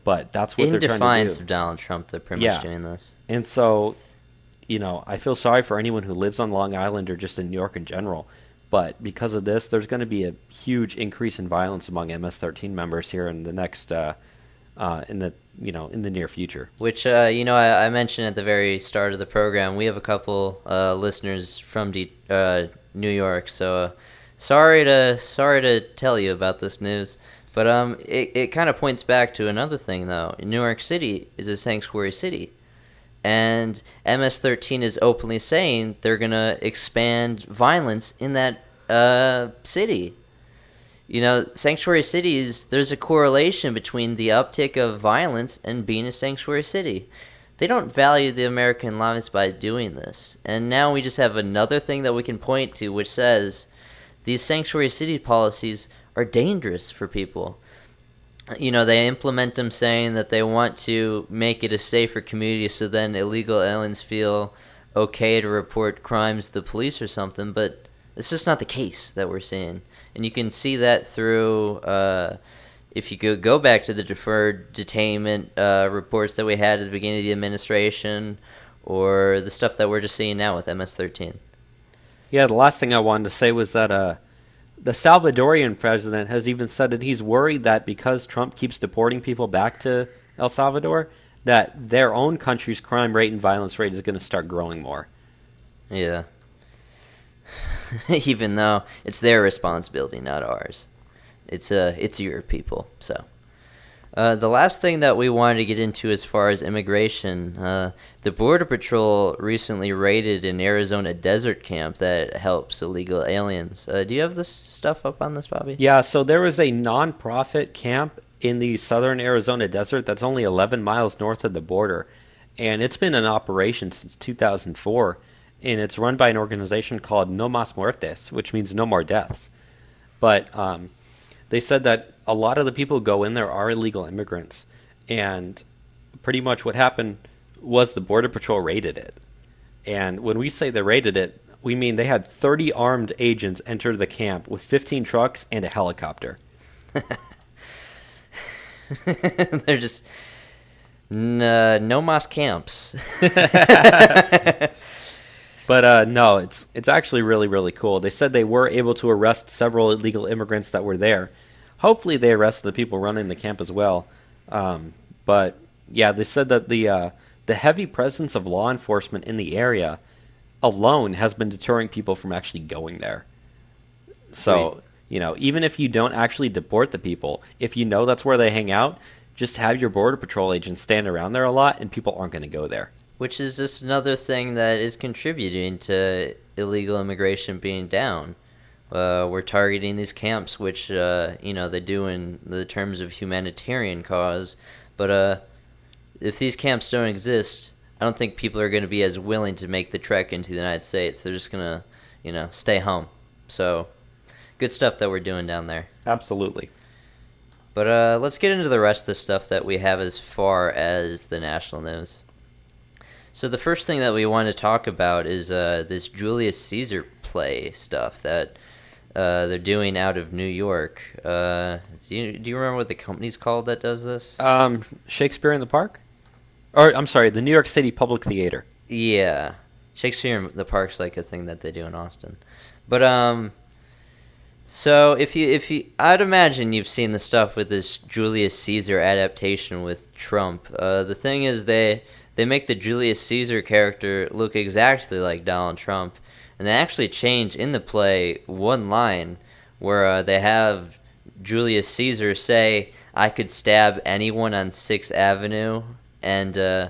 but that's what they're trying to do. In defiance of Donald Trump, they're pretty much doing this. And so, I feel sorry for anyone who lives on Long Island or just in New York in general. But because of this, there's going to be a huge increase in violence among MS-13 members here in the next, in the near future. Which, I mentioned at the very start of the program, we have a couple listeners from New York, so sorry to tell you about this news. But it kind of points back to another thing, though. New York City is a sanctuary city. And MS-13 is openly saying they're going to expand violence in that city. Sanctuary cities, there's a correlation between the uptick of violence and being a sanctuary city. They don't value the American lives by doing this. And now we just have another thing that we can point to which says these sanctuary city policies are dangerous for people. They implement them saying that they want to make it a safer community so then illegal aliens feel okay to report crimes to the police or something, but it's just not the case that we're seeing. And you can see that through, if you could go back to the deferred detainment reports that we had at the beginning of the administration, or the stuff that we're just seeing now with MS-13. Yeah, the last thing I wanted to say was that the Salvadorian president has even said that he's worried that because Trump keeps deporting people back to El Salvador, that their own country's crime rate and violence rate is going to start growing more. Yeah. Even though it's their responsibility, not ours. It's your people. So, the last thing that we wanted to get into as far as immigration, the Border Patrol recently raided an Arizona desert camp that helps illegal aliens. Do you have this stuff up on this, Bobby? Yeah, so there was a non-profit camp in the southern Arizona desert that's only 11 miles north of the border, and it's been in operation since 2004. And it's run by an organization called No Mas Muertes, which means no more deaths. But they said that a lot of the people who go in there are illegal immigrants, and pretty much what happened was the Border Patrol raided it. And when we say they raided it, we mean they had 30 armed agents enter the camp with 15 trucks and a helicopter. They're just no mas camps. But no, it's actually really, really cool. They said they were able to arrest several illegal immigrants that were there. Hopefully they arrested the people running the camp as well. But yeah, they said that the heavy presence of law enforcement in the area alone has been deterring people from actually going there. So, even if you don't actually deport the people, if you know that's where they hang out, just have your Border Patrol agents stand around there a lot and people aren't going to go there. Which is just another thing that is contributing to illegal immigration being down. We're targeting these camps, which, they do in the terms of humanitarian cause. But if these camps don't exist, I don't think people are going to be as willing to make the trek into the United States. They're just going to, stay home. So, good stuff that we're doing down there. Absolutely. But let's get into the rest of the stuff that we have as far as the national news. So the first thing that we want to talk about is this Julius Caesar play stuff that they're doing out of New York. Do you remember what the company's called that does this? Shakespeare in the Park? Or, I'm sorry, the New York City Public Theater. Yeah. Shakespeare in the Park's like a thing that they do in Austin. But, so if you, I'd imagine you've seen the stuff with this Julius Caesar adaptation with Trump. The thing is they make the Julius Caesar character look exactly like Donald Trump, and they actually change in the play one line where they have Julius Caesar say, "I could stab anyone on 6th Avenue, and I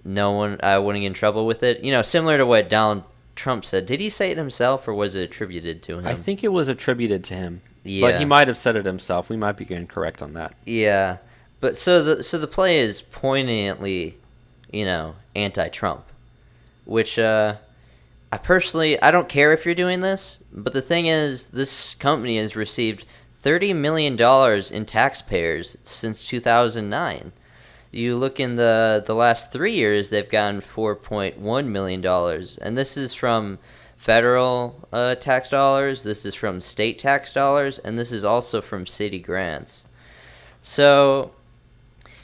wouldn't get in trouble with it." Similar to what Donald Trump said. Did he say it himself, or was it attributed to him? I think it was attributed to him. Yeah. But he might have said it himself. We might be incorrect on that. Yeah. But so the play is poignantly, anti-Trump, which I don't care if you're doing this, but the thing is, this company has received $30 million in taxpayers since 2009. You look in the last 3 years, they've gotten $4.1 million, and this is from federal tax dollars, this is from state tax dollars, and this is also from city grants. So,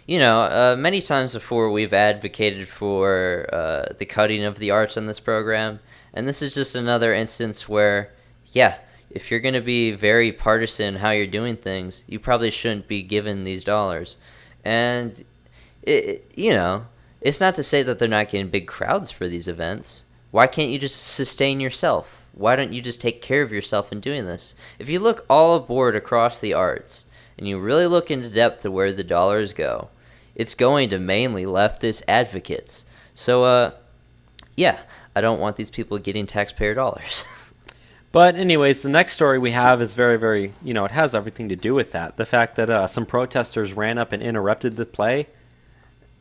many times before we've advocated for the cutting of the arts on this program, and this is just another instance where, if you're going to be very partisan in how you're doing things, you probably shouldn't be given these dollars. And it's not to say that they're not getting big crowds for these events. Why can't you just sustain yourself? Why don't you just take care of yourself in doing this? If you look all aboard across the arts, and you really look into depth to where the dollars go, it's going to mainly leftist advocates. So, I don't want these people getting taxpayer dollars. But anyways, the next story we have is very, very, it has everything to do with that. The fact that some protesters ran up and interrupted the play.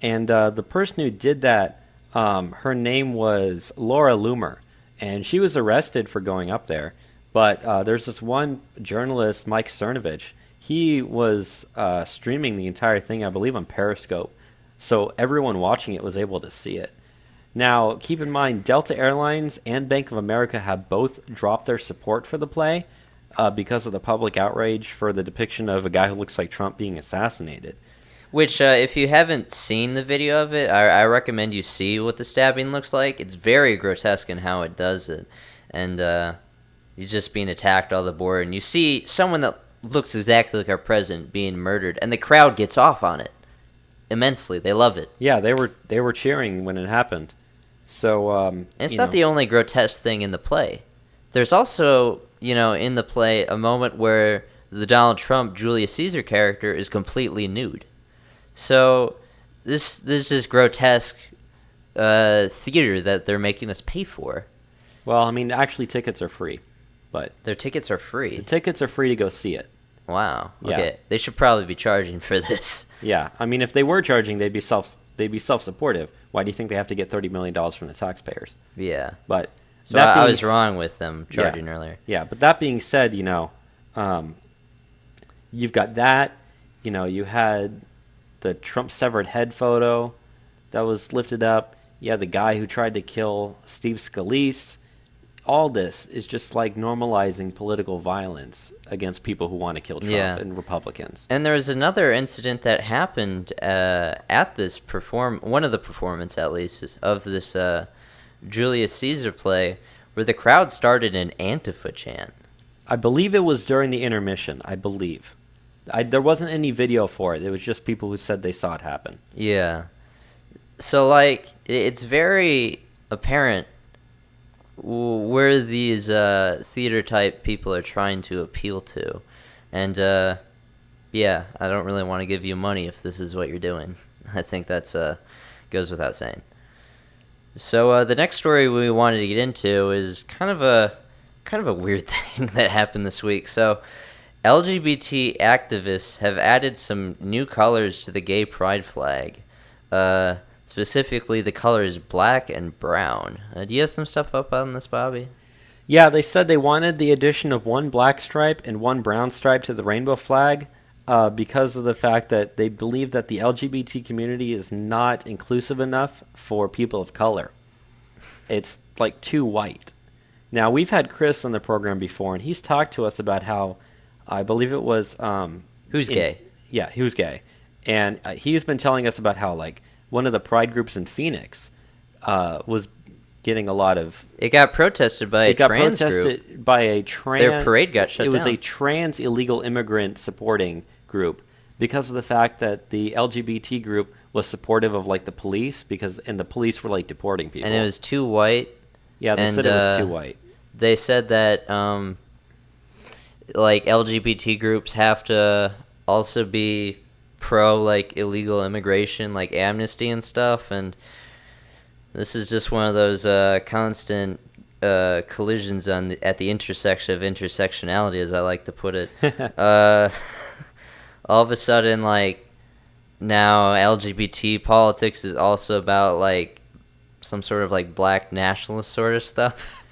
And the person who did that, her name was Laura Loomer. And she was arrested for going up there. But there's this one journalist, Mike Cernovich. He was streaming the entire thing, I believe, on Periscope. So everyone watching it was able to see it. Now, keep in mind, Delta Airlines and Bank of America have both dropped their support for the play because of the public outrage for the depiction of a guy who looks like Trump being assassinated. Which, if you haven't seen the video of it, I recommend you see what the stabbing looks like. It's very grotesque in how it does it. And he's just being attacked all the board. And you see someone that looks exactly like our president being murdered. And the crowd gets off on it immensely. They love it. Yeah, they were cheering when it happened. So, and it's not the only grotesque thing in the play. There's also, in the play, a moment where the Donald Trump Julius Caesar character is completely nude. So this is grotesque theater that they're making us pay for. Well, I mean, actually, tickets are free, but their tickets are free. The tickets are free to go see it. Wow. Yeah. Okay. They should probably be charging for this. Yeah. I mean, if they were charging, they'd be self-supportive. Why do you think they have to get $30 million from the taxpayers? Yeah. But so I was wrong with them charging earlier. Yeah. But that being said, you've got that. You had the Trump severed head photo that was lifted up. You had the guy who tried to kill Steve Scalise. All this is just like normalizing political violence against people who want to kill Trump and Republicans. And there was another incident that happened at this one of the performance at least of this Julius Caesar play, where the crowd started an Antifa chant. I believe it was during the intermission. I believe. There wasn't any video for it. It was just people who said they saw it happen. Yeah. So, like, it's very apparent where these theater-type people are trying to appeal to. And, yeah, I don't really want to give you money if this is what you're doing. I think that's goes without saying. So, the next story we wanted to get into is kind of a weird thing that happened this week. So, LGBT activists have added some new colors to the gay pride flag. Specifically, the colors black and brown. Do you have some stuff up on this, Bobby? Yeah, they said they wanted the addition of one black stripe and one brown stripe to the rainbow flag because of the fact that they believe that the LGBT community is not inclusive enough for people of color. It's like too white. Now, we've had Chris on the program before, and he's talked to us about how, I believe it was... Who's gay? Yeah, who's gay. And he's been telling us about how, like, one of the pride groups in Phoenix was getting a lot of... It got protested by a trans group. It got protested by a trans... Their parade got shut down. It was a trans illegal immigrant supporting group because of the fact that the LGBT group was supportive of, like, the police and the police were, like, deporting people. And it was too white. Yeah, they said it was too white. They said that, like, LGBT groups have to also be pro, like, illegal immigration, like amnesty and stuff, and this is just one of those constant collisions at the intersection of intersectionality, as I like to put it. All of a sudden, like, now LGBT politics is also about, like, some sort of, like, black nationalist sort of stuff.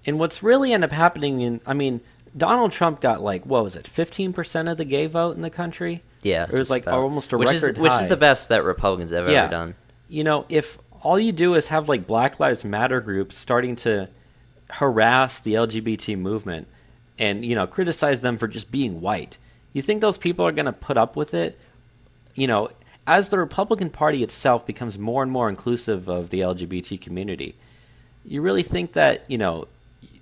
And what's really ended up happening Donald Trump got, like, what was it, 15% of the gay vote in the country? Yeah. It was, like, almost a record high. Which is the best that Republicans have ever done. If all you do is have, like, Black Lives Matter groups starting to harass the LGBT movement and, criticize them for just being white, you think those people are going to put up with it? As the Republican Party itself becomes more and more inclusive of the LGBT community, you really think that,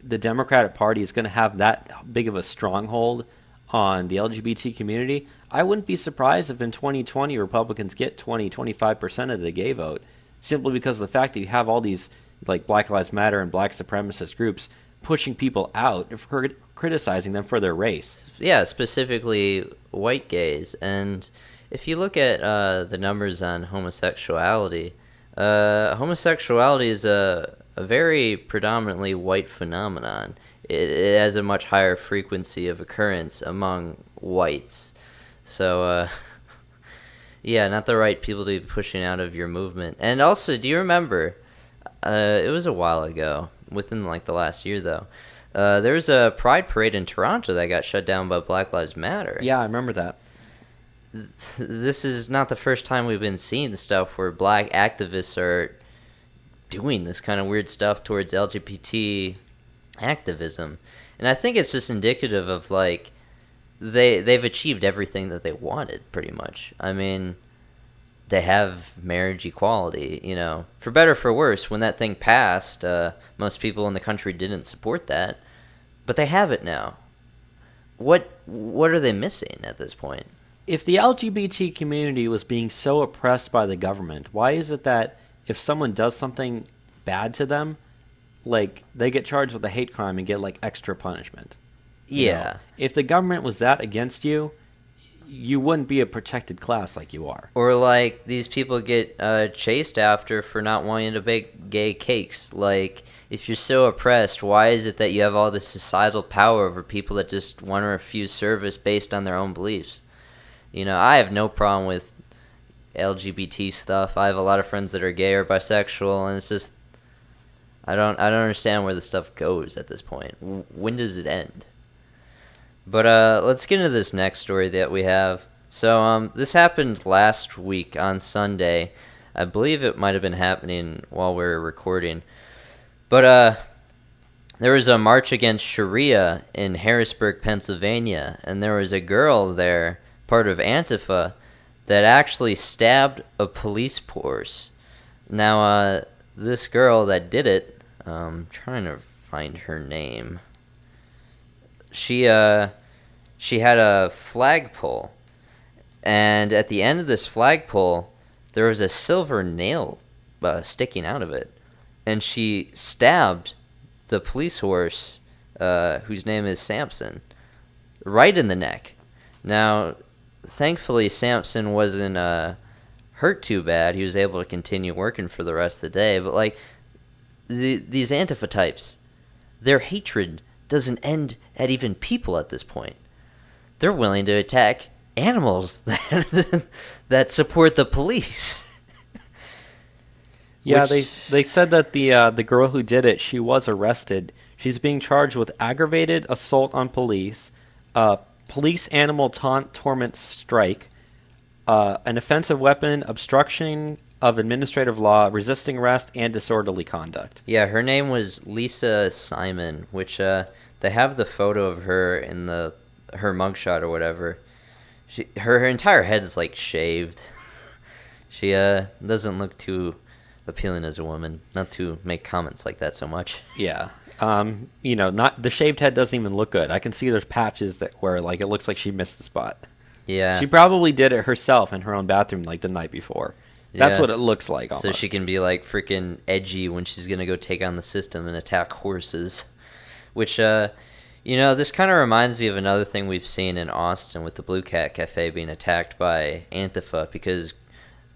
the Democratic Party is going to have that big of a stronghold on the LGBT community? I wouldn't be surprised if in 2020 Republicans get 20-25% of the gay vote, simply because of the fact that you have all these, like, Black Lives Matter and black supremacist groups pushing people out for criticizing them for their race. Yeah, specifically white gays. And if you look at the numbers on homosexuality, homosexuality is a very predominantly white phenomenon. It has a much higher frequency of occurrence among whites. So, yeah, not the right people to be pushing out of your movement. And also, do you remember, it was a while ago, within, like, the last year, though, there was a pride parade in Toronto that got shut down by Black Lives Matter. Yeah, I remember that. This is not the first time we've been seeing stuff where black activists are doing this kind of weird stuff towards LGBT activism. And I think it's just indicative of, like, they've achieved everything that they wanted, pretty much. I mean, they have marriage equality, for better or for worse. When that thing passed, most people in the country didn't support that, but they have it now. What are they missing at this point? If the LGBT community was being so oppressed by the government, why is it that if someone does something bad to them, like, they get charged with a hate crime and get, like, extra punishment? Yeah. If the government was that against you, you wouldn't be a protected class like you are. Or, like, these people get chased after for not wanting to bake gay cakes. Like, if you're so oppressed, why is it that you have all this societal power over people that just want to refuse service based on their own beliefs? I have no problem with LGBT stuff. I have a lot of friends that are gay or bisexual, and it's just, I don't understand where the stuff goes at this point. When does it end? But let's get into this next story that we have. So this happened last week on Sunday. I believe it might have been happening while we were recording. But there was a march against Sharia in Harrisburg, Pennsylvania, and there was a girl there, part of Antifa, that actually stabbed a police force. Now, this girl that did it, I'm trying to find her name. She had a flagpole, and at the end of this flagpole, there was a silver nail sticking out of it, and she stabbed the police horse, whose name is Samson, right in the neck. Now, thankfully, Samson wasn't hurt too bad. He was able to continue working for the rest of the day. But, like, these Antifa types, their hatred doesn't end at even people at this point. They're willing to attack animals that support the police. Yeah, they said that the girl who did it, she was arrested. She's being charged with aggravated assault on police, police animal taunt, torment, strike, an offensive weapon, obstruction of administrative law, resisting arrest, and disorderly conduct. Yeah, her name was Lisa Simon, which they have the photo of her in her mugshot or whatever. Her entire head is like shaved. She doesn't look too appealing as a woman. Not to make comments like that so much. Yeah. Not the shaved head doesn't even look good. I can see there's patches where like it looks like she missed the spot. Yeah. She probably did it herself in her own bathroom like the night before. That's what it looks like almost. So she can be like freaking edgy when she's going to go take on the system and attack horses. Which, this kind of reminds me of another thing we've seen in Austin with the Blue Cat Cafe being attacked by Antifa because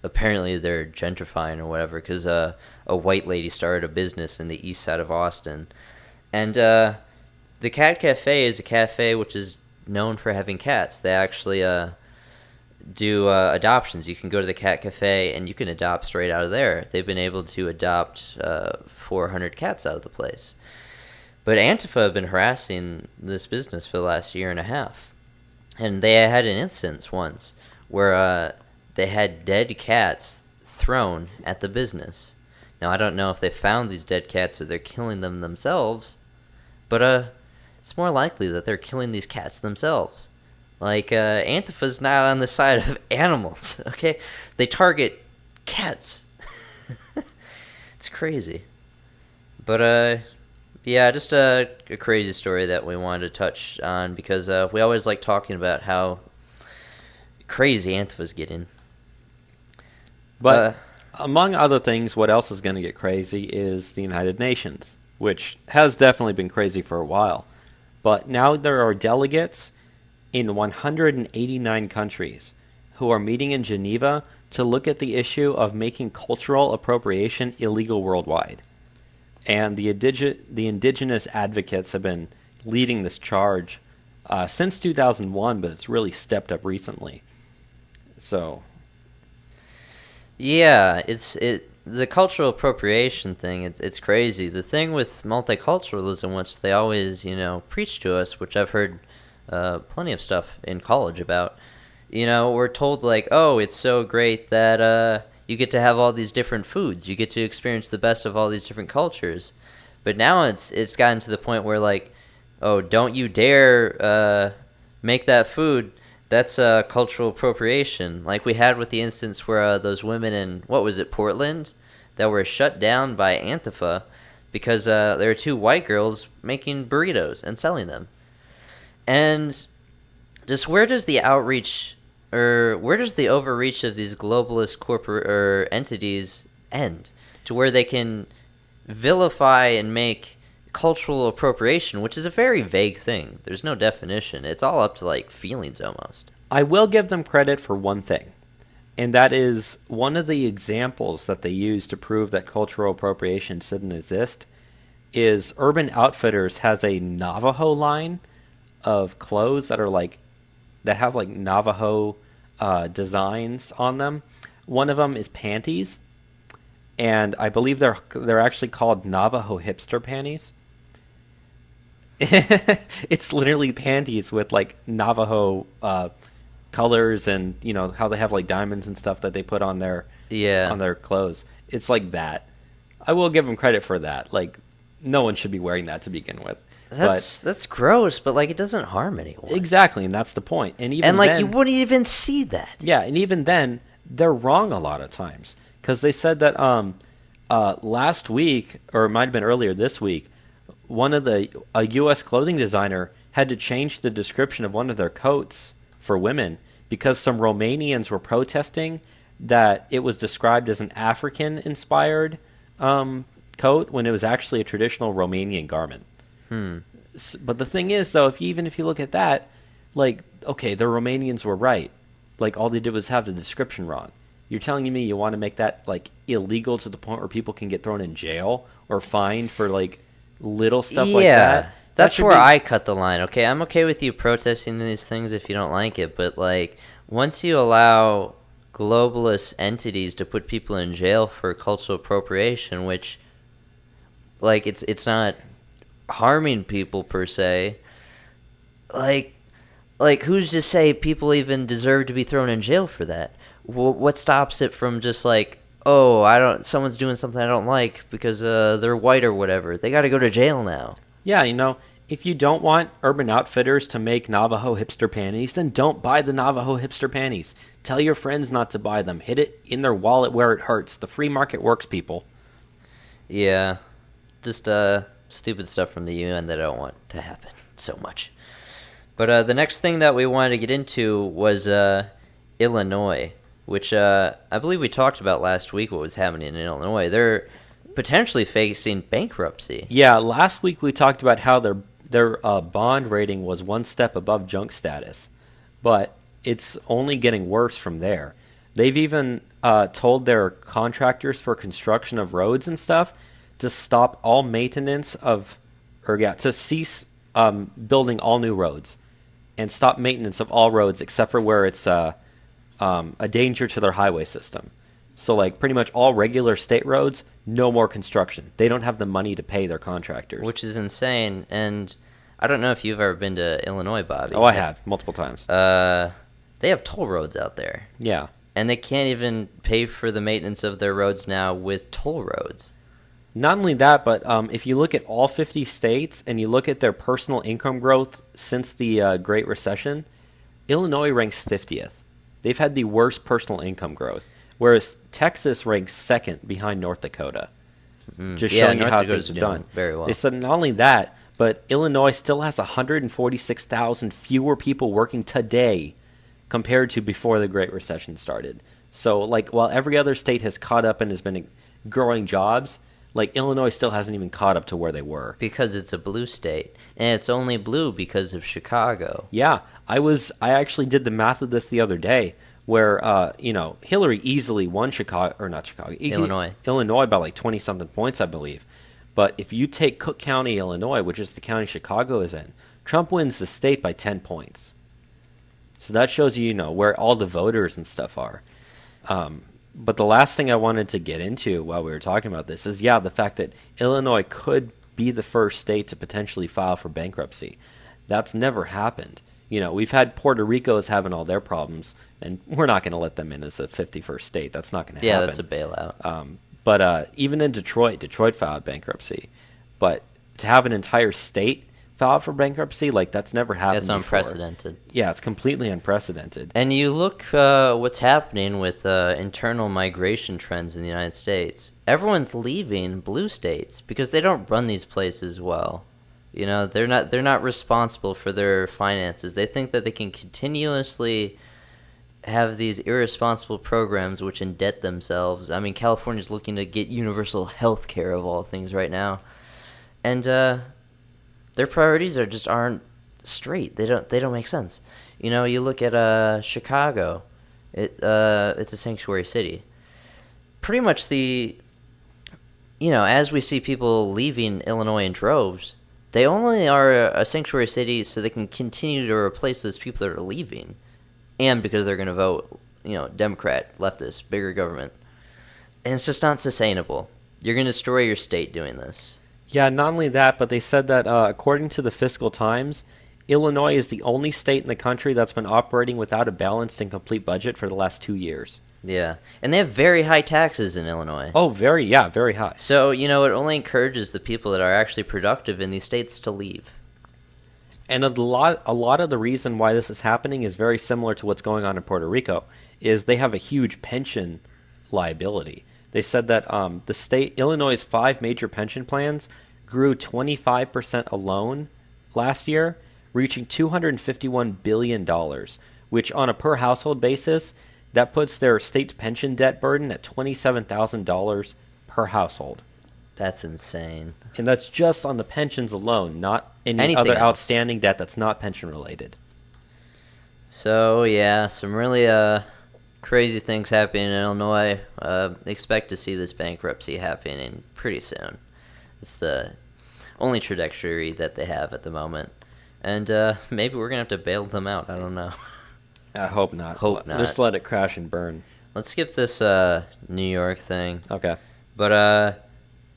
apparently they're gentrifying or whatever because a white lady started a business in the east side of Austin. And the Cat Cafe is a cafe which is known for having cats. They actually do adoptions. You can go to the Cat Cafe and you can adopt straight out of there. They've been able to adopt 400 cats out of the place. But Antifa have been harassing this business for the last year and a half. And they had an instance once where they had dead cats thrown at the business. Now, I don't know if they found these dead cats or they're killing them themselves, but it's more likely that they're killing these cats themselves. Like, Antifa's not on the side of animals, okay? They target cats. It's crazy. But, yeah, just a crazy story that we wanted to touch on because we always like talking about how crazy Antifa's getting. But among other things, what else is going to get crazy is the United Nations, which has definitely been crazy for a while. But now there are delegates in 189 countries who are meeting in Geneva to look at the issue of making cultural appropriation illegal worldwide. And the indigenous advocates have been leading this charge since 2001, but it's really stepped up recently. So, yeah, the cultural appropriation thing. It's crazy. The thing with multiculturalism, which they always preach to us, which I've heard plenty of stuff in college about. We're told like, oh, it's so great that you get to have all these different foods. You get to experience the best of all these different cultures. But now it's gotten to the point where like, oh, don't you dare make that food. That's cultural appropriation. Like we had with the instance where those women in, what was it, Portland, that were shut down by Antifa because there were two white girls making burritos and selling them. And just where does the outreach or where does the overreach of these globalist corporate or entities end to where they can vilify and make cultural appropriation, which is a very vague thing. There's no definition. It's all up to like feelings almost. I will give them credit for one thing, and that is one of the examples that they use to prove that cultural appropriation shouldn't exist is Urban Outfitters has a Navajo line of clothes that have like Navajo designs on them. One of them is panties, and I believe they're actually called Navajo hipster panties. It's literally panties with like Navajo colors, and how they have like diamonds and stuff that they put on their clothes. It's like that. I will give them credit for that. Like, no one should be wearing that to begin with. That's gross, but like it doesn't harm anyone. Exactly, and that's the point. And even like then, you wouldn't even see that. Yeah, and even then they're wrong a lot of times, because they said that last week, or it might have been earlier this week, a U.S. clothing designer had to change the description of one of their coats for women because some Romanians were protesting that it was described as an African-inspired coat when it was actually a traditional Romanian garment. But the thing is, though, even if you look at that, like, okay, the Romanians were right. Like, all they did was have the description wrong. You're telling me you want to make that, like, illegal to the point where people can get thrown in jail or fined for, like, little stuff like that? That's where I cut the line. Okay, I'm okay with you protesting these things if you don't like it, but, like, once you allow globalist entities to put people in jail for cultural appropriation, which, like, it's not harming people per se, like who's to say people even deserve to be thrown in jail for that? What stops it from just like, oh, someone's doing something I don't like because they're white or whatever, they got to go to jail now? Yeah, if you don't want Urban Outfitters to make Navajo hipster panties, then don't buy the Navajo hipster panties. Tell your friends not to buy them. Hit it in their wallet where it hurts. The free market works, people. Yeah, just stupid stuff from the UN that I don't want to happen so much. But the next thing that we wanted to get into was Illinois, which I believe we talked about last week what was happening in Illinois. They're potentially facing bankruptcy. Yeah, last week we talked about how their bond rating was one step above junk status, but it's only getting worse from there. They've even told their contractors for construction of roads and stuff to stop all maintenance to cease building all new roads and stop maintenance of all roads except for where it's a danger to their highway system. So, like, pretty much all regular state roads, no more construction. They don't have the money to pay their contractors. Which is insane, and I don't know if you've ever been to Illinois, Bobby. Oh, I have, multiple times. They have toll roads out there. Yeah. And they can't even pay for the maintenance of their roads now with toll roads. Not only that, but if you look at all 50 states and you look at their personal income growth since the Great Recession, Illinois ranks 50th. They've had the worst personal income growth, whereas Texas ranks second behind North Dakota. Mm-hmm. Just showing you how things have done. Very well. They said not only that, but Illinois still has 146,000 fewer people working today compared to before the Great Recession started. So, like, while every other state has caught up and has been growing jobs, like, Illinois still hasn't even caught up to where they were. Because it's a blue state. And it's only blue because of Chicago. Yeah. I actually did the math of this the other day where, Hillary easily won Illinois by like 20-something points, I believe. But if you take Cook County, Illinois, which is the county Chicago is in, Trump wins the state by 10 points. So that shows you, where all the voters and stuff are. But the last thing I wanted to get into while we were talking about this is, the fact that Illinois could be the first state to potentially file for bankruptcy. That's never happened. We've had Puerto Rico as having all their problems, and we're not going to let them in as a 51st state. That's not going to happen. Yeah, that's a bailout. But even in Detroit filed bankruptcy. But to have an entire state file for bankruptcy, like, that's never happened That's unprecedented. Before. Yeah, it's completely unprecedented. And you look what's happening with internal migration trends in the United States. Everyone's leaving blue states because they don't run these places well. They're not responsible for their finances. They think that they can continuously have these irresponsible programs which indebt themselves. I mean, California's looking to get universal health care of all things right now. And their priorities aren't straight. They don't make sense. You look at Chicago. It's a sanctuary city. Pretty much as we see people leaving Illinois in droves, they only are a sanctuary city so they can continue to replace those people that are leaving, and because they're going to vote, Democrat, leftist, bigger government. And it's just not sustainable. You're going to destroy your state doing this. Yeah, not only that, but they said that according to the Fiscal Times, Illinois is the only state in the country that's been operating without a balanced and complete budget for the last 2 years. Yeah. And they have very high taxes in Illinois. Oh, very high. So, it only encourages the people that are actually productive in these states to leave. And a lot of the reason why this is happening is very similar to what's going on in Puerto Rico, is they have a huge pension liability. They said that the state, Illinois' 5 major pension plans grew 25% alone last year, reaching $251 billion, which on a per household basis, that puts their state pension debt burden at $27,000 per household. That's insane. And that's just on the pensions alone, not any Anything other else. outstanding debt that's not pension related. So, yeah, some really crazy things happening in Illinois. Expect to see this bankruptcy happening pretty soon. It's the only trajectory that they have at the moment. And maybe we're going to have to bail them out. I don't know. I hope not. Hope not. Just let it crash and burn. Let's skip this New York thing. Okay. But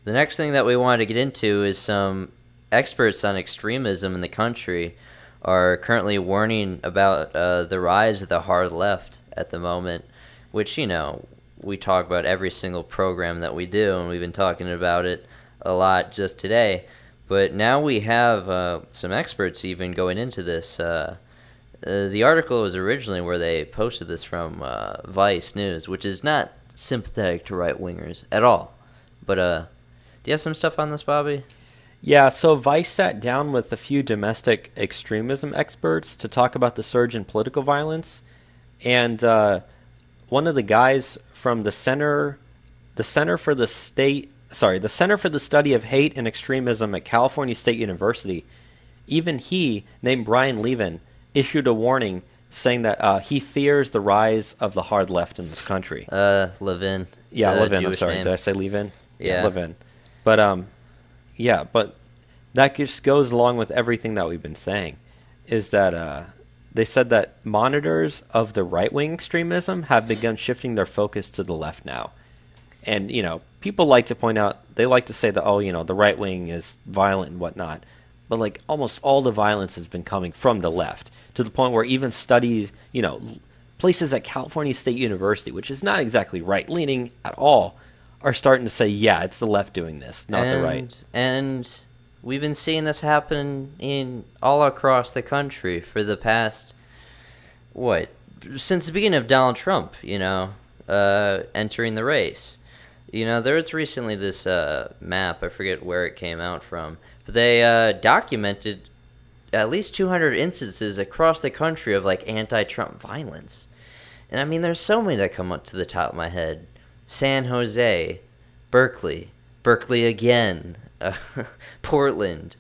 the next thing that we wanted to get into is some experts on extremism in the country are currently warning about the rise of the hard left at the moment, which, we talk about every single program that we do, and we've been talking about it a lot just today. But now we have some experts even going into this. The article was originally where they posted this from Vice News, which is not sympathetic to right-wingers at all. But do you have some stuff on this, Bobby? Yeah, so Vice sat down with a few domestic extremism experts to talk about the surge in political violence. And one of the guys from the Center for the Study of Hate and Extremism at California State University, even he, named Brian Levin, issued a warning saying that he fears the rise of the hard left in this country. Levin. Yeah, Levin, I'm Jewish sorry. name. Did I say Levin? Yeah. Levin. But, but that just goes along with everything that we've been saying, is that they said that monitors of the right-wing extremism have begun shifting their focus to the left now. And, people like to point out, they like to say that, the right wing is violent and whatnot. But, almost all the violence has been coming from the left, to the point where even studies, places at California State University, which is not exactly right-leaning at all, are starting to say, yeah, it's the left doing this, not the right. And we've been seeing this happen in all across the country for the past, since the beginning of Donald Trump, entering the race. There was recently this map, I forget where it came out from, but they documented at least 200 instances across the country of, anti-Trump violence. And, I mean, there's so many that come up to the top of my head. San Jose, Berkeley again, Portland.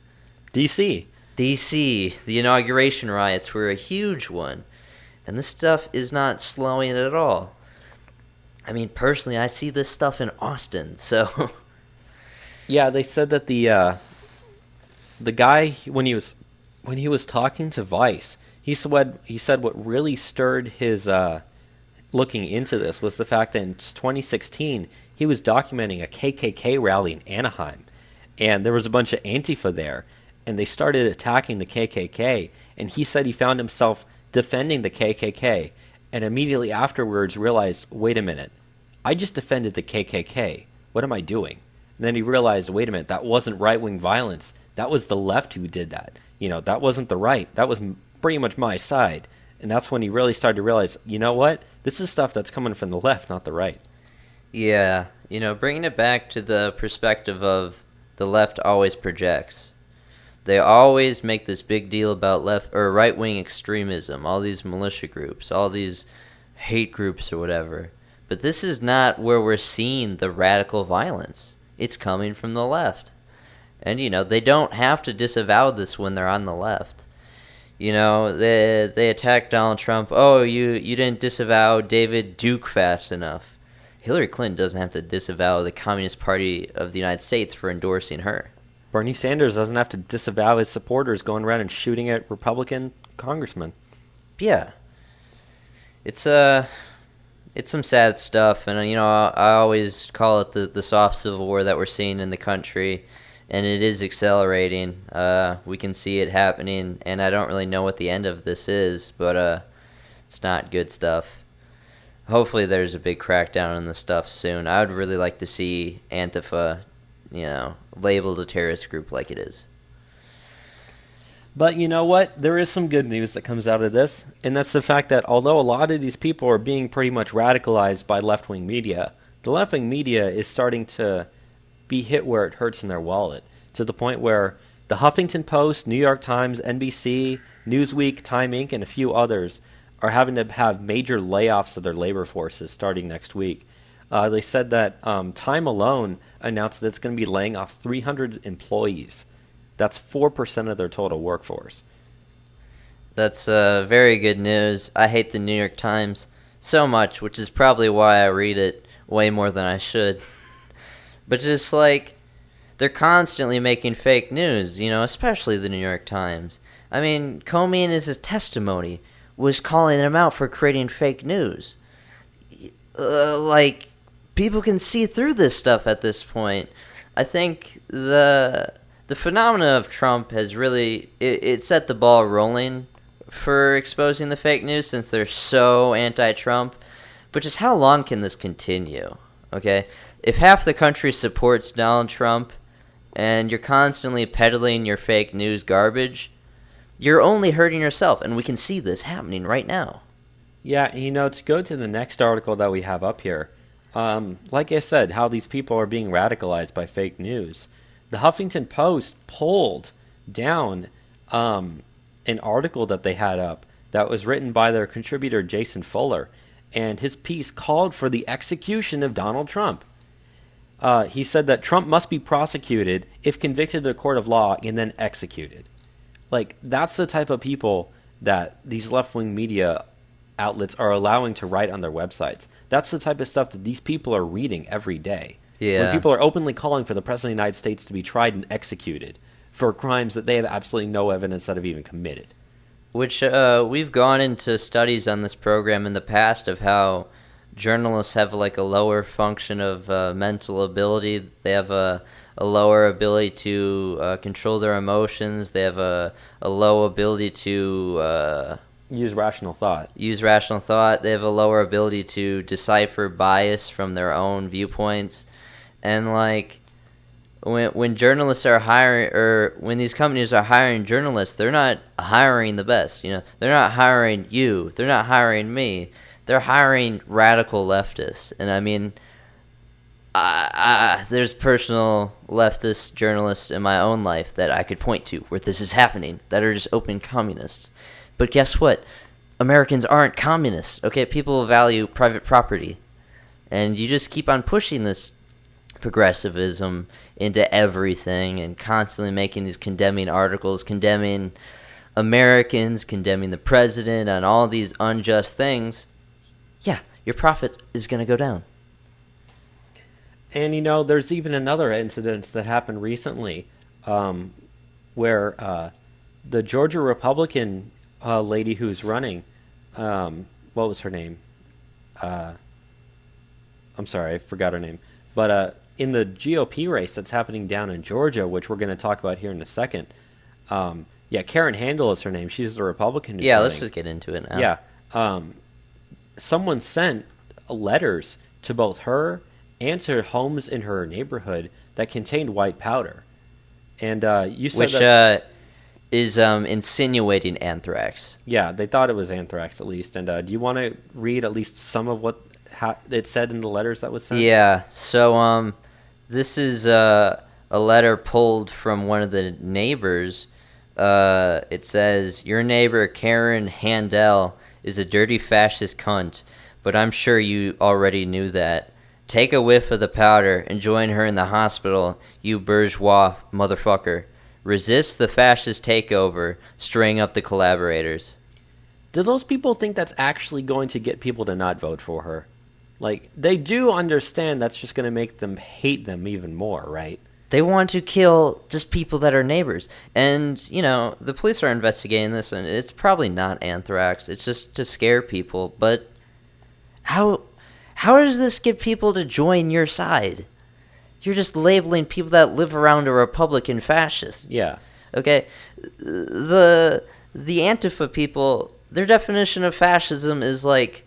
D.C., the inauguration riots were a huge one. And this stuff is not slowing at all. I mean, personally, I see this stuff in Austin, so... Yeah, they said that the guy, when he was talking to Vice, he said what really stirred his looking into this was the fact that in 2016 he was documenting a KKK rally in Anaheim, and there was a bunch of Antifa there, and they started attacking the KKK, and he said he found himself defending the KKK, and immediately afterwards realized, wait a minute, I just defended the KKK. What am I doing? And then he realized, wait a minute, that wasn't right-wing violence. That was the left who did that. That wasn't the right. That was pretty much my side. And that's when he really started to realize, you know what? This is stuff that's coming from the left, not the right. Yeah, bringing it back to the perspective of the left always projects. They always make this big deal about left or right-wing extremism, all these militia groups, all these hate groups or whatever. But this is not where we're seeing the radical violence. It's coming from the left. And, they don't have to disavow this when they're on the left. They attacked Donald Trump. Oh, you didn't disavow David Duke fast enough. Hillary Clinton doesn't have to disavow the Communist Party of the United States for endorsing her. Bernie Sanders doesn't have to disavow his supporters going around and shooting at Republican congressmen. Yeah. It's some sad stuff, and I always call it the soft civil war that we're seeing in the country. and it is accelerating. We can see it happening, and I don't really know what the end of this is, but it's not good stuff. Hopefully there's a big crackdown on this stuff soon. I would really like to see Antifa, labeled a terrorist group like it is. But you know what? There is some good news that comes out of this, and that's the fact that although a lot of these people are being pretty much radicalized by left-wing media, the left-wing media is starting to be hit where it hurts in their wallet, to the point where the Huffington Post, New York Times, NBC, Newsweek, Time Inc., and a few others are having to have major layoffs of their labor forces starting next week. They said that Time alone announced that it's going to be laying off 300 employees. That's 4% of their total workforce. That's very good news. I hate the New York Times so much, which is probably why I read it way more than I should. But just like, they're constantly making fake news, especially the New York Times. I mean, Comey in his testimony was calling them out for creating fake news. People can see through this stuff at this point. I think the phenomena of Trump has really it set the ball rolling for exposing the fake news, since they're so anti-Trump. But just how long can this continue? Okay, if half the country supports Donald Trump and you're constantly peddling your fake news garbage, you're only hurting yourself, and we can see this happening right now. Yeah, to go to the next article that we have up here, like I said, how these people are being radicalized by fake news. The Huffington Post pulled down an article that they had up that was written by their contributor Jason Fuller, and his piece called for the execution of Donald Trump. He said that Trump must be prosecuted if convicted in a court of law and then executed. That's the type of people that these left-wing media outlets are allowing to write on their websites. That's the type of stuff that these people are reading every day. Yeah. When people are openly calling for the President of the United States to be tried and executed for crimes that they have absolutely no evidence that have even committed. Which we've gone into studies on this program in the past of how journalists have a lower function of mental ability. They have a lower ability to control their emotions. They have a low ability to use rational thought. They have a lower ability to decipher bias from their own viewpoints. And when journalists are hiring, or when these companies are hiring journalists, they're not hiring the best. They're not hiring you. They're not hiring me. They're hiring radical leftists. And I mean, there's personal leftist journalists in my own life that I could point to where this is happening, that are just open communists. But guess what? Americans aren't communists. Okay, people value private property. And you just keep on pushing this progressivism into everything and constantly making these condemning articles, condemning Americans, condemning the president, and all these unjust things. Yeah, your profit is going to go down. And there's even another incident that happened recently where the Georgia Republican lady who's running, what was her name? I'm sorry, I forgot her name. But in the GOP race that's happening down in Georgia, which we're going to talk about here in a second, Karen Handel is her name. She's the Republican who's running. Let's just get into it now. Yeah. Someone sent letters to both her and to homes in her neighborhood that contained white powder. And you said which is insinuating anthrax. Yeah, they thought it was anthrax at least. And do you want to read at least some of what it said in the letters that was sent? Yeah, so this is a letter pulled from one of the neighbors. It says, "Your neighbor Karen Handel is a dirty fascist cunt, but I'm sure you already knew that. Take a whiff of the powder and join her in the hospital, you bourgeois motherfucker. Resist the fascist takeover, string up the collaborators." Do those people think that's actually going to get people to not vote for her? They do understand that's just going to make them hate them even more, right? They want to kill just people that are neighbors. And, the police are investigating this, and it's probably not anthrax. It's just to scare people. But how does this get people to join your side? you're just labeling people that live around a Republican fascists. Yeah. Okay? The Antifa people, their definition of fascism is like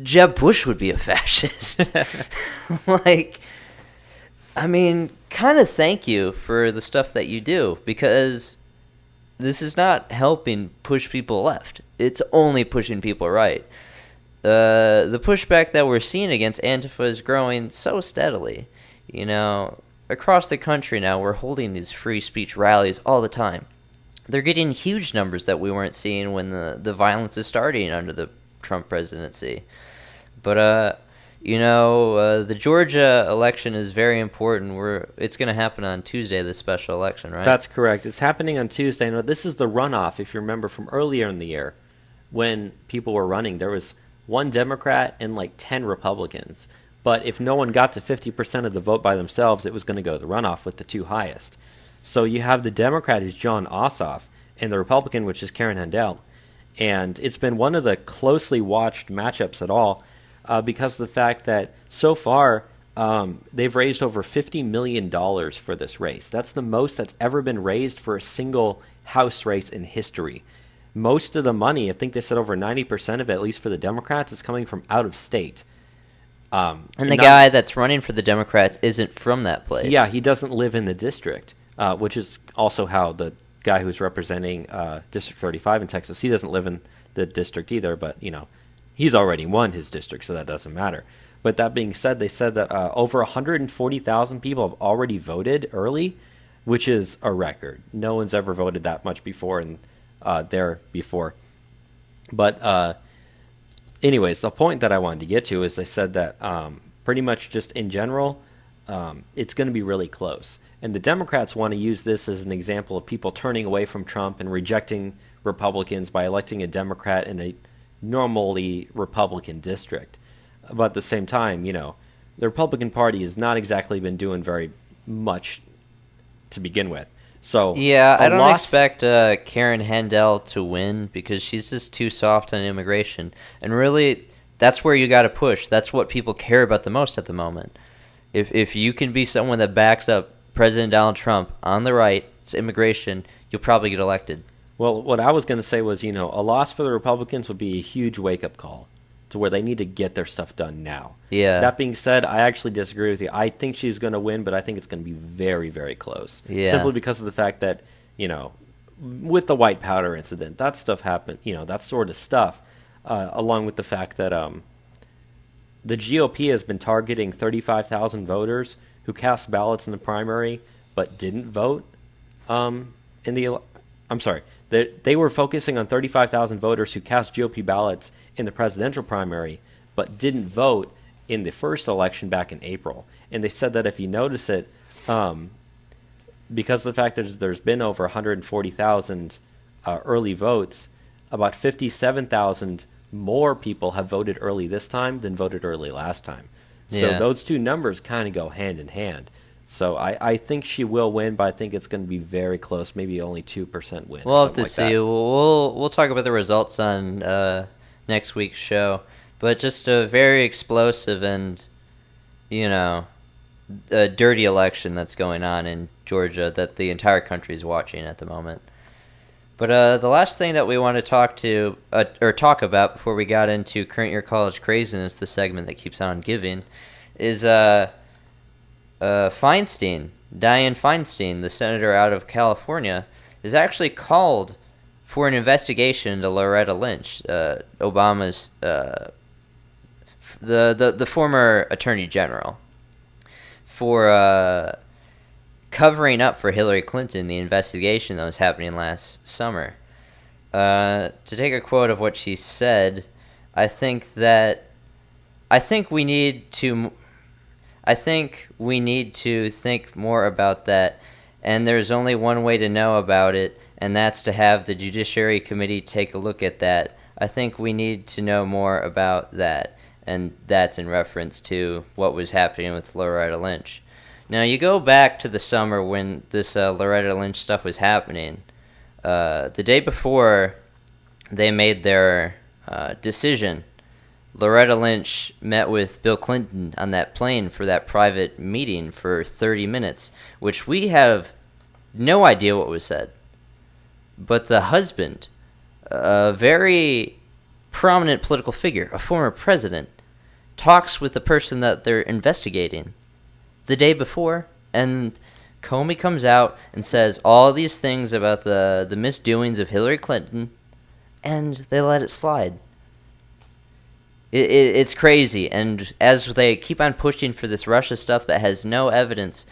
Jeb Bush would be a fascist. Like, I mean, kind of thank you for the stuff that you do, because this is not helping push people left. It's only pushing people right. The pushback that we're seeing against Antifa is growing so steadily. You know, across the country now, we're holding these free speech rallies all the time. They're getting huge numbers that we weren't seeing when the violence is starting under the Trump presidency. But, the Georgia election is very important. It's going to happen on Tuesday, this special election, right? That's correct. It's happening on Tuesday. Now, this is the runoff, if you remember, from earlier in the year when people were running. There was one Democrat and like 10 Republicans. But if no one got to 50% of the vote by themselves, it was going to go to the runoff with the two highest. So you have the Democrat, who's John Ossoff, and the Republican, which is Karen Handel. And it's been one of the closely watched matchups at all because of the fact that so far they've raised over $50 million for this race. That's the most that's ever been raised for a single House race in history. Most of the money, I think they said over 90% of it, at least for the Democrats, is coming from out of state. And the guy that's running for the Democrats isn't from that place. Yeah, he doesn't live in the district, which is also how the guy who's representing District 35 in Texas, he doesn't live in the district either, but, he's already won his district, so that doesn't matter. But that being said, they said that over 140,000 people have already voted early, which is a record. No one's ever voted that much before there before. But anyways, the point that I wanted to get to is they said that pretty much just in general, it's going to be really close. And the Democrats want to use this as an example of people turning away from Trump and rejecting Republicans by electing a Democrat in a normally Republican district. But at the same time, the Republican Party has not exactly been doing very much to begin with. So yeah, I don't expect Karen Handel to win because she's just too soft on immigration. And really, that's where you got to push. That's what people care about the most at the moment. If you can be someone that backs up President Donald Trump on the right, it's immigration, you'll probably get elected. Well, what I was going to say was, a loss for the Republicans would be a huge wake-up call to where they need to get their stuff done now. Yeah. That being said, I actually disagree with you. I think she's going to win, but I think it's going to be very, very close. Yeah. Simply because of the fact that, with the white powder incident, that stuff happened, that sort of stuff, along with the fact that the GOP has been targeting 35,000 voters who cast ballots in the primary but didn't vote They were focusing on 35,000 voters who cast GOP ballots in the presidential primary but didn't vote in the first election back in April. And they said that if you notice it, because of the fact that there's been over 140,000 early votes, about 57,000 more people have voted early this time than voted early last time. So those two numbers kind of go hand in hand. So I think she will win, but I think it's going to be very close, maybe only 2% win. We'll have to see. We'll talk about the results on next week's show. But just a very explosive and, a dirty election that's going on in Georgia that the entire country is watching at the moment. But the last thing that we want to talk about before we got into Current Year College Craziness, the segment that keeps on giving, is Dianne Feinstein, the senator out of California, is actually called for an investigation into Loretta Lynch, Obama's the former attorney general, for covering up for Hillary Clinton the investigation that was happening last summer. To take a quote of what she said, I think we need to think more about that, and there's only one way to know about it, and that's to have the Judiciary Committee take a look at that. I think we need to know more about that, and that's in reference to what was happening with Loretta Lynch. Now, you go back to the summer when this Loretta Lynch stuff was happening. The day before they made their decision, Loretta Lynch met with Bill Clinton on that plane for that private meeting for 30 minutes, which we have no idea what was said. But the husband, a very prominent political figure, a former president, talks with the person that they're investigating the day before, and Comey comes out and says all these things about the misdoings of Hillary Clinton, and they let it slide. It's crazy, and as they keep on pushing for this Russia stuff that has no evidence,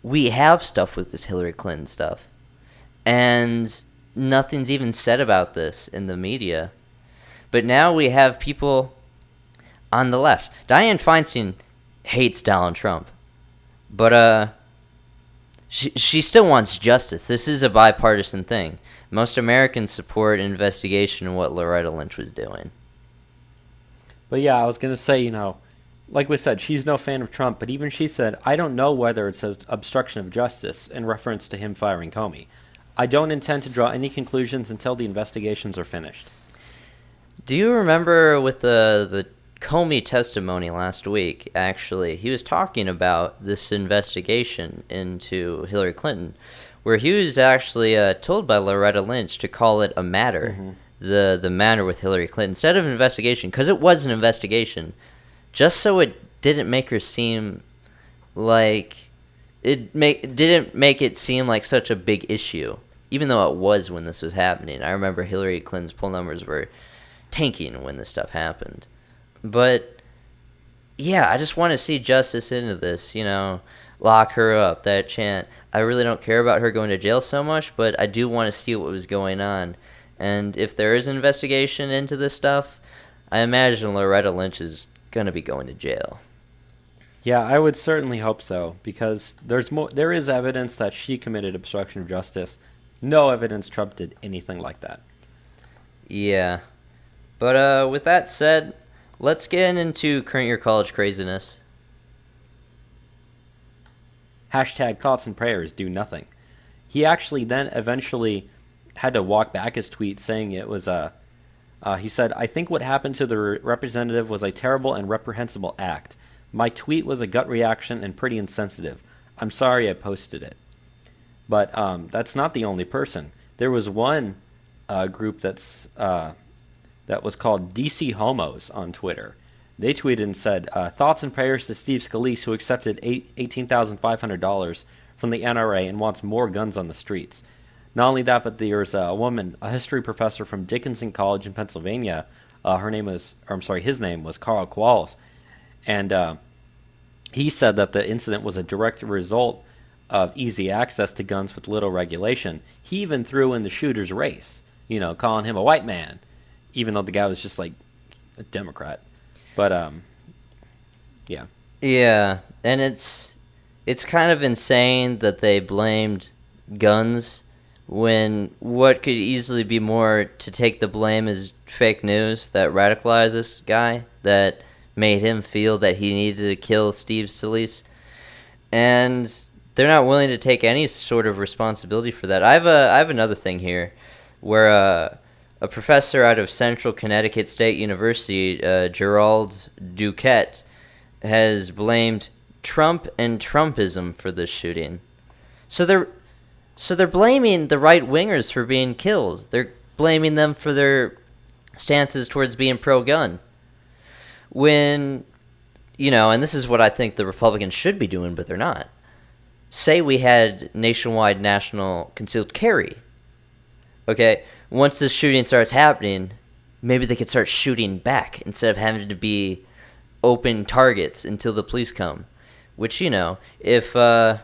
we have stuff with this Hillary Clinton stuff, and nothing's even said about this in the media. But now we have people on the left. Dianne Feinstein hates Donald Trump, but she still wants justice. This is a bipartisan thing. Most Americans support an investigation of what Loretta Lynch was doing. But yeah, I was going to say, like we said, she's no fan of Trump, but even she said, I don't know whether it's an obstruction of justice in reference to him firing Comey. I don't intend to draw any conclusions until the investigations are finished. Do you remember with the Comey testimony last week, actually, he was talking about this investigation into Hillary Clinton, where he was actually told by Loretta Lynch to call it a matter. Mm-hmm. The matter with Hillary Clinton instead of an investigation, because it was an investigation, just so it didn't make her seem like didn't make it seem like such a big issue, even though it was when this was happening. I remember Hillary Clinton's poll numbers were tanking when this stuff happened. But yeah, I just want to see justice into this, lock her up, that chant. I really don't care about her going to jail so much, but I do want to see what was going on. And if there is an investigation into this stuff, I imagine Loretta Lynch is going to be going to jail. Yeah, I would certainly hope so, because there is evidence that she committed obstruction of justice. No evidence Trump did anything like that. Yeah. But with that said, let's get into current year college craziness. Hashtag thoughts and prayers do nothing. He actually then eventually had to walk back his tweet saying it was he said, I think what happened to the representative was a terrible and reprehensible act. My tweet was a gut reaction and pretty insensitive. I'm sorry I posted it. But that's not the only person. There was one group that was called DC Homos on Twitter. They tweeted and said, thoughts and prayers to Steve Scalise, who accepted $18,500 from the NRA and wants more guns on the streets. Not only that, but there's a woman, a history professor from Dickinson College in Pennsylvania. His name was Carl Qualls. And he said that the incident was a direct result of easy access to guns with little regulation. He even threw in the shooter's race, calling him a white man, even though the guy was just like a Democrat. But, yeah. Yeah, and it's kind of insane that they blamed guns when what could easily be more to take the blame is fake news that radicalized this guy, that made him feel that he needed to kill Steve Scalise. And they're not willing to take any sort of responsibility for that. I have another thing here where a professor out of Central Connecticut State University, Gerald Duquette, has blamed Trump and Trumpism for this shooting. So they're blaming the right-wingers for being killed. They're blaming them for their stances towards being pro-gun. When, and this is what I think the Republicans should be doing, but they're not. Say we had nationwide national concealed carry. Okay, once this shooting starts happening, maybe they could start shooting back instead of having to be open targets until the police come. Which, if the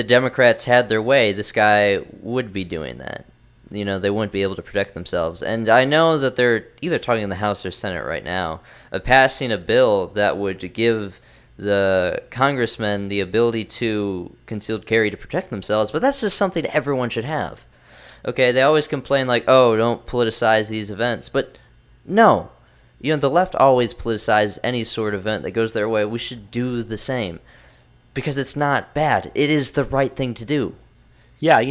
Democrats had their way, this guy would be doing that. They wouldn't be able to protect themselves. And I know that they're either talking in the House or Senate right now of passing a bill that would give the congressmen the ability to concealed carry to protect themselves, but that's just something everyone should have. Okay, they always complain like, oh, don't politicize these events. But no, the left always politicizes any sort of event that goes their way. We should do the same. Because it's not bad. It is the right thing to do. Yeah,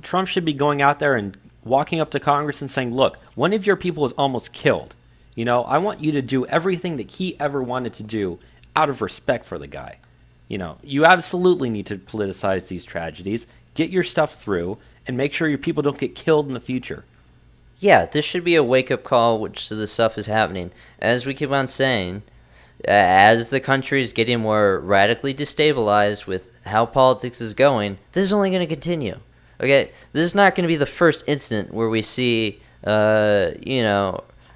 Trump should be going out there and walking up to Congress and saying, look, one of your people was almost killed. You know, I want you to do everything that he ever wanted to do out of respect for the guy. You know, you absolutely need to politicize these tragedies, get your stuff through, and make sure your people don't get killed in the future. Yeah, this should be a wake-up call, which this stuff is happening. As we keep on saying, as the country is getting more radically destabilized with how politics is going, this is only going to continue. Okay, this is not going to be the first incident where we see,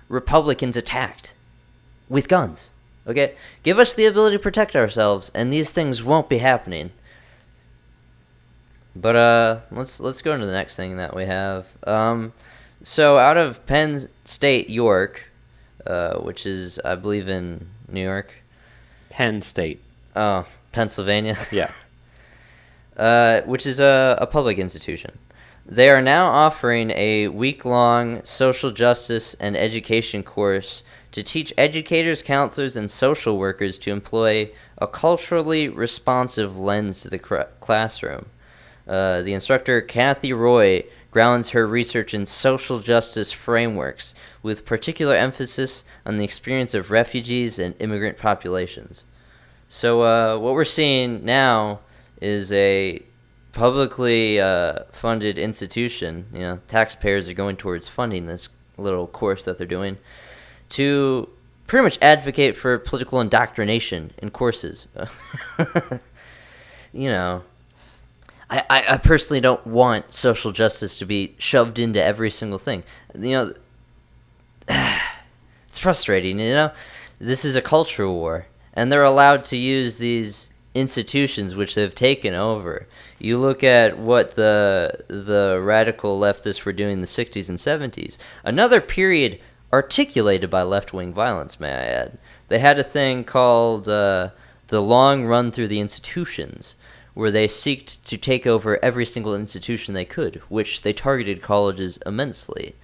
Republicans attacked with guns. Okay, give us the ability to protect ourselves, and these things won't be happening. But let's go into the next thing that we have. So out of Penn State, York, which is, I believe, in New York. Penn State. Oh, Pennsylvania. Yeah. Which is a public institution. They are now offering a week-long social justice and education course to teach educators, counselors, and social workers to employ a culturally responsive lens to the classroom. The instructor, Kathy Roy, grounds her research in social justice frameworks, with particular emphasis on the experience of refugees and immigrant populations. So what we're seeing now is a publicly funded institution. You know, taxpayers are going towards funding this little course that they're doing to pretty much advocate for political indoctrination in courses. You know, I personally don't want social justice to be shoved into every single thing. You know, it's frustrating, you know? This is a culture war, and they're allowed to use these institutions which they've taken over. You look at what the radical leftists were doing in the 60s and 70s. Another period articulated by left-wing violence, may I add. They had a thing called the long run through the institutions, where they seeked to take over every single institution they could, which they targeted colleges immensely.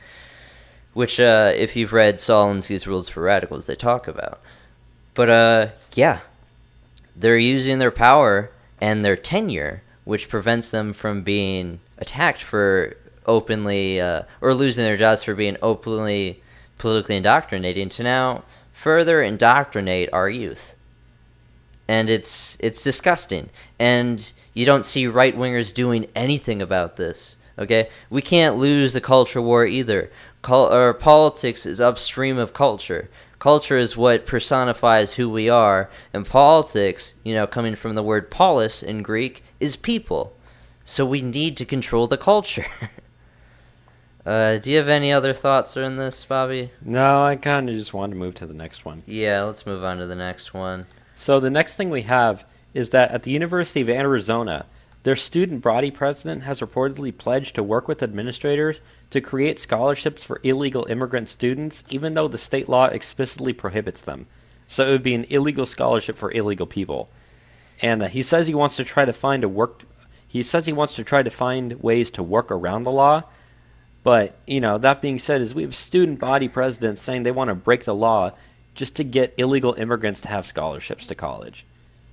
Which, if you've read Solinsky's Rules for Radicals, they talk about. But, yeah, they're using their power and their tenure, which prevents them from being attacked for openly, or losing their jobs for being openly politically indoctrinating, to now further indoctrinate our youth. And it's disgusting. And you don't see right-wingers doing anything about this. Okay? We can't lose the culture war either. Politics is upstream of culture. Culture is what personifies who we are. And politics, you know, coming from the word polis in Greek, is people. So we need to control the culture. Do you have any other thoughts on this, Bobby? No, I kind of just wanted to move to the next one. Yeah, let's move on to the next one. So the next thing we have is that at the University of Arizona, their student body president has reportedly pledged to work with administrators to create scholarships for illegal immigrant students, even though the state law explicitly prohibits them. So it would be an illegal scholarship for illegal people. And he says he wants to try to find ways to work around the law. But, you know, that being said, is we have student body presidents saying they want to break the law just to get illegal immigrants to have scholarships to college.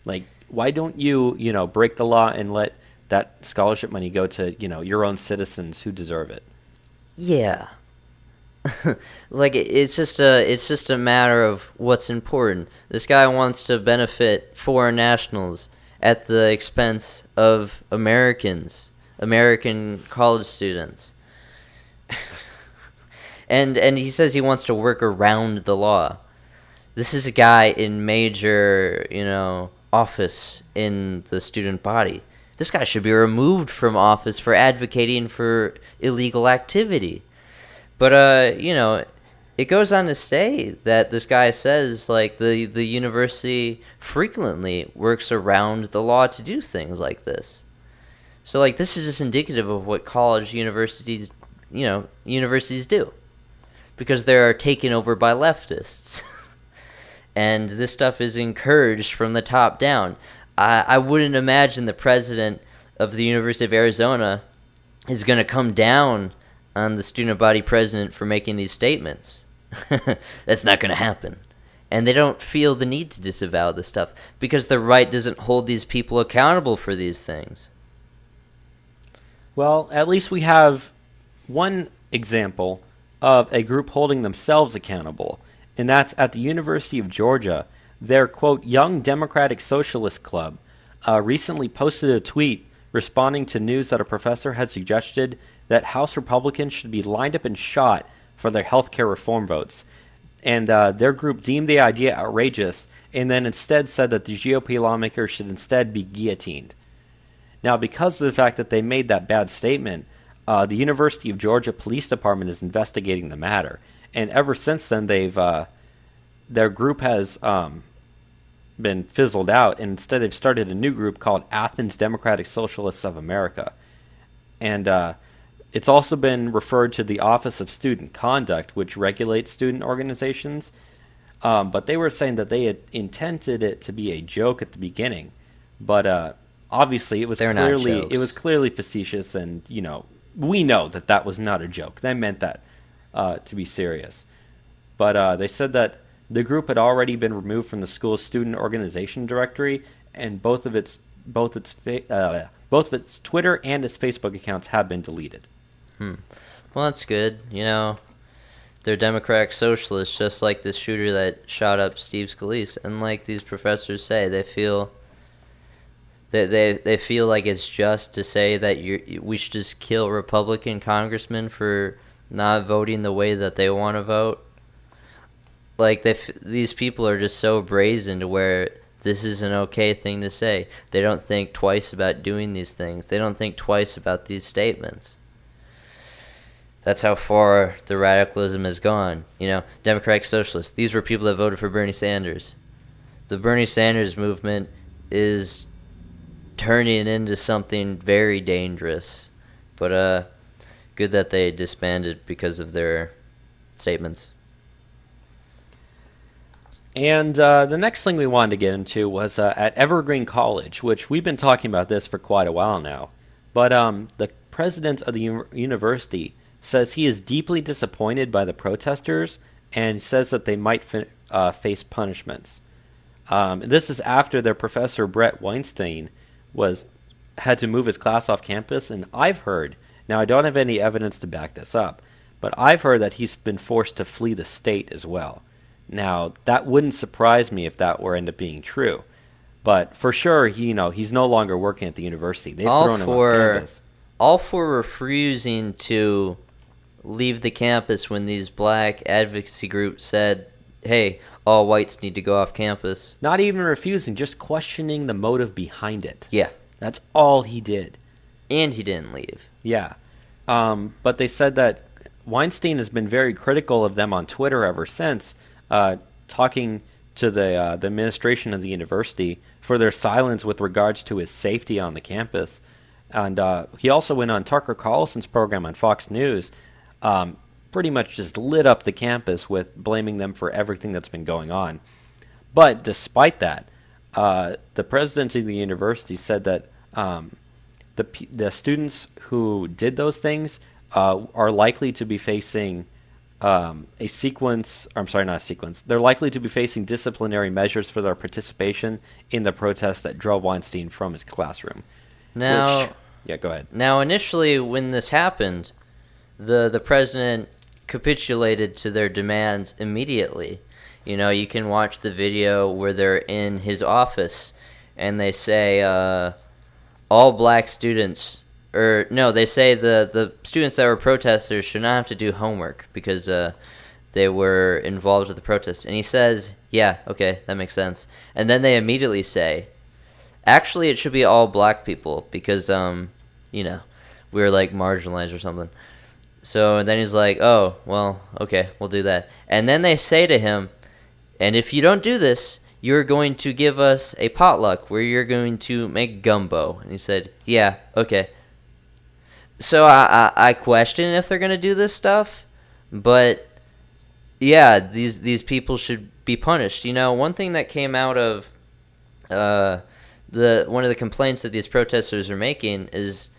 Like, why don't you, you know, break the law and let that scholarship money go to, you know, your own citizens who deserve it? Yeah. Like, it's just a matter of what's important. This guy wants to benefit foreign nationals at the expense of Americans, American college students. And he says he wants to work around the law. This is a guy in major, you know, office in the student body. This guy should be removed from office for advocating for illegal activity. But, you know, it goes on to say that this guy says, like, the university frequently works around the law to do things like this. So, like, this is just indicative of what universities do. Because they're taken over by leftists. And this stuff is encouraged from the top down. I wouldn't imagine the president of the University of Arizona is going to come down on the student body president for making these statements. That's not going to happen. And they don't feel the need to disavow this stuff because the right doesn't hold these people accountable for these things. Well, at least we have one example of a group holding themselves accountable. and that's at the University of Georgia. Their, quote, Young Democratic Socialist Club recently posted a tweet responding to news that a professor had suggested that House Republicans should be lined up and shot for their health care reform votes. And their group deemed the idea outrageous and then instead said that the GOP lawmakers should instead be guillotined. Now, because of the fact that they made that bad statement, the University of Georgia Police Department is investigating the matter. And ever since then, their group has been fizzled out, and instead they've started a new group called Athens Democratic Socialists of America. And it's also been referred to the Office of Student Conduct, which regulates student organizations. But they were saying that they had intended it to be a joke at the beginning. But obviously it was clearly facetious, and we know that was not a joke. They meant that to be serious. But they said that the group had already been removed from the school's student organization directory, and both of its Twitter and its Facebook accounts have been deleted. Well, that's good. They're democratic socialists, just like this shooter that shot up Steve Scalise. And like these professors say, they feel they feel like it's just to say that we should just kill Republican congressmen for not voting the way that they want to vote. Like these people are just so brazen to where this is an okay thing to say. They don't think twice about doing these things. They don't think twice about these statements. That's how far the radicalism has gone. Democratic Socialists. These were people that voted for Bernie Sanders. The Bernie Sanders movement is turning into something very dangerous. But good that they disbanded because of their statements. And the next thing we wanted to get into was at Evergreen College, which we've been talking about this for quite a while now. But the president of the university says he is deeply disappointed by the protesters and says that they might face punishments. This is after their professor, Brett Weinstein, had to move his class off campus. And I've heard, now I don't have any evidence to back this up, but I've heard that he's been forced to flee the state as well. Now, that wouldn't surprise me if that were end up being true. But for sure, he's no longer working at the university. They've thrown him off campus. All for refusing to leave the campus when these black advocacy groups said, hey, all whites need to go off campus. Not even refusing, just questioning the motive behind it. Yeah. That's all he did. And he didn't leave. Yeah. But they said that Weinstein has been very critical of them on Twitter ever since, talking to the administration of the university for their silence with regards to his safety on the campus. And he also went on Tucker Carlson's program on Fox News, pretty much just lit up the campus with blaming them for everything that's been going on. But despite that, the president of the university said that the students who did those things are likely to be facing they're likely to be facing disciplinary measures for their participation in the protest that drove Weinstein from his classroom. Now, yeah, go ahead. Now, initially, when this happened, the president capitulated to their demands immediately. You can watch the video where they're in his office, and they say all black students, they say the students that were protesters should not have to do homework because they were involved with the protest. And he says, yeah, okay, that makes sense. And then they immediately say, actually, it should be all black people because, we're like marginalized or something. So then he's like, oh, well, okay, we'll do that. And then they say to him, and if you don't do this, you're going to give us a potluck where you're going to make gumbo. And he said, yeah, okay. So I question if they're going to do this stuff. But, yeah, these people should be punished. One thing that came out of one of the complaints that these protesters are making is,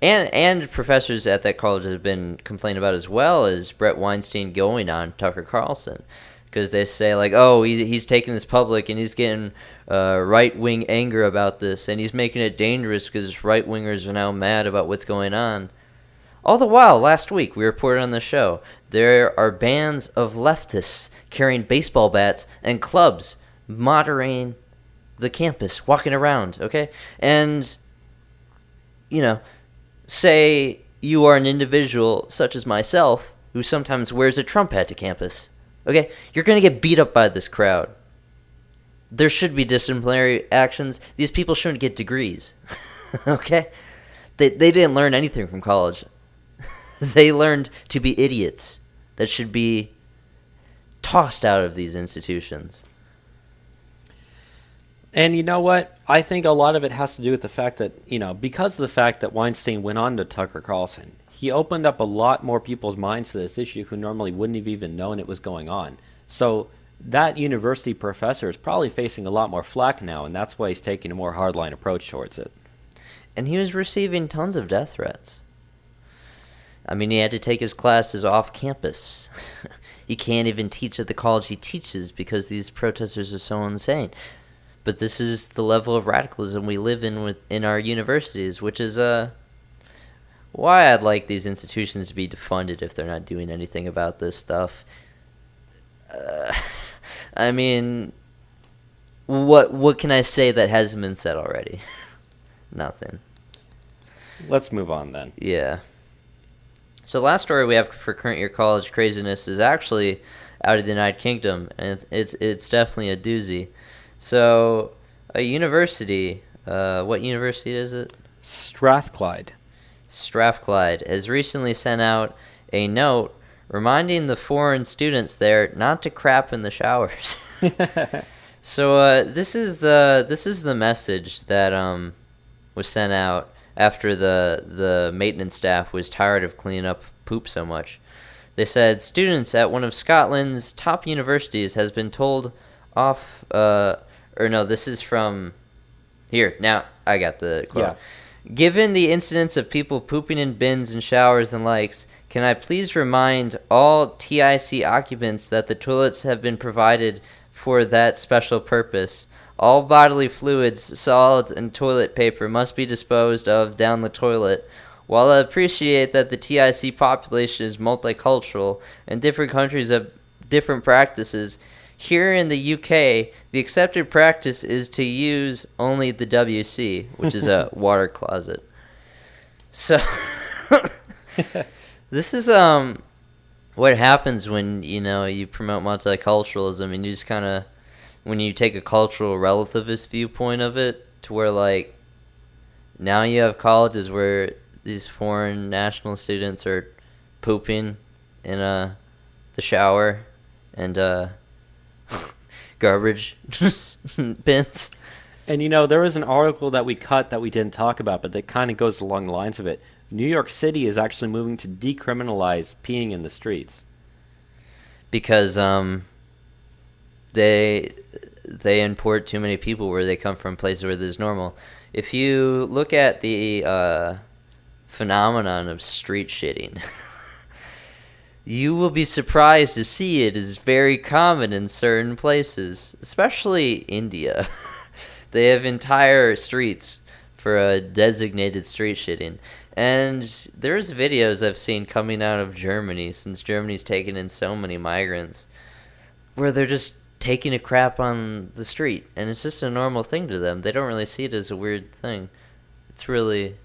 and professors at that college have been complaining about as well, is Brett Weinstein going on Tucker Carlson. Because they say, like, oh, he's taking this public and he's getting right-wing anger about this, and he's making it dangerous because right-wingers are now mad about what's going on. All the while, last week, we reported on the show, there are bands of leftists carrying baseball bats and clubs monitoring the campus, walking around, okay? And, say you are an individual such as myself who sometimes wears a Trump hat to campus, okay? You're going to get beat up by this crowd. There should be disciplinary actions. These people shouldn't get degrees, okay? They didn't learn anything from college. They learned to be idiots that should be tossed out of these institutions. And you know what? I think a lot of it has to do with the fact that, because of the fact that Weinstein went on to Tucker Carlson, he opened up a lot more people's minds to this issue who normally wouldn't have even known it was going on. So that university professor is probably facing a lot more flack now, and that's why he's taking a more hardline approach towards it. And he was receiving tons of death threats. I mean, he had to take his classes off campus. He can't even teach at the college he teaches because these protesters are so insane. But this is the level of radicalism we live in our universities, which is why I'd like these institutions to be defunded if they're not doing anything about this stuff. I mean, what can I say that hasn't been said already? Nothing. Let's move on then. Yeah. So the last story we have for current year college craziness is actually out of the United Kingdom, and it's definitely a doozy. So a university, what university is it? Strathclyde. Strathclyde has recently sent out a note reminding the foreign students there not to crap in the showers. So this is the message that was sent out after the maintenance staff was tired of cleaning up poop so much. They said students at one of Scotland's top universities has been told off. This is from here. Now I got the quote. Yeah. Given the incidence of people pooping in bins and showers and likes, can I please remind all TIC occupants that the toilets have been provided for that special purpose. All bodily fluids, solids, and toilet paper must be disposed of down the toilet. While I appreciate that the TIC population is multicultural and different countries have different practices, here in the UK, the accepted practice is to use only the WC, which is a water closet. So, this is what happens when, you promote multiculturalism and you just kind of, when you take a cultural relativist viewpoint of it, to where, now you have colleges where these foreign national students are pooping in the shower and garbage bins. And there was an article that we cut that we didn't talk about, but that kind of goes along the lines of it. New York City is actually moving to decriminalize peeing in the streets. Because they import too many people where they come from places where this is normal. If you look at the phenomenon of street shitting, you will be surprised to see it is very common in certain places, especially India. They have entire streets for a designated street shitting. And there's videos I've seen coming out of Germany, since Germany's taken in so many migrants, where they're just taking a crap on the street, and it's just a normal thing to them. They don't really see it as a weird thing. It's really,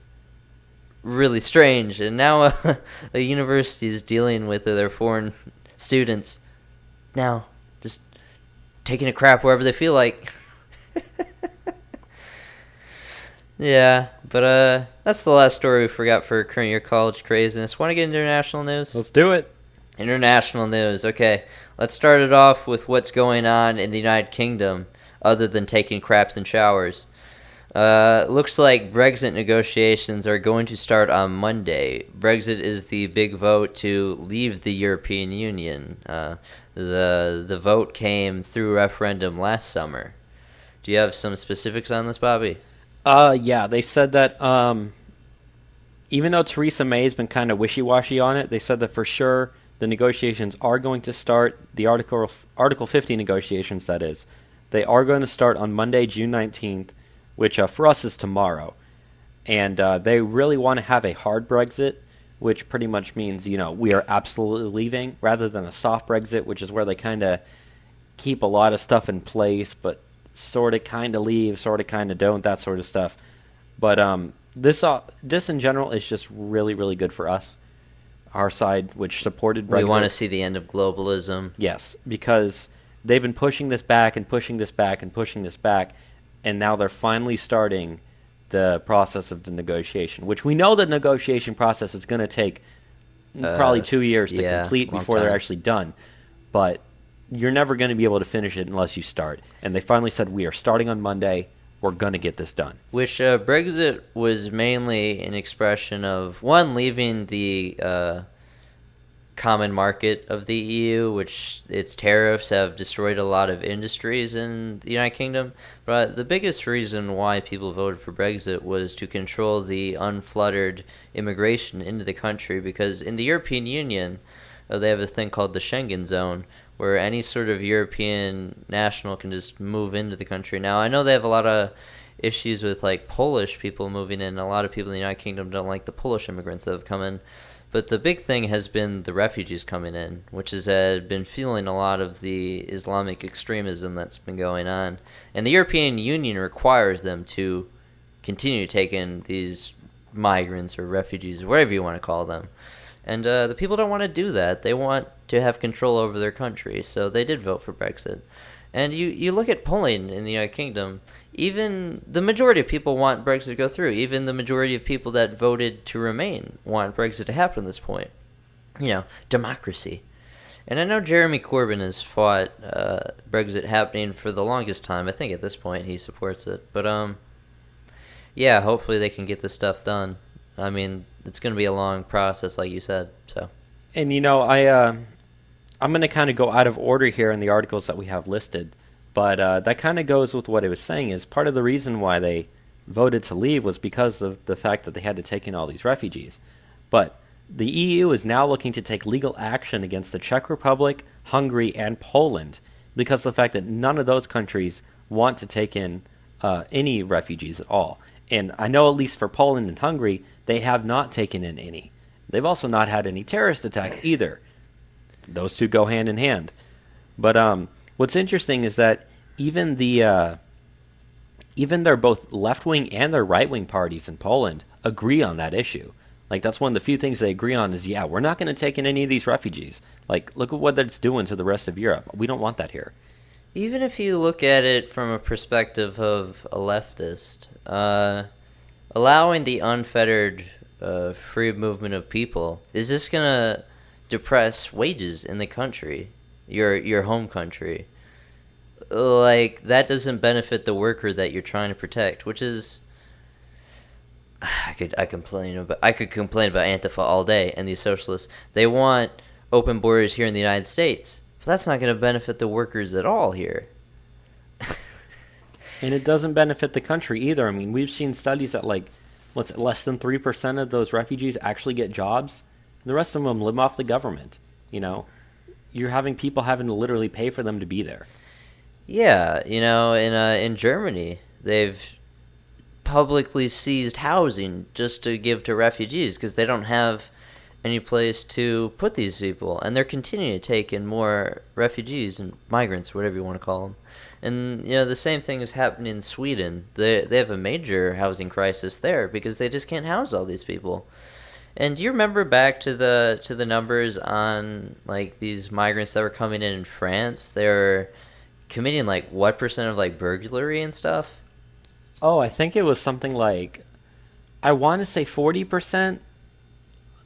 really strange. And now a university is dealing with their foreign students now just taking a crap wherever they feel like. Yeah, but that's the last story we forgot for current year college craziness. Want to get into international news? Let's do it. International news. Okay, let's start it off with what's going on in the United Kingdom, other than taking craps in showers. Looks like Brexit negotiations are going to start on Monday. Brexit is the big vote to leave the European Union. The vote came through referendum last summer. Do you have some specifics on this, Bobby? Yeah, they said that even though Theresa May has been kind of wishy-washy on it, they said that for sure the negotiations are going to start, the Article 50 negotiations, that is. They are going to start on Monday, June 19th, which for us is tomorrow. And they really want to have a hard Brexit, which pretty much means, we are absolutely leaving, rather than a soft Brexit, which is where they kind of keep a lot of stuff in place, but sort of kind of leave, sort of kind of don't, that sort of stuff. But this in general is just really, really good for us. Our side, which supported Brexit. We want to see the end of globalism. Yes, because they've been pushing this back and pushing this back and pushing this back, and now they're finally starting the process of the negotiation, which we know the negotiation process is going to take probably 2 years to complete before they're actually done. But you're never going to be able to finish it unless you start. And they finally said, we are starting on Monday. We're going to get this done. Which Brexit was mainly an expression of, one, leaving the common market of the EU, which its tariffs have destroyed a lot of industries in the United Kingdom. But the biggest reason why people voted for Brexit was to control the unfluttered immigration into the country, because in the European Union, they have a thing called the Schengen Zone, where any sort of European national can just move into the country. Now, I know they have a lot of issues with like Polish people moving in. A lot of people in the United Kingdom don't like the Polish immigrants that have come in. But the big thing has been the refugees coming in, which has been fueling a lot of the Islamic extremism that's been going on. And the European Union requires them to continue to take in these migrants or refugees, or whatever you want to call them. And the people don't want to do that. They want to have control over their country, so they did vote for Brexit. And you look at polling in the United Kingdom, even the majority of people want Brexit to go through. Even the majority of people that voted to remain want Brexit to happen at this point. Democracy. And I know Jeremy Corbyn has fought Brexit happening for the longest time. I think at this point he supports it. But, hopefully they can get this stuff done. I mean, it's going to be a long process, like you said. So, and I'm going to kind of go out of order here in the articles that we have listed, but that kind of goes with what I was saying. Is part of the reason why they voted to leave was because of the fact that they had to take in all these refugees. But the EU is now looking to take legal action against the Czech Republic, Hungary, and Poland because of the fact that none of those countries want to take in any refugees at all. And I know at least for Poland and Hungary, they have not taken in any. They've also not had any terrorist attacks either. Those two go hand in hand. But what's interesting is that even their both left-wing and their right-wing parties in Poland agree on that issue. Like, that's one of the few things they agree on is, we're not going to take in any of these refugees. Like, look at what that's doing to the rest of Europe. We don't want that here. Even if you look at it from a perspective of a leftist, allowing the unfettered free movement of people, is this going to depress wages in the country, your home country? Like, that doesn't benefit the worker that you're trying to protect, which is, I could complain about Antifa all day and these socialists. They want open borders here in the United States, but that's not going to benefit the workers at all here. And it doesn't benefit the country either. I mean, we've seen studies that less than 3% of those refugees actually get jobs. The rest of them live off the government. You're having people having to literally pay for them to be there. Yeah, in Germany, they've publicly seized housing just to give to refugees because they don't have any place to put these people, and they're continuing to take in more refugees and migrants, whatever you want to call them. And the same thing is happening in Sweden. They have a major housing crisis there because they just can't house all these people. And do you remember back to the numbers on like these migrants that were coming in France? They were committing what percent of burglary and stuff? Oh, I think it was something like, I want to say 40%.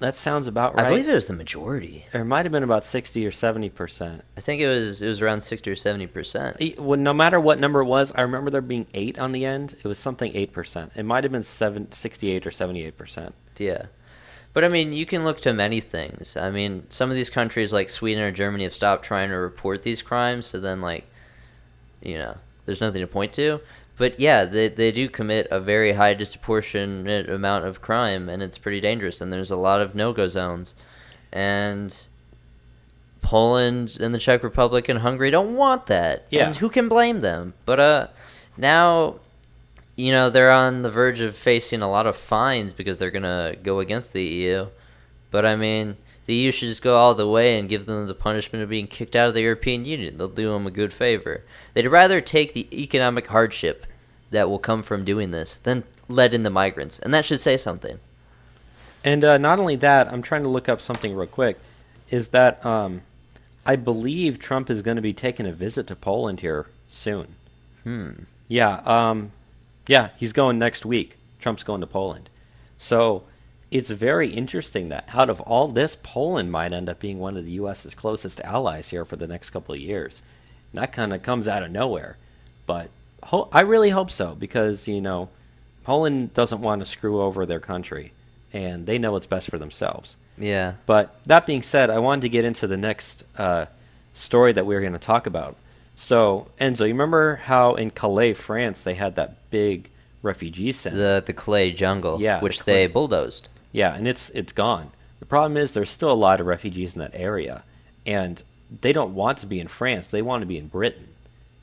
That sounds about right. I believe it was the majority. Or it might have been about 60 or 70%. I think it was around 60 or 70%. Well, no matter what number it was, I remember there being 8 on the end. It was something 8%. It might have been 68 or 78%. Yeah. But, I mean, you can look to many things. I mean, some of these countries like Sweden or Germany have stopped trying to report these crimes, so then, there's nothing to point to. But, yeah, they do commit a very high disproportionate amount of crime, and it's pretty dangerous, and there's a lot of no-go zones. And Poland and the Czech Republic and Hungary don't want that. Yeah. And who can blame them? But now, they're on the verge of facing a lot of fines because they're going to go against the EU. But I mean, the EU should just go all the way and give them the punishment of being kicked out of the European Union. They'll do them a good favor. They'd rather take the economic hardship that will come from doing this than let in the migrants, and that should say something. And not only that, I'm trying to look up something real quick, is that I believe Trump is going to be taking a visit to Poland here soon. Yeah, he's going next week. Trump's going to Poland. So it's very interesting that out of all this, Poland might end up being one of the U.S.'s closest allies here for the next couple of years. And that kind of comes out of nowhere. But I really hope so, because, Poland doesn't want to screw over their country, and they know what's best for themselves. Yeah. But that being said, I wanted to get into the next story that we were going to talk about. So, Enzo, you remember how in Calais, France, they had that big refugee center? The clay jungle, Yeah, which the clay. they bulldozed. Yeah, and it's gone. The problem is there's still a lot of refugees in that area, and they don't want to be in France. They want to be in Britain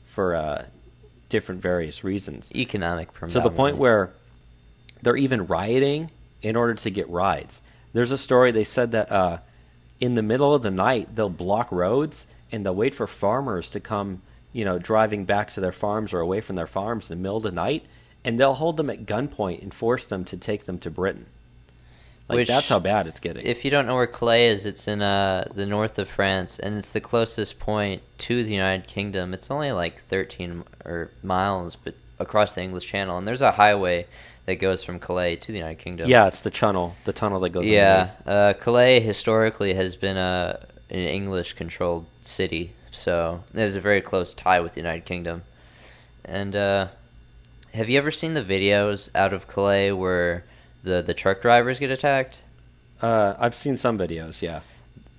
for different various reasons. Economic To the point predominantly. where they're even rioting in order to get rides. There's a story, they said that in the middle of the night, they'll block roads and they'll wait for farmers to come, driving back to their farms or away from their farms in the middle of the night, and they'll hold them at gunpoint and force them to take them to Britain. That's how bad it's getting. If you don't know where Calais is, it's in the north of France, and it's the closest point to the United Kingdom. It's only like 13 miles, but across the English Channel, and there's a highway that goes from Calais to the United Kingdom. Yeah, it's the tunnel that goes Yeah, underneath. Calais historically has been an English-controlled city, so there's a very close tie with the United Kingdom. And have you ever seen the videos out of Calais where the truck drivers get attacked? I've seen some videos, yeah.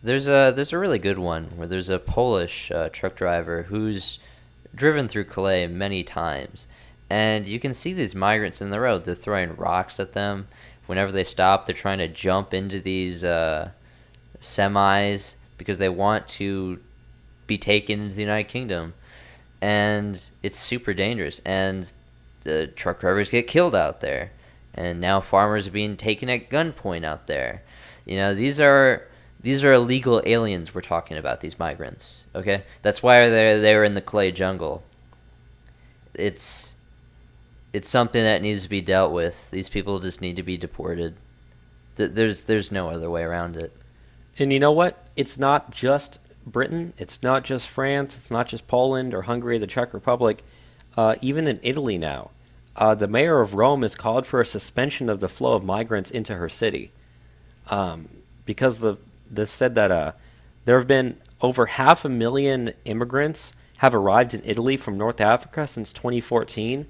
There's a really good one where there's a Polish truck driver who's driven through Calais many times, and you can see these migrants in the road. They're throwing rocks at them. Whenever they stop, they're trying to jump into these semis because they want to be taken into the United Kingdom, and it's super dangerous. And the truck drivers get killed out there, and now farmers are being taken at gunpoint out there. These are illegal aliens we're talking about, these migrants, okay? That's why they're in the clay jungle. It's something that needs to be dealt with. These people just need to be deported. There's no other way around it. And you know what? It's not just Britain. It's not just France. It's not just Poland or Hungary, the Czech Republic. Even in Italy now, the mayor of Rome has called for a suspension of the flow of migrants into her city, because they said that there have been over 500,000 immigrants have arrived in Italy from North Africa since 2014,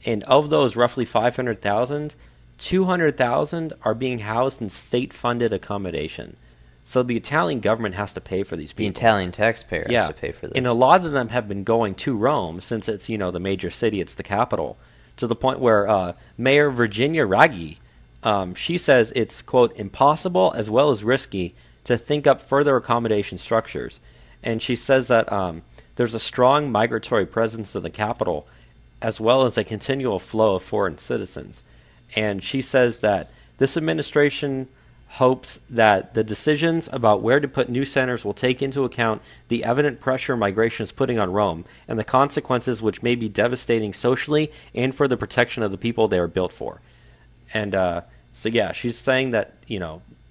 and of those roughly 500,000, 200,000 are being housed in state-funded accommodation. So the Italian government has to pay for these people. The Italian taxpayer has to pay for this. And a lot of them have been going to Rome since it's, the major city, it's the capital, to the point where Mayor Virginia Raggi, she says it's, quote, impossible as well as risky to think up further accommodation structures. And she says that there's a strong migratory presence in the capital as well as a continual flow of foreign citizens. And she says that this administration hopes that the decisions about where to put new centers will take into account the evident pressure migration is putting on Rome and the consequences which may be devastating socially and for the protection of the people they are built for. And she's saying that,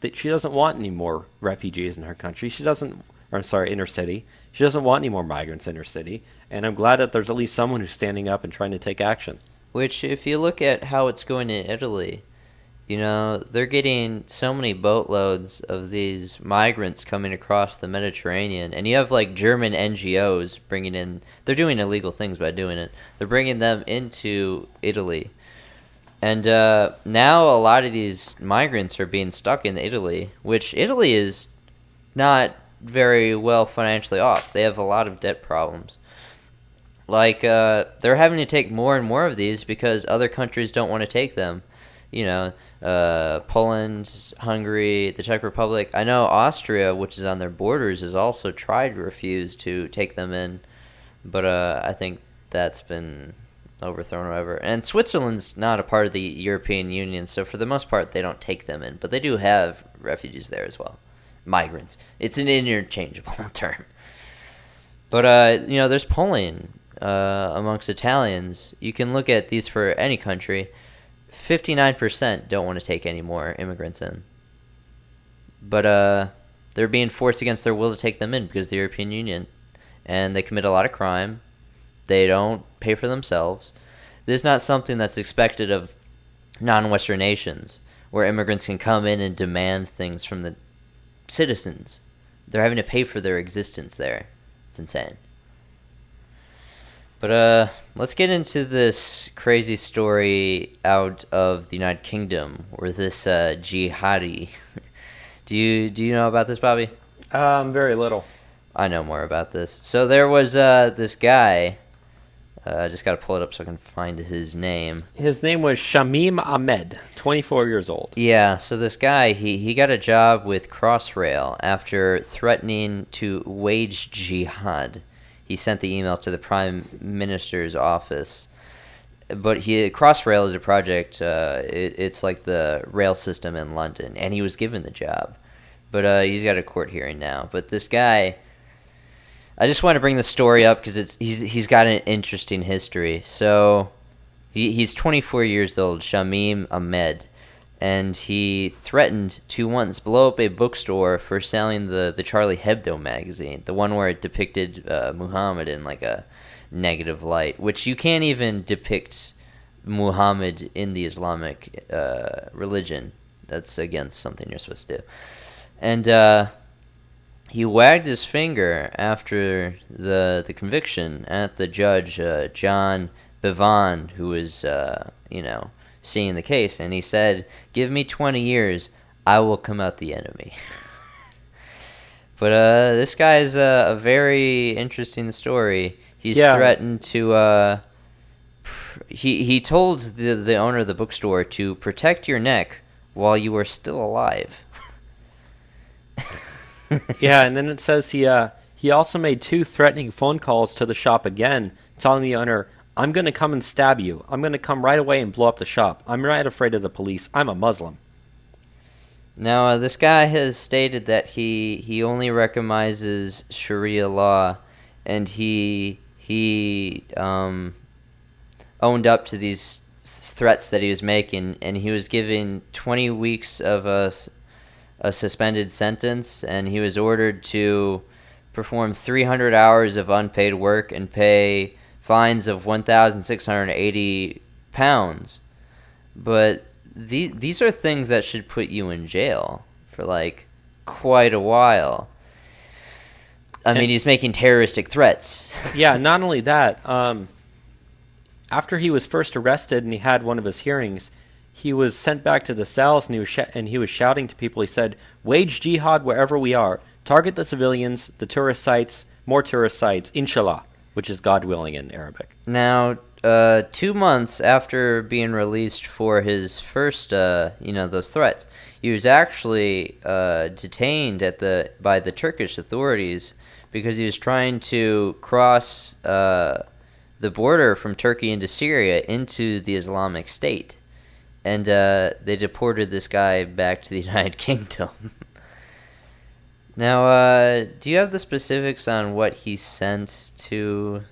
that she doesn't want any more refugees in her country. In her city. She doesn't want any more migrants in her city. And I'm glad that there's at least someone who's standing up and trying to take action. Which, if you look at how it's going in Italy, they're getting so many boatloads of these migrants coming across the Mediterranean. And you have, German NGOs they're doing illegal things by doing it. They're bringing them into Italy. And now a lot of these migrants are being stuck in Italy, which Italy is not very well financially off. They have a lot of debt problems. They're having to take more and more of these because other countries don't want to take them. Poland, Hungary, the Czech Republic. I know Austria, which is on their borders, has also tried to refuse to take them in, but I think that's been overthrown or whatever. And Switzerland's not a part of the European Union, so for the most part they don't take them in, but they do have refugees there as well. Migrants. It's an interchangeable term. But, there's polling amongst Italians. You can look at these for any country. 59% don't want to take any more immigrants in. But they're being forced against their will to take them in because of the European Union. And they commit a lot of crime. They don't pay for themselves. This is not something that's expected of non-Western nations, where immigrants can come in and demand things from the citizens. They're having to pay for their existence there. It's insane. But let's get into this crazy story out of the United Kingdom, where this jihadi. Do you know about this, Bobby? Very little. I know more about this. So there was this guy. I just got to pull it up so I can find his name. His name was Shamim Ahmed, 24 years old. Yeah, so this guy, he got a job with Crossrail after threatening to wage jihad. He sent the email to the Prime Minister's office. But Crossrail is a project, it's like the rail system in London, and he was given the job. But he's got a court hearing now. But this guy, I just want to bring the story up because he's got an interesting history. So he's 24 years old, Shamim Ahmed, and he threatened to once blow up a bookstore for selling the Charlie Hebdo magazine, the one where it depicted Muhammad in like a negative light, which you can't even depict Muhammad in the Islamic religion. That's against something you're supposed to do. And he wagged his finger after the conviction at the judge, John Bevan, who was, seeing the case, and he said, "Give me 20 years, I will come out the enemy." But this guy's a very interesting story. He's threatened to, he told the owner of the bookstore to protect your neck while you are still alive. Yeah, and then it says he also made 2 threatening phone calls to the shop again, telling the owner, "I'm going to come and stab you. I'm going to come right away and blow up the shop. I'm not afraid of the police. I'm a Muslim." Now, this guy has stated that he only recognizes Sharia law, and he owned up to these threats that he was making, and he was given 20 weeks of a suspended sentence, and he was ordered to perform 300 hours of unpaid work and pay fines of £1,680. But these are things that should put you in jail for like quite a while. I mean, he's making terroristic threats. Yeah, not only that, after he was first arrested and he had one of his hearings, he was sent back to the cells, and he was shouting to people. He said, "Wage jihad wherever we are. Target the civilians, the tourist sites, more tourist sites, inshallah," which is God willing in Arabic. Now, 2 months after being released for his first, those threats, he was actually detained by the Turkish authorities because he was trying to cross the border from Turkey into Syria into the Islamic State. And they deported this guy back to the United Kingdom. Now, do you have the specifics on what he sent to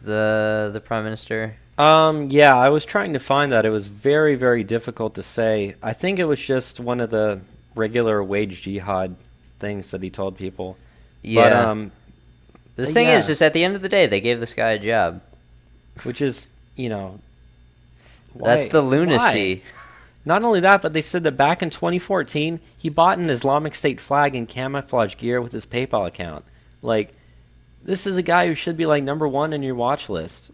the Prime Minister? Yeah, I was trying to find that. It was very, very difficult to say. I think it was just one of the regular wage jihad things that he told people. Yeah. But, the thing is, just at the end of the day, they gave this guy a job. Which is, that's the lunacy. Why? Not only that, but they said that back in 2014, he bought an Islamic State flag and camouflage gear with his PayPal account. Like, this is a guy who should be like number 1 in your watch list.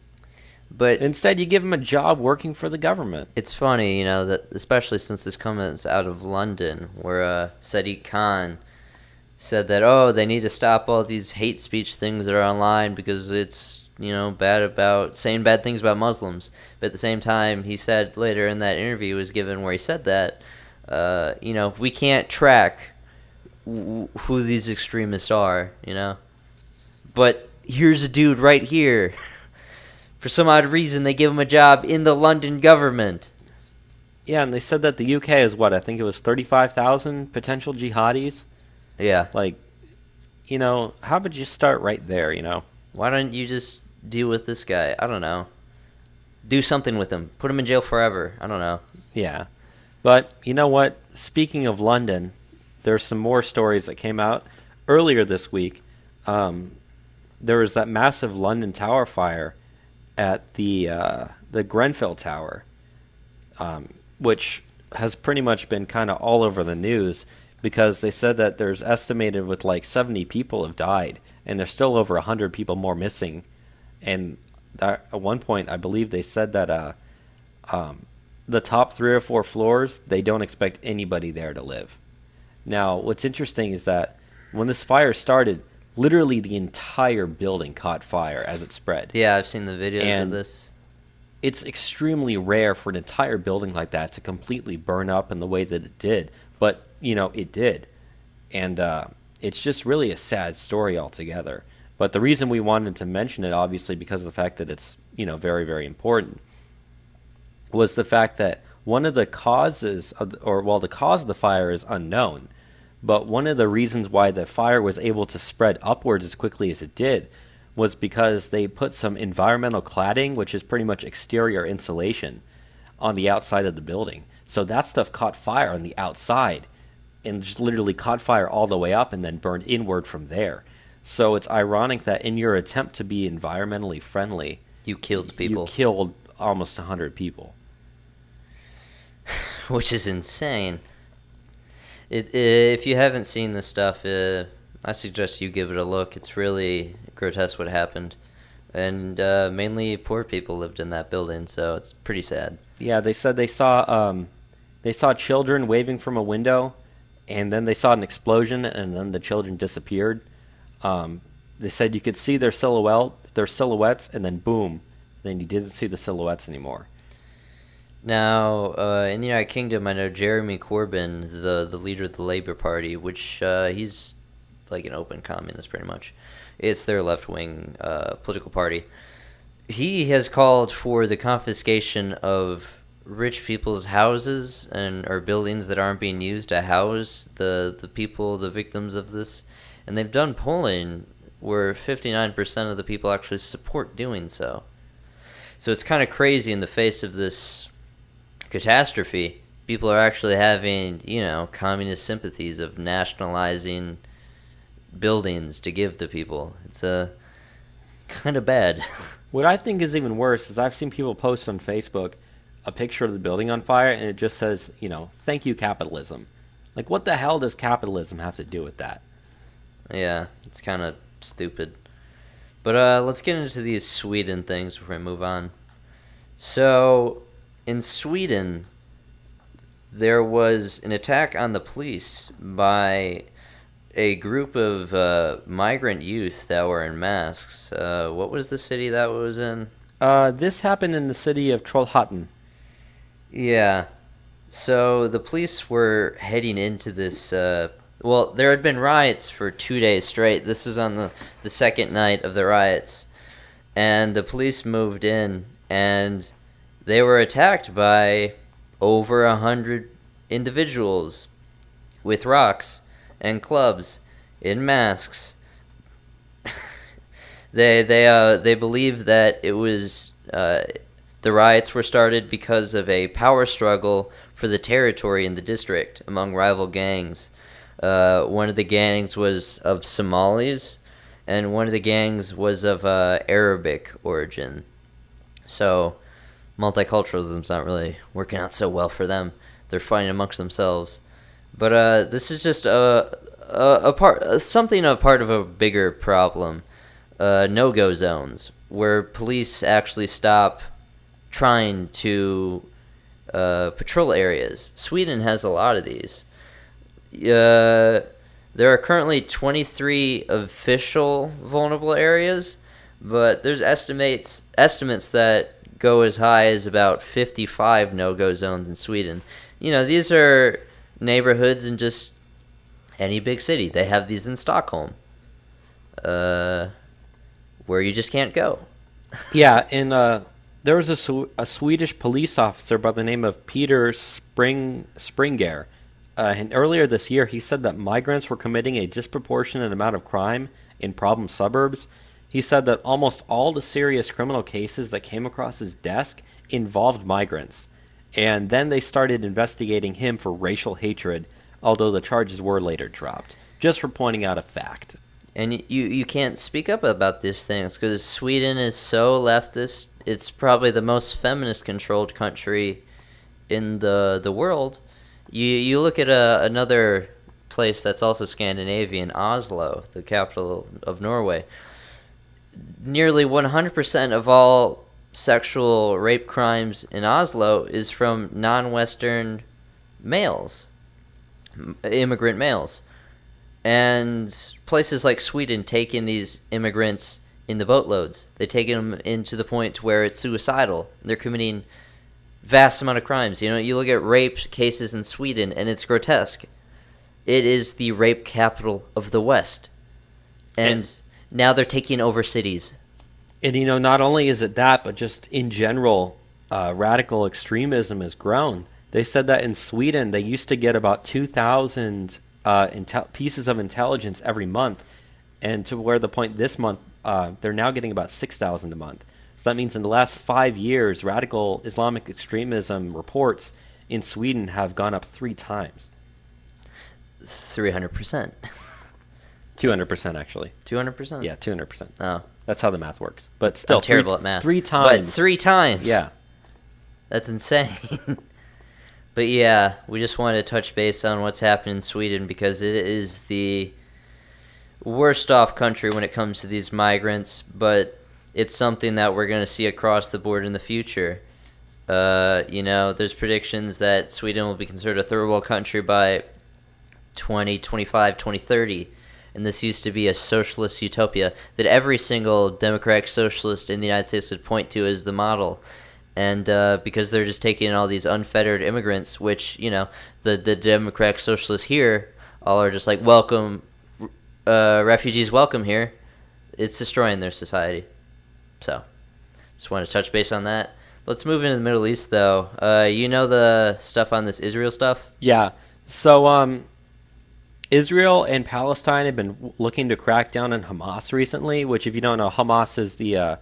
But instead, you give him a job working for the government. It's funny, that especially since this comes out of London, where Sadiq Khan said that, they need to stop all these hate speech things that are online because it's bad about saying bad things about Muslims. But at the same time, he said later in that interview was given where he said that, we can't track who these extremists are, But here's a dude right here. For some odd reason, they give him a job in the London government. Yeah, and they said that the UK is what? I think it was 35,000 potential jihadis. Yeah. Like, how would you start right there, Why don't you just deal with this guy? I don't know. Do something with him. Put him in jail forever. I don't know. Yeah. But you know what? Speaking of London, there's some more stories that came out earlier this week. There was that massive London Tower fire at the Grenfell Tower, which has pretty much been kind of all over the news because they said that there's estimated with like 70 people have died, and there's still over 100 people more missing. And at one point, I believe they said that the top 3 or 4 floors, they don't expect anybody there to live. Now, what's interesting is that when this fire started, literally the entire building caught fire as it spread. Yeah, I've seen the videos of this. It's extremely rare for an entire building like that to completely burn up in the way that it did. But, it did. And it's just really a sad story altogether. But the reason we wanted to mention it, obviously, because of the fact that it's, very, very important, was the fact that one of the causes, the cause of the fire is unknown. But one of the reasons why the fire was able to spread upwards as quickly as it did was because they put some environmental cladding, which is pretty much exterior insulation, on the outside of the building. So that stuff caught fire on the outside and just literally caught fire all the way up and then burned inward from there. So it's ironic that in your attempt to be environmentally friendly, you killed people. You killed almost 100 people. Which is insane. If you haven't seen this stuff, I suggest you give it a look. It's really grotesque what happened. And mainly poor people lived in that building, so it's pretty sad. Yeah, they said they saw children waving from a window, and then they saw an explosion, and then the children disappeared. They said you could see their silhouettes, and then boom, then you didn't see the silhouettes anymore. Now, in the United Kingdom, I know Jeremy Corbyn, the leader of the Labour Party, which he's like an open communist pretty much. It's their left-wing political party. He has called for the confiscation of rich people's houses or buildings that aren't being used to house the people, the victims of this. And they've done polling where 59% of the people actually support doing so. So it's kind of crazy in the face of this catastrophe. People are actually having, communist sympathies of nationalizing buildings to give to people. It's kind of bad. What I think is even worse is I've seen people post on Facebook a picture of the building on fire, and it just says, thank you, capitalism. Like, what the hell does capitalism have to do with that? Yeah, it's kind of stupid. But let's get into these Sweden things before we move on. So, in Sweden, there was an attack on the police by a group of migrant youth that were in masks. What was the city that was in? This happened in the city of Trollhättan. Yeah. So the police were heading into this... there had been riots for 2 days straight. This was on the second night of the riots. And the police moved in, and they were attacked by over 100 individuals with rocks and clubs in masks. They believe that it was the riots were started because of a power struggle for the territory in the district among rival gangs. One of the gangs was of Somalis, and one of the gangs was of Arabic origin. So multiculturalism's not really working out so well for them. They're fighting amongst themselves. But this is just part of a bigger problem. No-go zones, where police actually stop trying to patrol areas. Sweden has a lot of these. There are currently 23 official vulnerable areas, but there's estimates that go as high as about 55 no-go zones in Sweden. These are neighborhoods in just any big city. They have these in Stockholm, where you just can't go. Yeah, in there was a Swedish police officer by the name of Peter Springer. And earlier this year, he said that migrants were committing a disproportionate amount of crime in problem suburbs. He said that almost all the serious criminal cases that came across his desk involved migrants. And then they started investigating him for racial hatred, although the charges were later dropped, just for pointing out a fact. And you can't speak up about these things because Sweden is so leftist. It's probably the most feminist-controlled country in the world. You look at another place that's also Scandinavian, Oslo, the capital of Norway. Nearly 100% of all sexual rape crimes in Oslo is from non-Western males, immigrant males. And places like Sweden take in these immigrants in the boatloads. They take them in to the point where it's suicidal. They're committing vast amount of crimes. You know, you look at rape cases in Sweden, and it's grotesque. It is the rape capital of the West. And now they're taking over cities. And, you know, not only is it that, but just in general, radical extremism has grown. They said that in Sweden, they used to get about 2,000 pieces of intelligence every month, and to where the point this month, they're now getting about 6,000 a month. So that means in the last 5 years, radical Islamic extremism reports in Sweden have gone up 3 times. 300%. 200%, actually. 200%? Yeah, 200%. Oh. That's how the math works. But still, I'm terrible at math. 3 times. But 3 times? Yeah. That's insane. But yeah, we just wanted to touch base on what's happened in Sweden because it is the worst off country when it comes to these migrants, but it's something that we're going to see across the board in the future. You know, there's predictions that Sweden will be considered a third world country by 2025, 2030. And this used to be a socialist utopia that every single democratic socialist in the United States would point to as the model. And because they're just taking in all these unfettered immigrants, which, you know, the democratic socialists here all are just like, welcome, refugees welcome here. It's destroying their society. So, just want to touch base on that. Let's move into the Middle East, though. You know the stuff on this Israel stuff? Yeah. So, Israel and Palestine have been looking to crack down on Hamas recently, which, if you don't know, Hamas is the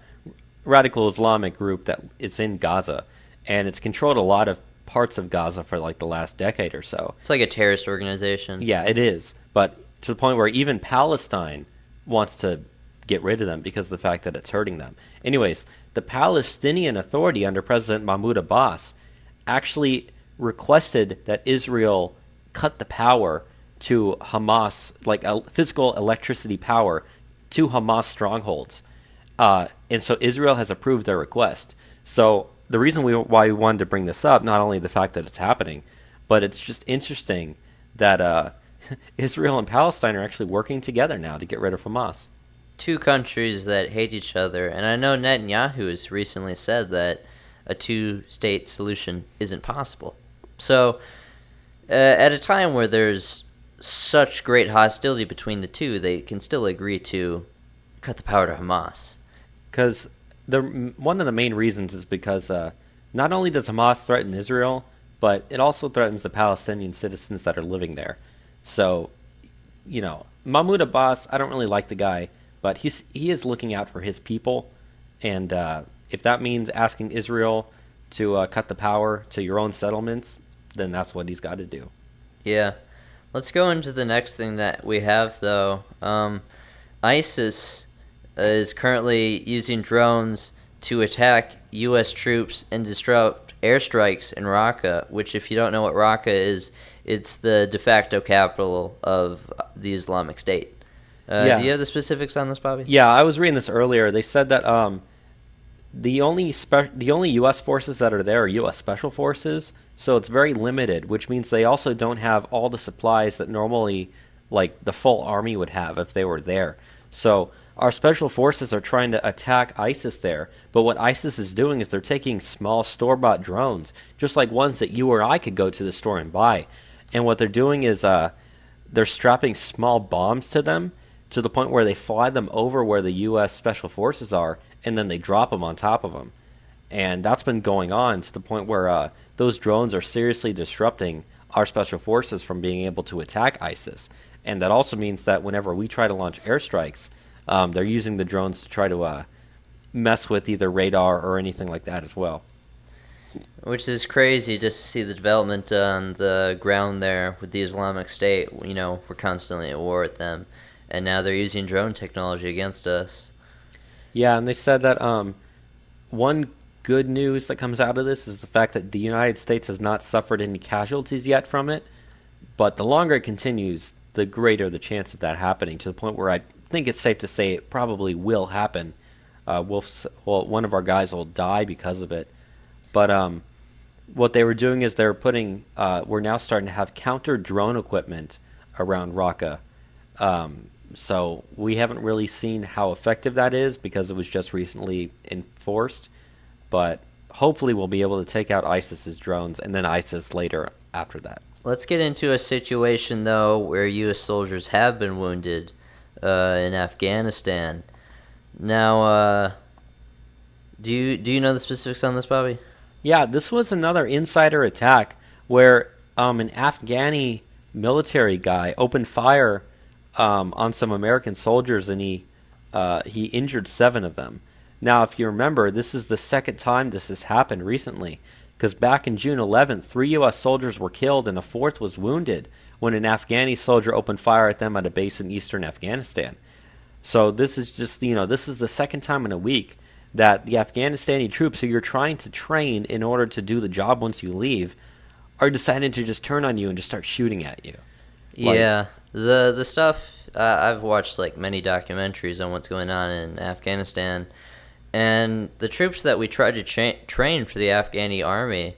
radical Islamic group that it's in Gaza, and it's controlled a lot of parts of Gaza for like the last decade or so. It's like a terrorist organization. Yeah, it is. But to the point where even Palestine wants to get rid of them because of the fact that it's hurting them. Anyways, the Palestinian Authority under President Mahmoud Abbas actually requested that Israel cut the power to Hamas, like physical electricity power, to Hamas strongholds. And so Israel has approved their request. So the reason why we wanted to bring this up, not only the fact that it's happening, but it's just interesting that Israel and Palestine are actually working together now to get rid of Hamas. 2 countries that hate each other, and I know Netanyahu has recently said that a 2-state solution isn't possible. So, at a time where there's such great hostility between the two, they can still agree to cut the power to Hamas. Because one of the main reasons is because not only does Hamas threaten Israel, but it also threatens the Palestinian citizens that are living there. So, you know, Mahmoud Abbas, I don't really like the guy, but he is looking out for his people. And if that means asking Israel to cut the power to your own settlements, then that's what he's got to do. Yeah. Let's go into the next thing that we have, though. ISIS is currently using drones to attack U.S. troops and disrupt airstrikes in Raqqa, which, if you don't know what Raqqa is, it's the de facto capital of the Islamic State. Do you have the specifics on this, Bobby? Yeah, I was reading this earlier. They said that the only U.S. forces that are there are U.S. Special Forces, so it's very limited, which means they also don't have all the supplies that normally, like, the full army would have if they were there. So our special forces are trying to attack ISIS there, but what ISIS is doing is they're taking small store-bought drones, just like ones that you or I could go to the store and buy. And what they're doing is they're strapping small bombs to them to the point where they fly them over where the U.S. Special Forces are, and then they drop them on top of them. And that's been going on to the point where those drones are seriously disrupting our special forces from being able to attack ISIS. And that also means that whenever we try to launch airstrikes, they're using the drones to try to mess with either radar or anything like that as well. Which is crazy just to see the development on the ground there with the Islamic State. You know, we're constantly at war with them, and now they're using drone technology against us. Yeah, and they said that one good news that comes out of this is the fact that the United States has not suffered any casualties yet from it, but the longer it continues, the greater the chance of that happening, to the point where I think it's safe to say it probably will happen. One of our guys will die because of it. But what they were doing is they're putting, we're now starting to have counter drone equipment around Raqqa. So we haven't really seen how effective that is because it was just recently enforced. But hopefully we'll be able to take out ISIS's drones and then ISIS later after that. Let's get into a situation, though, where U.S. soldiers have been wounded in Afghanistan. Now, do you know the specifics on this, Bobby? Yeah, this was another insider attack where an Afghani military guy opened fire on some American soldiers, and he injured 7 of them. Now, if you remember, this is the second time this has happened recently, because back in June 11th, 3 U.S. soldiers were killed and a 4th was wounded when an Afghani soldier opened fire at them at a base in eastern Afghanistan. So this is just, this is the second time in a week that the Afghanistani troops who you're trying to train in order to do the job once you leave are deciding to just turn on you and just start shooting at you. Yeah, the stuff, I've watched like many documentaries on what's going on in Afghanistan, and the troops that we try to train for the Afghani army,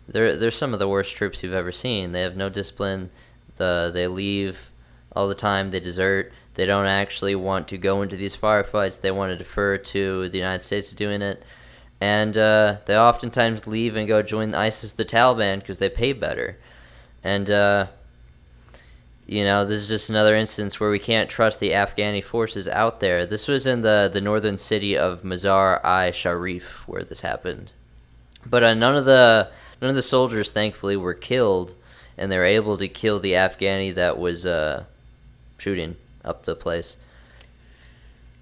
they're some of the worst troops you've ever seen. They have no discipline. They leave all the time. They desert. They don't actually want to go into these firefights. They want to defer to the United States doing it. And they oftentimes leave and go join ISIS, the Taliban, because they pay better. And, this is just another instance where we can't trust the Afghani forces out there. This was in the northern city of Mazar-i-Sharif where this happened. But none of the soldiers, thankfully, were killed, and they were able to kill the Afghani that was shooting up the place.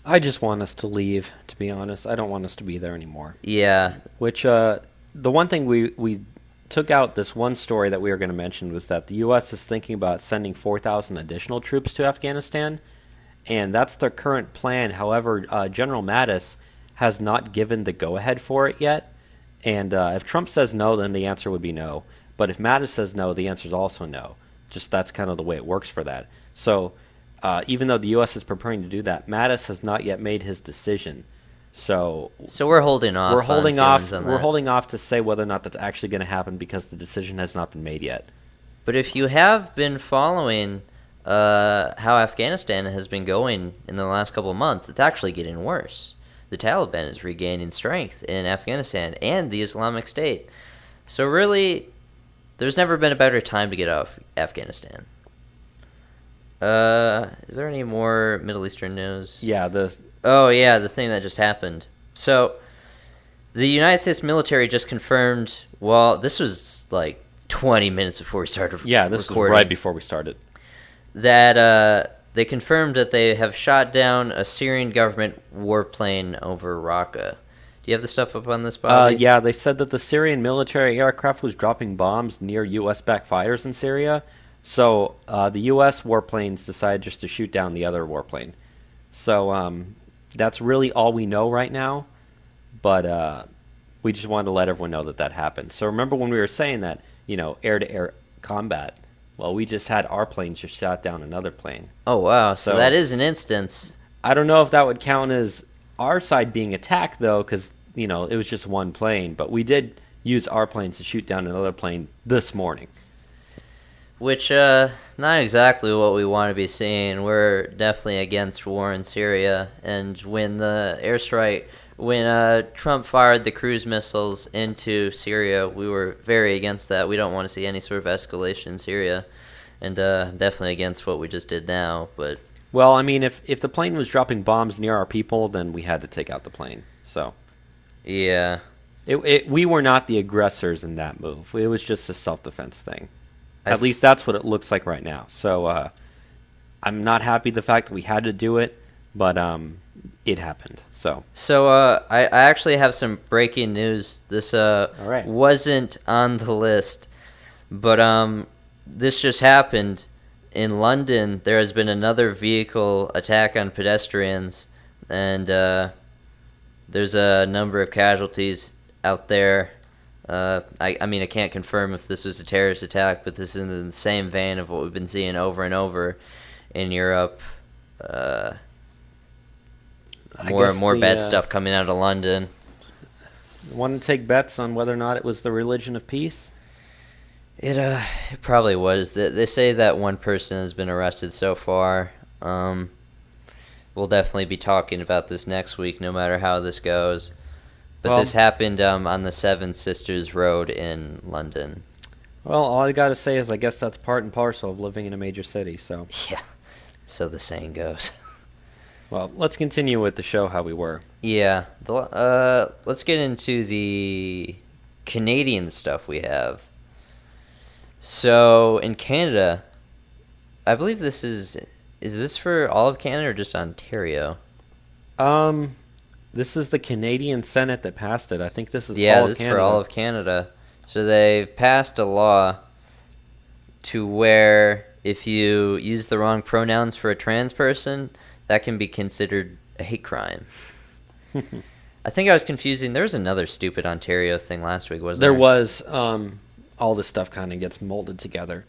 I just want us to leave, to be honest. I don't want us to be there anymore. Yeah. Which, the one thing we took out, this one story that we were going to mention, was that the U.S. is thinking about sending 4,000 additional troops to Afghanistan, and that's their current plan. However, General Mattis has not given the go-ahead for it yet, and if Trump says no, then the answer would be no. But if Mattis says no, the answer is also no. Just that's kind of the way it works for that. So even though the U.S. is preparing to do that, Mattis has not yet made his decision. So we're holding off. We're holding off. On we're that. holding off to say whether or not that's actually going to happen because the decision has not been made yet. But if you have been following how Afghanistan has been going in the last couple of months, it's actually getting worse. The Taliban is regaining strength in Afghanistan and the Islamic State. So really, there's never been a better time to get out of Afghanistan. Is there any more Middle Eastern news? Yeah, the thing that just happened. So, the United States military just confirmed, well, this was like 20 minutes before we started recording. Yeah, this was right before we started. That they confirmed that they have shot down a Syrian government warplane over Raqqa. Do you have the stuff up on this, Bobby? Yeah, they said that the Syrian military aircraft was dropping bombs near U.S.-backed fighters in Syria. So the U.S. warplanes decided just to shoot down the other warplane. So that's really all we know right now. But we just wanted to let everyone know that happened. So remember when we were saying that, air-to-air combat? Well, we just had our planes just shot down another plane. Oh, wow. So that is an instance. I don't know if that would count as our side being attacked, though, because, it was just one plane. But we did use our planes to shoot down another plane this morning. Which, not exactly what we want to be seeing. We're definitely against war in Syria. And when Trump fired the cruise missiles into Syria, we were very against that. We don't want to see any sort of escalation in Syria. And definitely against what we just did now. But well, I mean, if the plane was dropping bombs near our people, then we had to take out the plane. So yeah. We were not the aggressors in that move. It was just a self-defense thing. I At least that's what it looks like right now. So I'm not happy the fact that we had to do it, but it happened. So I actually have some breaking news. This right. wasn't on the list, but this just happened. In London, there has been another vehicle attack on pedestrians, and there's a number of casualties out there. I mean, I can't confirm if this was a terrorist attack, but this is in the same vein of what we've been seeing over and over in Europe. More bad stuff coming out of London. Want to take bets on whether or not it was the religion of peace? It probably was. They say that one person has been arrested so far. We'll definitely be talking about this next week, no matter how this goes. But this happened on the Seven Sisters Road in London. Well, all I got to say is I guess that's part and parcel of living in a major city. So Yeah, so the saying goes. Well, let's continue with the show how we were. Yeah, let's get into the Canadian stuff we have. So in Canada, I believe this is this for all of Canada or just Ontario? This is the Canadian Senate that passed it. I think this is Yeah, all this of is Canada. for all of Canada. So they've passed a law to where if you use the wrong pronouns for a trans person, that can be considered a hate crime. I think I was confusing. There was another stupid Ontario thing last week, wasn't there? There was. All this stuff kind of gets molded together.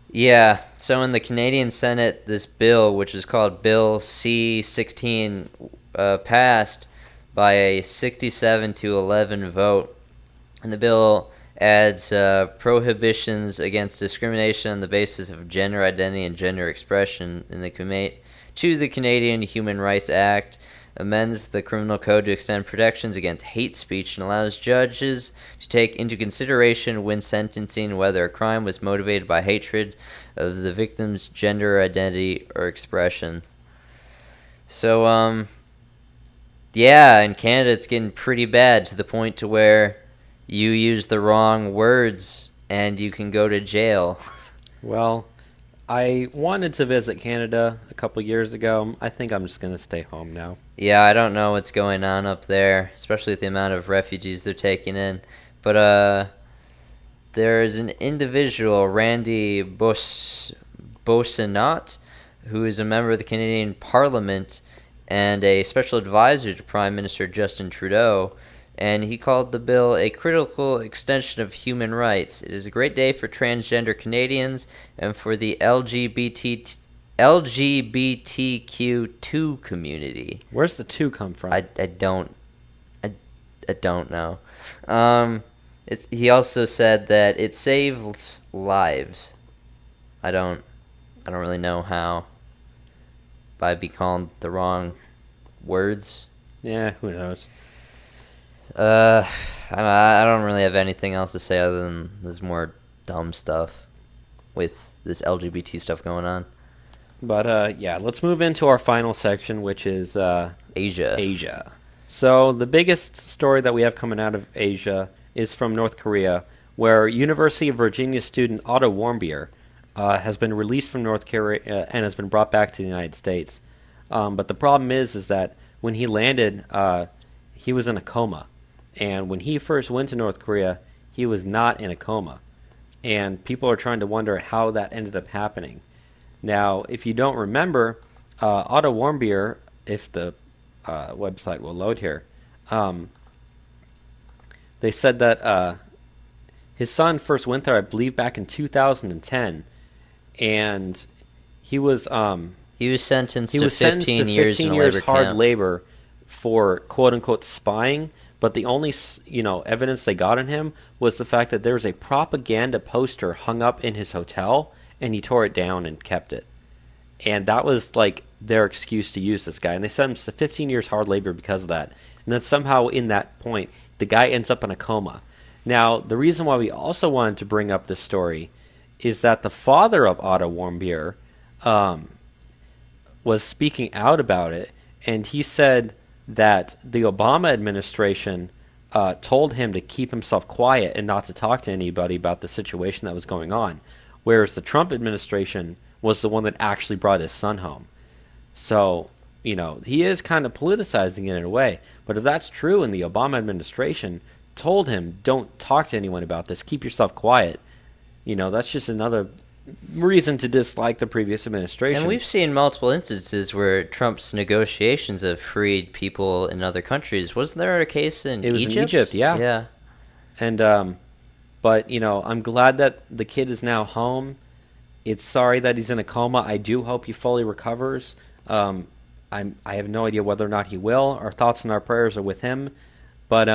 Yeah, so in the Canadian Senate, this bill, which is called Bill C-16, passed by a 67-11 vote. And the bill adds prohibitions against discrimination on the basis of gender identity and gender expression to the Canadian Human Rights Act, amends the criminal code to extend protections against hate speech, and allows judges to take into consideration when sentencing whether a crime was motivated by hatred of the victim's gender identity or expression. So, yeah, in Canada it's getting pretty bad to the point to where you use the wrong words and you can go to jail. Well, I wanted to visit Canada a couple years ago. I think I'm just going to stay home now. Yeah, I don't know what's going on up there, especially with the amount of refugees they're taking in. But there's an individual, Randy Boissonnault, who is a member of the Canadian Parliament and a special advisor to Prime Minister Justin Trudeau, and he called the bill a critical extension of human rights. It is a great day for transgender Canadians and for the LGBTQ2 community. Where's the 2 come from? I don't know. He also said that it saves lives. I don't really know how. By be called the wrong words. Yeah, who knows? I don't really have anything else to say other than there's more dumb stuff with this LGBT stuff going on. But yeah, let's move into our final section, which is Asia. So the biggest story that we have coming out of Asia is from North Korea, where University of Virginia student Otto Warmbier has been released from North Korea and has been brought back to the United States. But the problem is that when he landed, he was in a coma. And when he first went to North Korea, he was not in a coma. And people are trying to wonder how that ended up happening. Now, if you don't remember, Otto Warmbier, if the website will load here, they said that his son first went there, I believe, back in 2010. And he was sentenced to 15 years in labor hard camp. labor for quote unquote spying, but the only evidence they got on him was the fact that there was a propaganda poster hung up in his hotel and he tore it down and kept it. And that was like their excuse to use this guy, and they sentenced him to 15 years hard labor because of that. And then somehow in that point the guy ends up in a coma. Now, the reason why we also wanted to bring up this story is that the father of Otto Warmbier was speaking out about it, and he said that the Obama administration told him to keep himself quiet and not to talk to anybody about the situation that was going on, whereas the Trump administration was the one that actually brought his son home. So, he is kind of politicizing it in a way. But if that's true and the Obama administration told him, don't talk to anyone about this, keep yourself quiet, that's just another reason to dislike the previous administration. And we've seen multiple instances where Trump's negotiations have freed people in other countries. Wasn't there a case in Egypt? It was in Egypt, yeah. Yeah. And, but, I'm glad that the kid is now home. It's sorry that he's in a coma. I do hope he fully recovers. I have no idea whether or not he will. Our thoughts and our prayers are with him. But,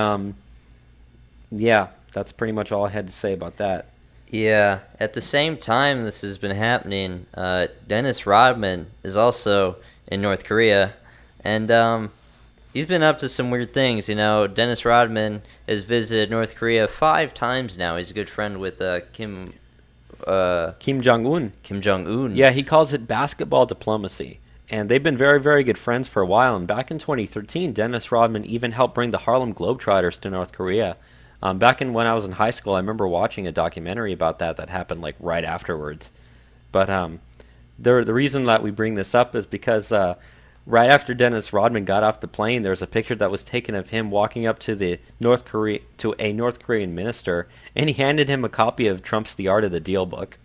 yeah, that's pretty much all I had to say about that. Yeah. At the same time this has been happening, Dennis Rodman is also in North Korea, and he's been up to some weird things. Dennis Rodman has visited North Korea 5 times now. He's a good friend with Kim Jong-un. Kim Jong-un. Yeah, he calls it basketball diplomacy. And they've been very, very good friends for a while. And back in 2013, Dennis Rodman even helped bring the Harlem Globetrotters to North Korea. Back when I was in high school, I remember watching a documentary about that happened like right afterwards. But the reason that we bring this up is because right after Dennis Rodman got off the plane, there was a picture that was taken of him walking up to a North Korean minister, and he handed him a copy of Trump's The Art of the Deal book.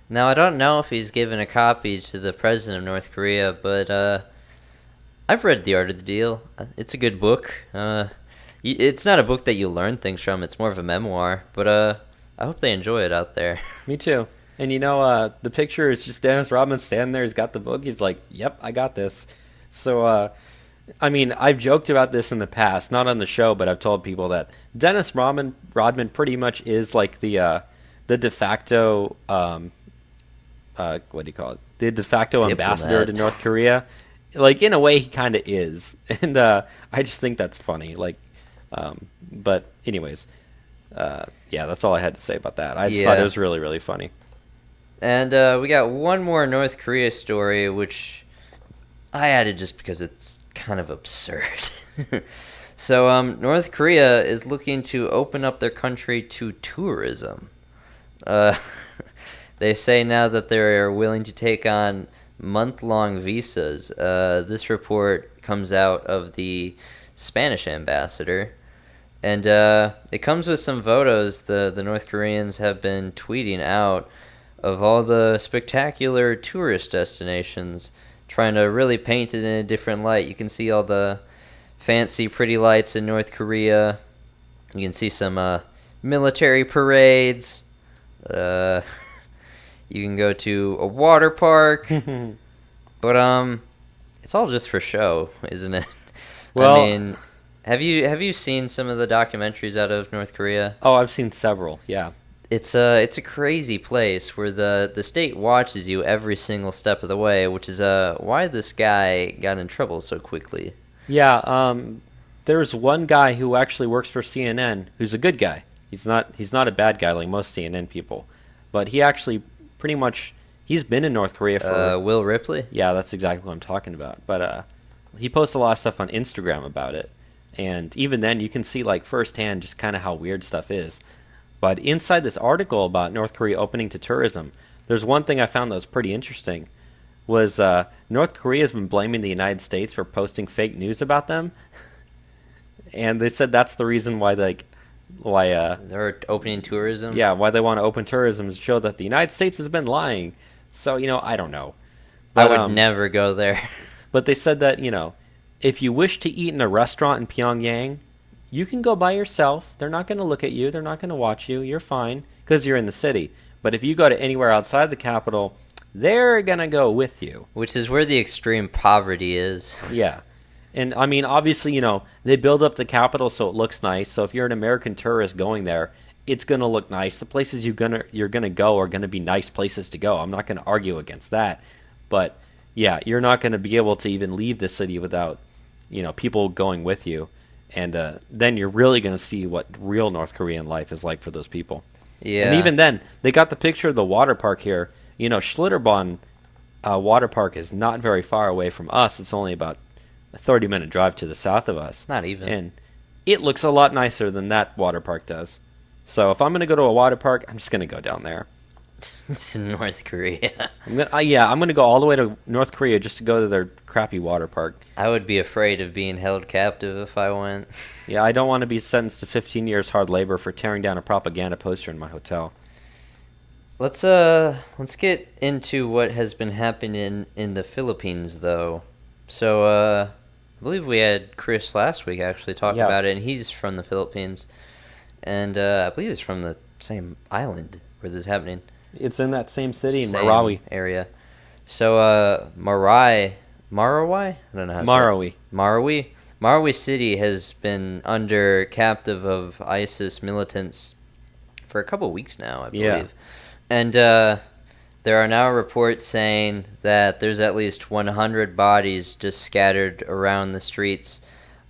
Now, I don't know if he's given a copy to the president of North Korea, but I've read The Art of the Deal. It's a good book. It's not a book that you learn things from. It's more of a memoir, but I hope they enjoy it out there. Me too. And the picture is just Dennis Rodman standing there. He's got the book. He's like, yep, I got this. So, I've joked about this in the past, not on the show, but I've told people that Dennis Rodman pretty much is like the de facto, what do you call it? The de facto ambassador to North Korea. Like, in a way, he kind of is. And I just think that's funny. Like, but anyways, yeah, that's all I had to say about that. I just thought it was really, really funny. And we got one more North Korea story, which I added just because it's kind of absurd. So North Korea is looking to open up their country to tourism. They say now that they're willing to take on month-long visas. This report comes out of the Spanish ambassador. And it comes with some photos the North Koreans have been tweeting out of all the spectacular tourist destinations, trying to really paint it in a different light. You can see all the fancy, pretty lights in North Korea. You can see some military parades. You can go to a water park. But it's all just for show, isn't it? Well, I mean, have you seen some of the documentaries out of North Korea? Oh, I've seen several. Yeah. It's a crazy place where the state watches you every single step of the way, which is why this guy got in trouble so quickly. Yeah, there's one guy who actually works for CNN who's a good guy. He's not a bad guy like most CNN people, but he actually pretty much he's been in North Korea for Will Ripley? Yeah, that's exactly what I'm talking about. But he posts a lot of stuff on Instagram about it, and even then you can see like firsthand just kind of how weird stuff is. But inside this article about North Korea opening to tourism, there's one thing I found that was pretty interesting, was North Korea has been blaming the United States for posting fake news about them. And they said that's the reason why they're opening tourism? Yeah, why they want to open tourism is to show that the United States has been lying. So, I don't know. But, I would never go there. But they said that, if you wish to eat in a restaurant in Pyongyang, you can go by yourself. They're not going to look at you. They're not going to watch you. You're fine because you're in the city. But if you go to anywhere outside the capital, they're going to go with you. Which is where the extreme poverty is. Yeah. And, I mean, obviously, they build up the capital so it looks nice. So if you're an American tourist going there, it's going to look nice. The places you're going to go are going to be nice places to go. I'm not going to argue against that. But, yeah, you're not going to be able to even leave the city without, people going with you. And then you're really going to see what real North Korean life is like for those people. Yeah. And even then, they got the picture of the water park here. Schlitterbahn water park is not very far away from us. It's only about a 30-minute drive to the south of us. Not even. And it looks a lot nicer than that water park does. So if I'm going to go to a water park, I'm just going to go down there. It's in North Korea. I'm going to go all the way to North Korea just to go to their crappy water park. I would be afraid of being held captive if I went. Yeah, I don't want to be sentenced to 15 years hard labor for tearing down a propaganda poster in my hotel. Let's get into what has been happening in the Philippines, though. So I believe we had Chris last week actually talk about it, and he's from the Philippines, and I believe it's from the same island where this is happening. It's in that same city, in Same Marawi. area. So Marawi? I don't know how to say it. Marawi City has been under captive of ISIS militants for a couple weeks now, I believe. Yeah. And there are now reports saying that there's at least 100 bodies just scattered around the streets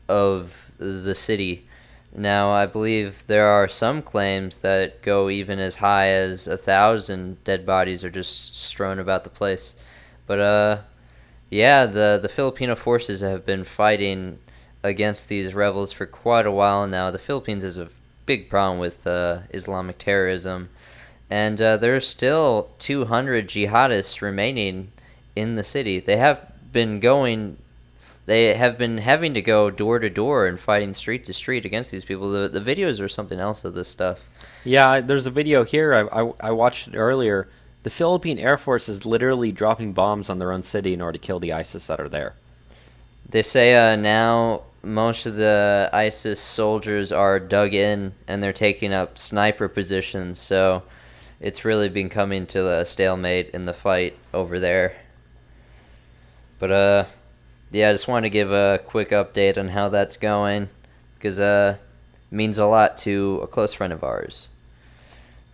of the city. Now, I believe there are some claims that go even as high as 1,000 dead bodies are just strewn about the place. But, yeah, the Filipino forces have been fighting against these rebels for quite a while now. The Philippines has a big problem with Islamic terrorism. And there are still 200 jihadists remaining in the city. They have been having to go door to door and fighting street to street against these people. The videos are something else of this stuff. Yeah, there's a video here. I watched it earlier. The Philippine Air Force is literally dropping bombs on their own city in order to kill the ISIS that are there. They say now most of the ISIS soldiers are dug in and they're taking up sniper positions. So it's really been coming to a stalemate in the fight over there. But yeah, I just want to give a quick update on how that's going, because it means a lot to a close friend of ours.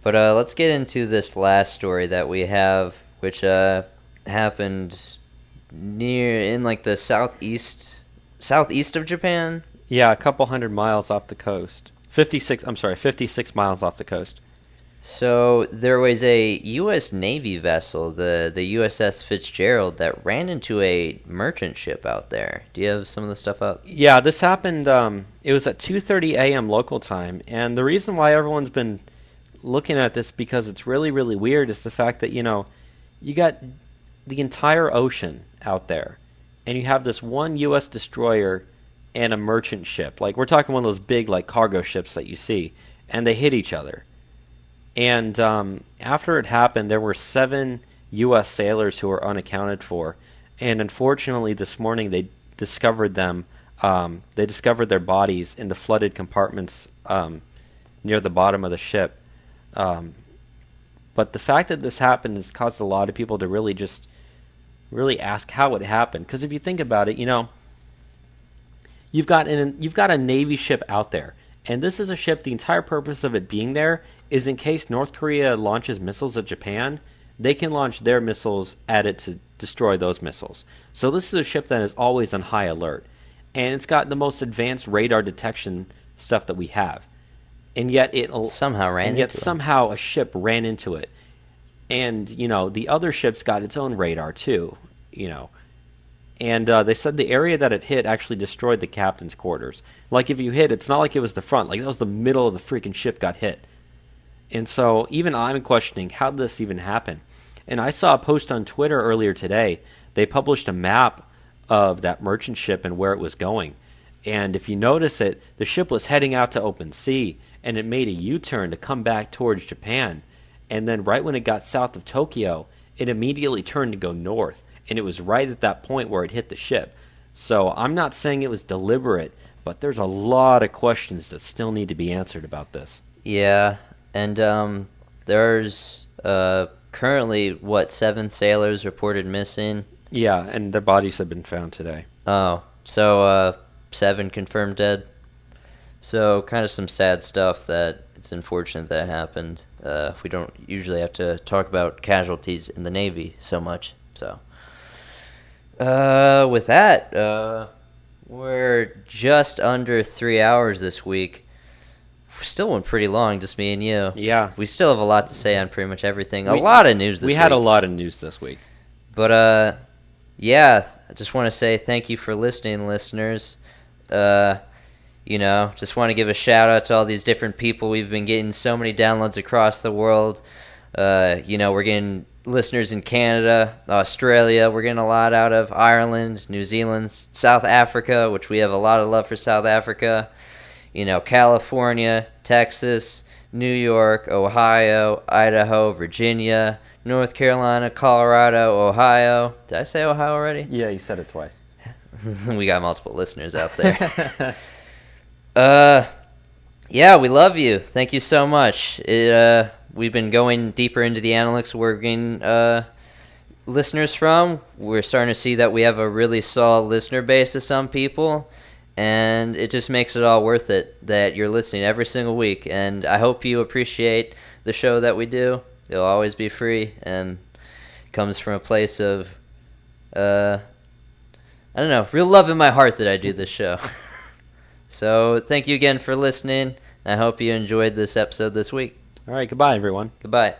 But let's get into this last story that we have, which happened in like the southeast of Japan. Yeah, a couple hundred miles off the coast. 56 miles off the coast. So there was a U.S. Navy vessel, the USS Fitzgerald, that ran into a merchant ship out there. Do you have some of the stuff up? Yeah, this happened, it was at 2:30 a.m. local time, and the reason why everyone's been looking at this, because it's really, really weird, is the fact that, you got the entire ocean out there, and you have this one U.S. destroyer and a merchant ship. Like, we're talking one of those big, like, cargo ships that you see, and they hit each other. And after it happened, there were 7 U.S. sailors who were unaccounted for. And unfortunately, this morning they discovered them. They discovered their bodies in the flooded compartments near the bottom of the ship. But the fact that this happened has caused a lot of people to really ask how it happened. Because if you think about it, you've got a Navy ship out there. And this is a ship, the entire purpose of it being there is in case North Korea launches missiles at Japan, they can launch their missiles at it to destroy those missiles. So this is a ship that is always on high alert. And it's got the most advanced radar detection stuff that we have. And yet somehow a ship ran into it. And, the other ship's got its own radar too, And they said the area that it hit actually destroyed the captain's quarters. Like, if you hit, it's not like it was the front. Like, that was the middle of the freaking ship got hit. And so even I'm questioning, how did this even happen? And I saw a post on Twitter earlier today. They published a map of that merchant ship and where it was going. And if you notice it, the ship was heading out to open sea, and it made a U-turn to come back towards Japan. And then right when it got south of Tokyo, it immediately turned to go north. And it was right at that point where it hit the ship. So I'm not saying it was deliberate, but there's a lot of questions that still need to be answered about this. Yeah, and there's currently, 7 sailors reported missing? Yeah, and their bodies have been found today. Oh, so 7 confirmed dead? So kind of some sad stuff that it's unfortunate that happened. We don't usually have to talk about casualties in the Navy so much, so... with that, we're just under 3 hours this week. We still went pretty long, just me and you. Yeah. We still have a lot to say on pretty much everything. A lot of news this week. We had a lot of news this week. But, yeah, I just want to say thank you for listening, listeners. Just want to give a shout out to all these different people. We've been getting so many downloads across the world. We're getting listeners in Canada, Australia. We're getting a lot out of Ireland, New Zealand, South Africa, which we have a lot of love for South Africa. California, Texas, New York, Ohio, Idaho, Virginia, North Carolina, Colorado, Ohio. Did I say Ohio already? Yeah, you said it twice. We got multiple listeners out there. Yeah, we love you. Thank you so much. We've been going deeper into the analytics we're getting listeners from. We're starting to see that we have a really solid listener base to some people, and it just makes it all worth it that you're listening every single week. And I hope you appreciate the show that we do. It'll always be free, and it comes from a place of, I don't know, real love in my heart that I do this show. So thank you again for listening. I hope you enjoyed this episode this week. All right, goodbye, everyone. Goodbye.